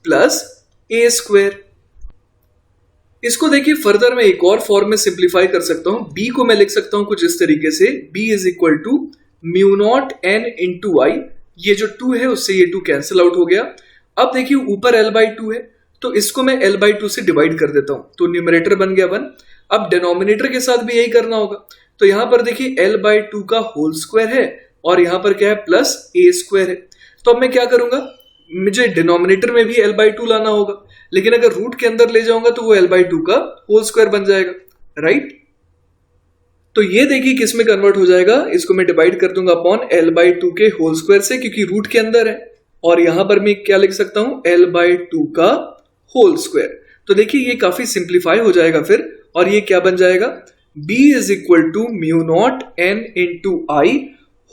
plus A square. इसको देखिए फर्दर मैं एक और फॉर्म में सिंप्लीफाई कर सकता हूं। b को मैं लिख सकता हूं कुछ इस तरीके से, b is equal to mu naught N into I. ये जो 2 है उससे ये 2 कैंसिल आउट हो गया। अब देखिए ऊपर l बाई टू है, तो इसको मैं l बाई टू से डिवाइड कर देता हूं, तो न्यूमरेटर बन गया 1। अब डिनोमिनेटर के साथ भी यही करना होगा। तो यहां पर देखिए l बाई टू का होल स्क्वायर है और यहां पर क्या है, प्लस ए स्क्वायर है। तो अब मैं क्या करूंगा, मुझे डिनोमिनेटर में भी l बाई टू लाना होगा, लेकिन अगर रूट के अंदर ले जाऊंगा तो वो l बाई टू का होल स्क्वायर बन जाएगा, राइट। तो ये देखिए किस में कन्वर्ट हो जाएगा, इसको मैं डिवाइड कर दूंगा अपॉन l बाई टू के होल स्क्वायर से, क्योंकि रूट के अंदर है। और यहां पर मैं क्या लिख सकता हूं, l बाई टू का होल स्क्वायर। तो देखिए ये काफी सिंप्लीफाई हो जाएगा फिर, और ये क्या बन जाएगा, b is equal to mu naught N into I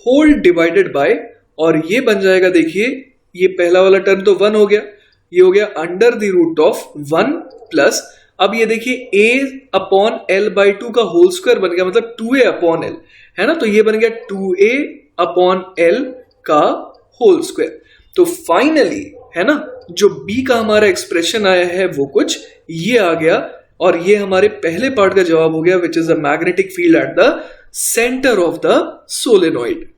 whole divided by, और ये बन जाएगा देखिए, ये पहला वाला टर्म तो 1 हो गया, ये हो गया under the root of 1 plus, अब ये देखिए a upon L by two का होल स्क्वायर बन गया, मतलब 2a अपॉन एल, है ना। तो ये बन गया 2a अपॉन एल का होल स्क्वायर। तो फाइनली है ना, जो b का हमारा एक्सप्रेशन आया है वो कुछ ये आ गया, और ये हमारे पहले पार्ट का जवाब हो गया, which is the magnetic field at the centre of the solenoid.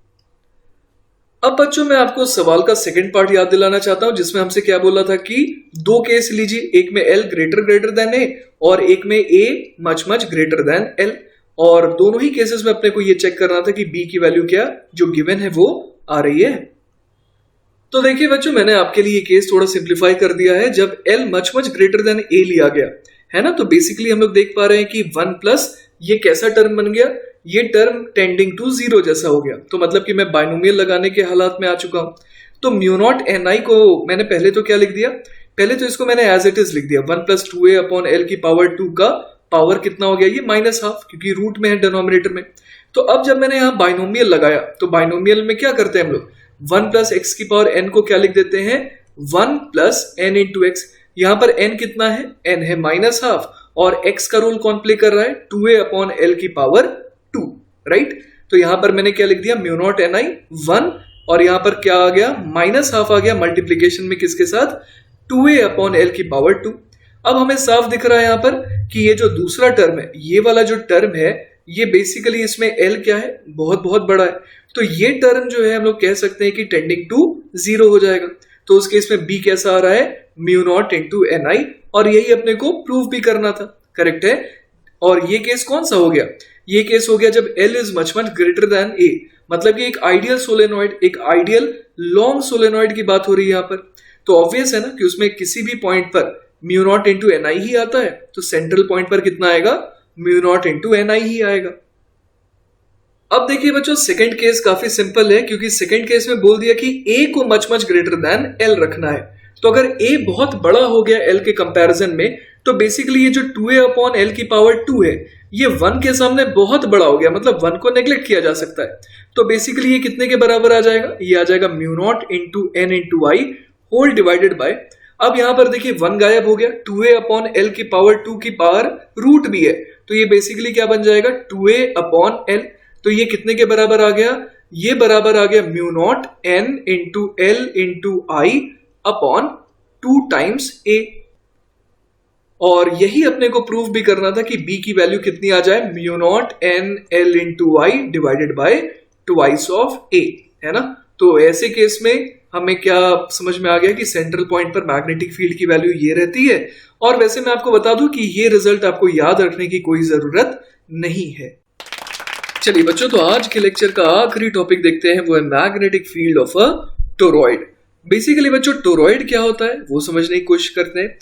अब बच्चों मैं आपको सवाल का सेकंड पार्ट याद दिलाना चाहता हूं, जिसमें हमसे क्या बोला था कि दो केस लीजिए, एक में L ग्रेटर देन A और एक में A much much greater then L, और दोनों ही केसेस में अपने को ये चेक करना था कि B की वैल्यू क्या जो गिवन है वो आ रही है। तो देखिए बच्चों मैंने आपके लिए ये केस थोड़ा सिंप्लीफाई कर दिया है। जब L much much greater than A लिया गया है ना, तो बेसिकली हम लोग देख पा रहे हैं कि 1 प्लस ये कैसा टर्म बन गया, ये टर्म टेंडिंग टू 0 जैसा हो गया। तो मतलब कि मैं बाइनोमियल लगाने के हालात में आ चुका हूं। तो म्यू नॉट एन आई को मैंने पहले तो क्या लिख दिया, पहले तो इसको मैंने एज इट इज लिख दिया, 1 प्लस 2a अपॉन एल की पावर 2 का पावर कितना हो गया, ये माइनस हाफ, क्योंकि रूट में है डिनोमिनेटर में। तो अब जब मैंने यहाँ बाइनोमियल लगाया, तो बाइनोमियल में क्या करते हैं हम लोग, 1 प्लस एक्स की पावर n को क्या लिख देते हैं, 1 प्लस एन इंटू एक्स। यहाँ पर n कितना है, n है माइनस हाफ, और x का रोल कौन प्ले कर रहा है, 2a अपॉन एल की पावर 2, राइट। तो यहां पर मैंने क्या लिख दिया, म्यू नॉट एन आई 1, और यहां पर क्या आ गया, माइनस हाफ आ गया मल्टीप्लीकेशन में किसके साथ, 2a अपॉन एल की पावर 2। अब हमें साफ दिख रहा है यहां पर कि ये जो दूसरा टर्म है, ये वाला जो टर्म है, ये बेसिकली इसमें l क्या है, बहुत बहुत बड़ा है। तो ये टर्म जो है हम लोग कह सकते हैं कि टेंडिंग टू 0 हो जाएगा। तो उस केस में b कैसा आ रहा है, म्यू नॉट इंटू एन आई, और यही अपने को प्रूव भी करना था, करेक्ट है। और ये केस कौन सा हो गया, ये केस हो गया जब L is much much greater than A, मतलब कि एक आइडियल सोलेनॉइड, एक आइडियल लॉन्ग सोलेनॉइड की बात हो रही है यहाँ पर। तो ऑब्वियस है ना कि उसमें किसी भी पॉइंट पर म्यू नॉट इंटू एन आई ही आता है, तो सेंट्रल पॉइंट पर कितना आएगा, म्यू नॉट इंटू एन आई ही आएगा। अब देखिए बच्चों सेकंड केस काफी सिंपल है, क्योंकि सेकंड केस में बोल दिया कि A को much much greater then L रखना है। तो अगर A बहुत बड़ा हो गया L के कंपैरिजन में, तो बेसिकली ये जो 2a अपॉन एल की पावर 2 है, ये 1 के सामने बहुत बड़ा हो गया, मतलब 1 को नेग्लेक्ट किया जा सकता है। तो बेसिकली ये कितने के बराबर आ जाएगा, ये आ जाएगा mu naught into N into I whole divided by, अब यहां पर देखिए 1 गायब हो गया, 2a अपॉन एल की पावर 2 की पावर रूट भी है, तो ये बेसिकली क्या बन जाएगा, 2a अपॉन एल। तो ये कितने के बराबर आ गया, ये बराबर आ गया mu naught N into l into I upon 2 times a. और यही अपने को प्रूव भी करना था कि बी की वैल्यू कितनी आ जाए, mu naught n l into I divided by twice of a, है ना। तो ऐसे केस में हमें क्या समझ में आ गया कि सेंट्रल पॉइंट पर मैग्नेटिक फील्ड की वैल्यू ये रहती है। और वैसे मैं आपको बता दूं कि ये रिजल्ट आपको याद रखने की कोई जरूरत नहीं है। चलिए बच्चों, तो आज के लेक्चर का आखिरी टॉपिक देखते हैं, वो है magnetic field of a toroid. Basically बच्चों, टोरॉइड क्या होता है वो समझने की कोशिश करते हैं।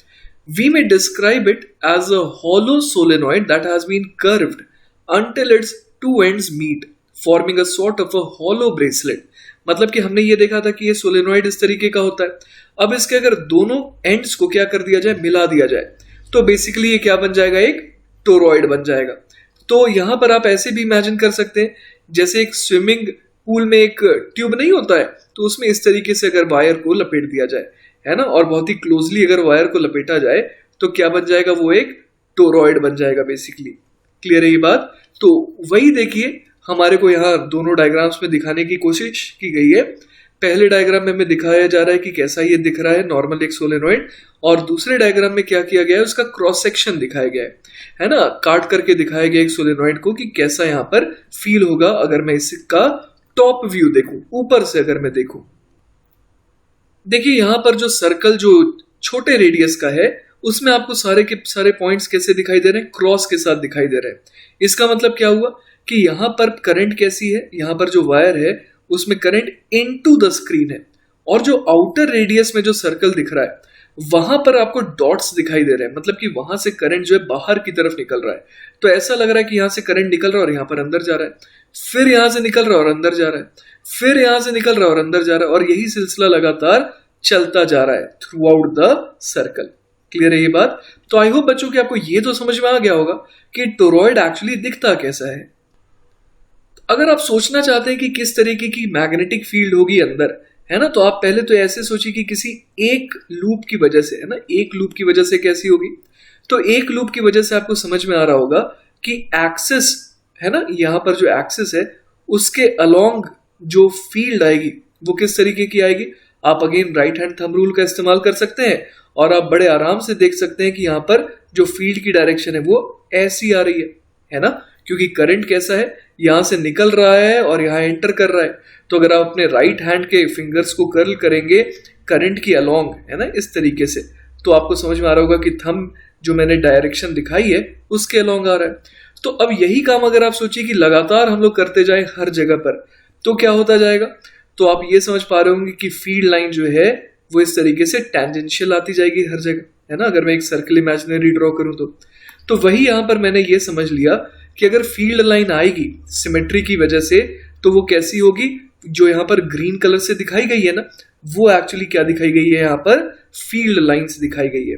We may describe it as a hollow solenoid that has been curved until its two ends meet, forming a sort of a hollow bracelet। मतलब कि हमने ये देखा था कि ये सोलेनॉइड इस तरीके का होता है। अब इसके अगर दोनों एंड्स को क्या कर दिया जाए, मिला दिया जाए, तो बेसिकली ये क्या बन जाएगा, एक टोरॉइड बन जाएगा। तो यहां पर आप ऐसे भी इमेजिन कर सकते हैं जैसे एक स्विमिंग पूल में एक ट्यूब नहीं होता है, तो उसमें इस तरीके से अगर वायर को लपेट दिया जाए, है ना, और बहुत ही क्लोजली अगर वायर को लपेटा जाए तो क्या बन जाएगा, वो एक टोरॉइड बन जाएगा बेसिकली। क्लियर है ये बात। तो वही देखिए हमारे को यहाँ दोनों डायग्राम्स में दिखाने की कोशिश की गई है। पहले डायग्राम में हमें दिखाया जा रहा है कि कैसा ये दिख रहा है नॉर्मल एक सोलेनॉइड, और दूसरे डायग्राम में क्या किया गया है, उसका क्रॉस सेक्शन दिखाया गया है ना, काट करके दिखाया गया एक सोलेनॉइड को कि कैसा यहाँ पर फील होगा अगर मैं इसका टॉप व्यू देखूं, ऊपर से अगर मैं देखूं। देखिए यहां पर जो सर्कल जो छोटे रेडियस का है उसमें आपको सारे के सारे पॉइंट्स कैसे दिखाई दे रहे हैं, क्रॉस के साथ दिखाई दे रहे हैं। इसका मतलब क्या हुआ कि यहां पर करंट कैसी है, यहां पर जो वायर है उसमें करंट इनटू द स्क्रीन है, और जो आउटर रेडियस में जो सर्कल दिख रहा है वहां पर आपको डॉट्स दिखाई दे रहे हैं, मतलब कि वहां से करंट जो है बाहर की तरफ निकल रहा है। तो ऐसा लग रहा है कि यहां से करंट निकल रहा है और यहां पर अंदर जा रहा है, फिर यहां से निकल रहा है और अंदर जा रहा है, फिर यहां से निकल रहा है और अंदर जा रहा है, और यही सिलसिला लगातार चलता जा रहा है through out the circle. Clear है ये बात। तो आई होप बच्चों कि आपको ये तो समझ में आ गया होगा कि टोरॉइड एक्चुअली दिखता कैसा है। अगर आप सोचना चाहते हैं कि किस तरीके की मैग्नेटिक फील्ड होगी अंदर, है ना, तो आप पहले तो ऐसे सोचिए कि किसी एक लूप की वजह से, है ना, एक लूप की वजह से कैसी होगी। तो एक लूप की वजह से आपको समझ में आ रहा होगा कि एक्सिस, है ना, यहां पर जो एक्सिस है उसके अलोंग जो फील्ड आएगी वो किस तरीके की आएगी। आप again right hand thumb rule का इस्तेमाल कर सकते हैं और आप बड़े आराम से देख सकते हैं कि यहाँ पर जो फील्ड की डायरेक्शन है वो ऐसी आ रही है ना, क्योंकि करंट कैसा है, यहां से निकल रहा है और यहाँ एंटर कर रहा है। तो अगर आप अपने राइट हैंड के फिंगर्स को कर्ल करेंगे करंट की अलोंग, है ना, इस तरीके से, तो आपको समझ में आ रहा होगा कि थंब जो मैंने डायरेक्शन दिखाई है उसके अलोंग आ रहा है। तो अब यही काम अगर आप सोचिए कि लगातार हम लोग करते जाए हर जगह पर, तो क्या होता जाएगा। तो आप ये समझ पा रहे होंगे कि फील्ड लाइन जो है वो इस तरीके से टेंजेंशियल आती जाएगी हर जगह, है ना, अगर मैं एक सर्कल इमेजिनरी ड्रॉ करूं तो वही यहां पर मैंने ये समझ लिया कि अगर फील्ड लाइन आएगी सिमेट्री की वजह से तो वो कैसी होगी, जो यहाँ पर ग्रीन कलर से दिखाई गई है ना, वो एक्चुअली क्या दिखाई गई है, यहाँ पर फील्ड लाइंस दिखाई गई है।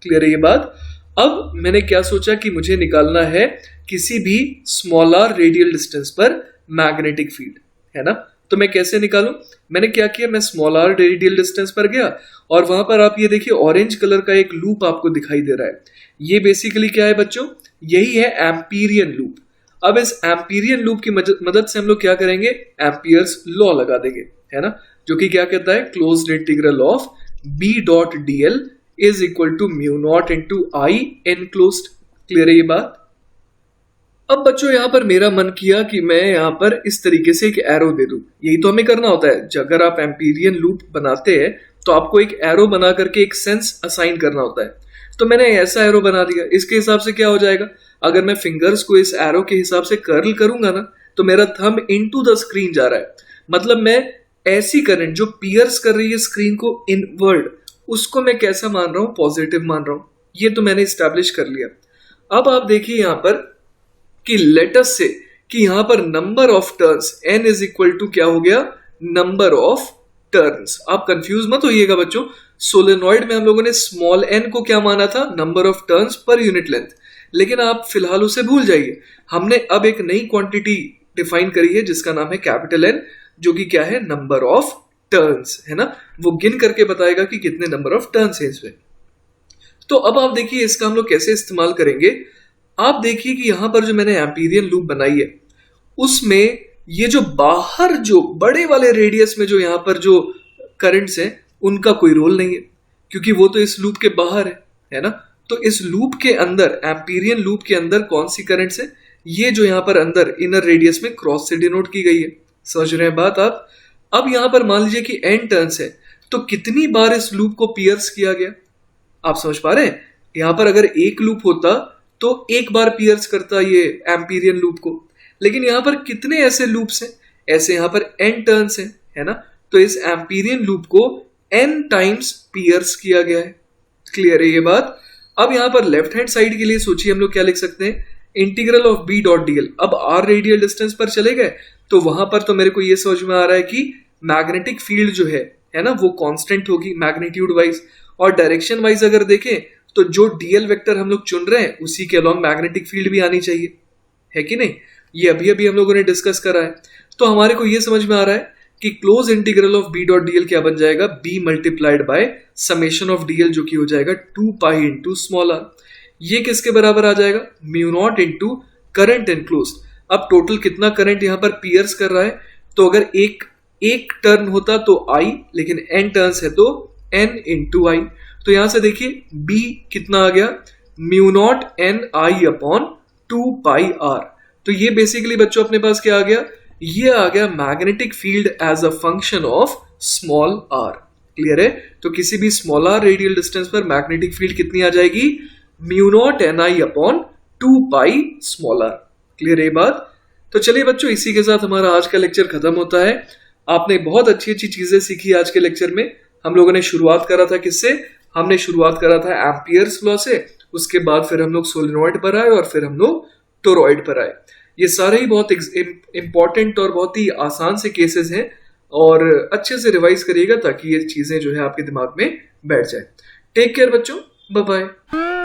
क्लियर है ये बात। अब मैंने क्या सोचा कि मुझे निकालना है किसी भी स्मॉल आर रेडियल डिस्टेंस पर मैग्नेटिक फील्ड, है ना। तो मैं कैसे निकालूं, मैंने क्या किया, मैं स्मॉल आर रेडियल डिस्टेंस पर गया और वहां पर आप ये देखिए ऑरेंज कलर का एक लूप आपको दिखाई दे रहा है। ये बेसिकली क्या है बच्चों, यही है एम्पीरियन लूप। अब इस एम्पीरियन लूप की मदद से हम लोग क्या करेंगे, एम्पियर्स लॉ लगा देंगे, है ना, जो कि क्या कहता है, closed integral of B dot D L is equal to mu naught into I enclosed. Clear है ये बात। अब बच्चों यहां पर मेरा मन किया कि मैं यहां पर इस तरीके से एक एरो दे दूं। यही तो हमें करना होता है, अगर आप एम्पीरियन लूप बनाते हैं तो आपको एक एरो बना करके एक सेंस असाइन करना होता है। तो मैंने ऐसा एरो बना दिया। इसके हिसाब से क्या हो जाएगा, अगर मैं फिंगर्स को इस एरो के हिसाब से कर्ल करूंगा ना, तो मेरा थंब इनटू द स्क्रीन जा रहा है, मतलब मैं ऐसी करंट जो पियर्स कर रही है स्क्रीन को इनवर्ड, उसको मैं कैसा मान रहा हूं, पॉजिटिव मान रहा हूं। ये तो मैंने स्टैब्लिश कर लिया। अब आप देखिए यहां पर कि लेटस से कि यहां पर number of turns n is equal to क्या हो गया, नंबर ऑफ टर्न्स। आप कंफ्यूज मत होइएगा बच्चों, सोलेनॉइड में हम लोगों ने स्मॉल n को क्या माना था, number of turns per unit length, लेकिन आप फिलहाल उसे भूल जाइए। हमने अब एक नई क्वांटिटी डिफाइन करी है जिसका नाम है कैपिटल N, जो कि क्या है, नंबर ऑफ टर्न्स, है ना, वो गिन करके बताएगा कि कितने नंबर ऑफ टर्न्स है इसमें। तो अब आप देखिए इसका हम लोग कैसे इस्तेमाल करेंगे। आप देखिए कि यहां पर जो मैंने एम्पीरियन लूप बनाई है उसमें ये जो बाहर जो बड़े वाले रेडियस में जो यहां पर जो करंट्स हैं उनका कोई रोल नहीं है। क्योंकि वो तो इस लूप के बाहर है ना। तो इस लूप के अंदर, एम्पीरियन लूप के अंदर कौन सी करंट्स है, ये जो यहाँ पर अंदर इनर रेडियस में क्रॉस से डिनोट की गई है। समझ रहे हैं बात आप। अब यहाँ पर मान लीजिए कि n टर्न्स है, तो कितनी बार इस लूप को पियर्स किया गया, आप समझ पा रहे हैं। यहाँ पर अगर एक लूप होता तो एक बार पियर्स करता ये एम्पीरियन लूप को, लेकिन यहाँ पर कितने ऐसे लूप्स हैं, ऐसे यहाँ पर n टर्न्स हैं, है ना। तो इस एम्पीरियन लूप को n टाइम्स पियर्स किया गया है। क्लियर है ये बात। अब यहाँ पर लेफ्ट हैंड साइड के लिए सोचिए हम लोग क्या लिख सकते हैं, integral of b dot dl। अब r रेडियल डिस्टेंस पर चले गए तो वहां पर तो मेरे को ये समझ में आ रहा है कि मैग्नेटिक फील्ड जो है ना, वो कांस्टेंट होगी मैग्नीट्यूड वाइज, और डायरेक्शन वाइज अगर देखें तो जो डीएल वेक्टर हम लोग चुन रहे हैं उसी के अलॉन्ग मैग्नेटिक फील्ड भी आनी चाहिए, है कि नहीं। ये अभी अभी हम लोगों ने डिस्कस करा है। तो हमारे को ये समझ में आ रहा है कि close integral of B dot DL क्या बन जाएगा, B multiplied by summation of DL, जो कि हो जाएगा 2 पाई इंटू स्मॉल आर। ये किसके बराबर आ जाएगा, mu naught into current enclosed. अब टोटल कितना करंट यहाँ पर पियर्स कर रहा है, तो अगर एक टर्न होता तो आई, लेकिन एन टर्न्स है तो एन इंटू आई। तो यहां से देखिए b कितना आ गया, mu naught N I upon 2 pi R. तो ये बेसिकली बच्चों अपने पास क्या आ गया, ये आ गया magnetic field as a function of small R. Clear है। तो किसी भी स्मॉल आर रेडियल डिस्टेंस पर मैग्नेटिक फील्ड कितनी आ जाएगी, mu naught N I upon 2 pi small R. Clear है ये बात। तो चलिए बच्चों, इसी के साथ हमारा आज का लेक्चर खत्म होता है। आपने बहुत अच्छी अच्छी चीजें सीखी आज के लेक्चर में। हम लोगों ने शुरुआत करा था किससे, हमने शुरुआत करा था एम्पियर्स लॉ से, उसके बाद फिर हम लोग सोलेनॉइड पर आए और फिर हम लोग टोरॉइड पर आए। ये सारे ही बहुत इंपॉर्टेंट और बहुत ही आसान से केसेस हैं, और अच्छे से रिवाइज करिएगा ताकि ये चीजें जो है आपके दिमाग में बैठ जाए। टेक केयर बच्चों, बाय बाय।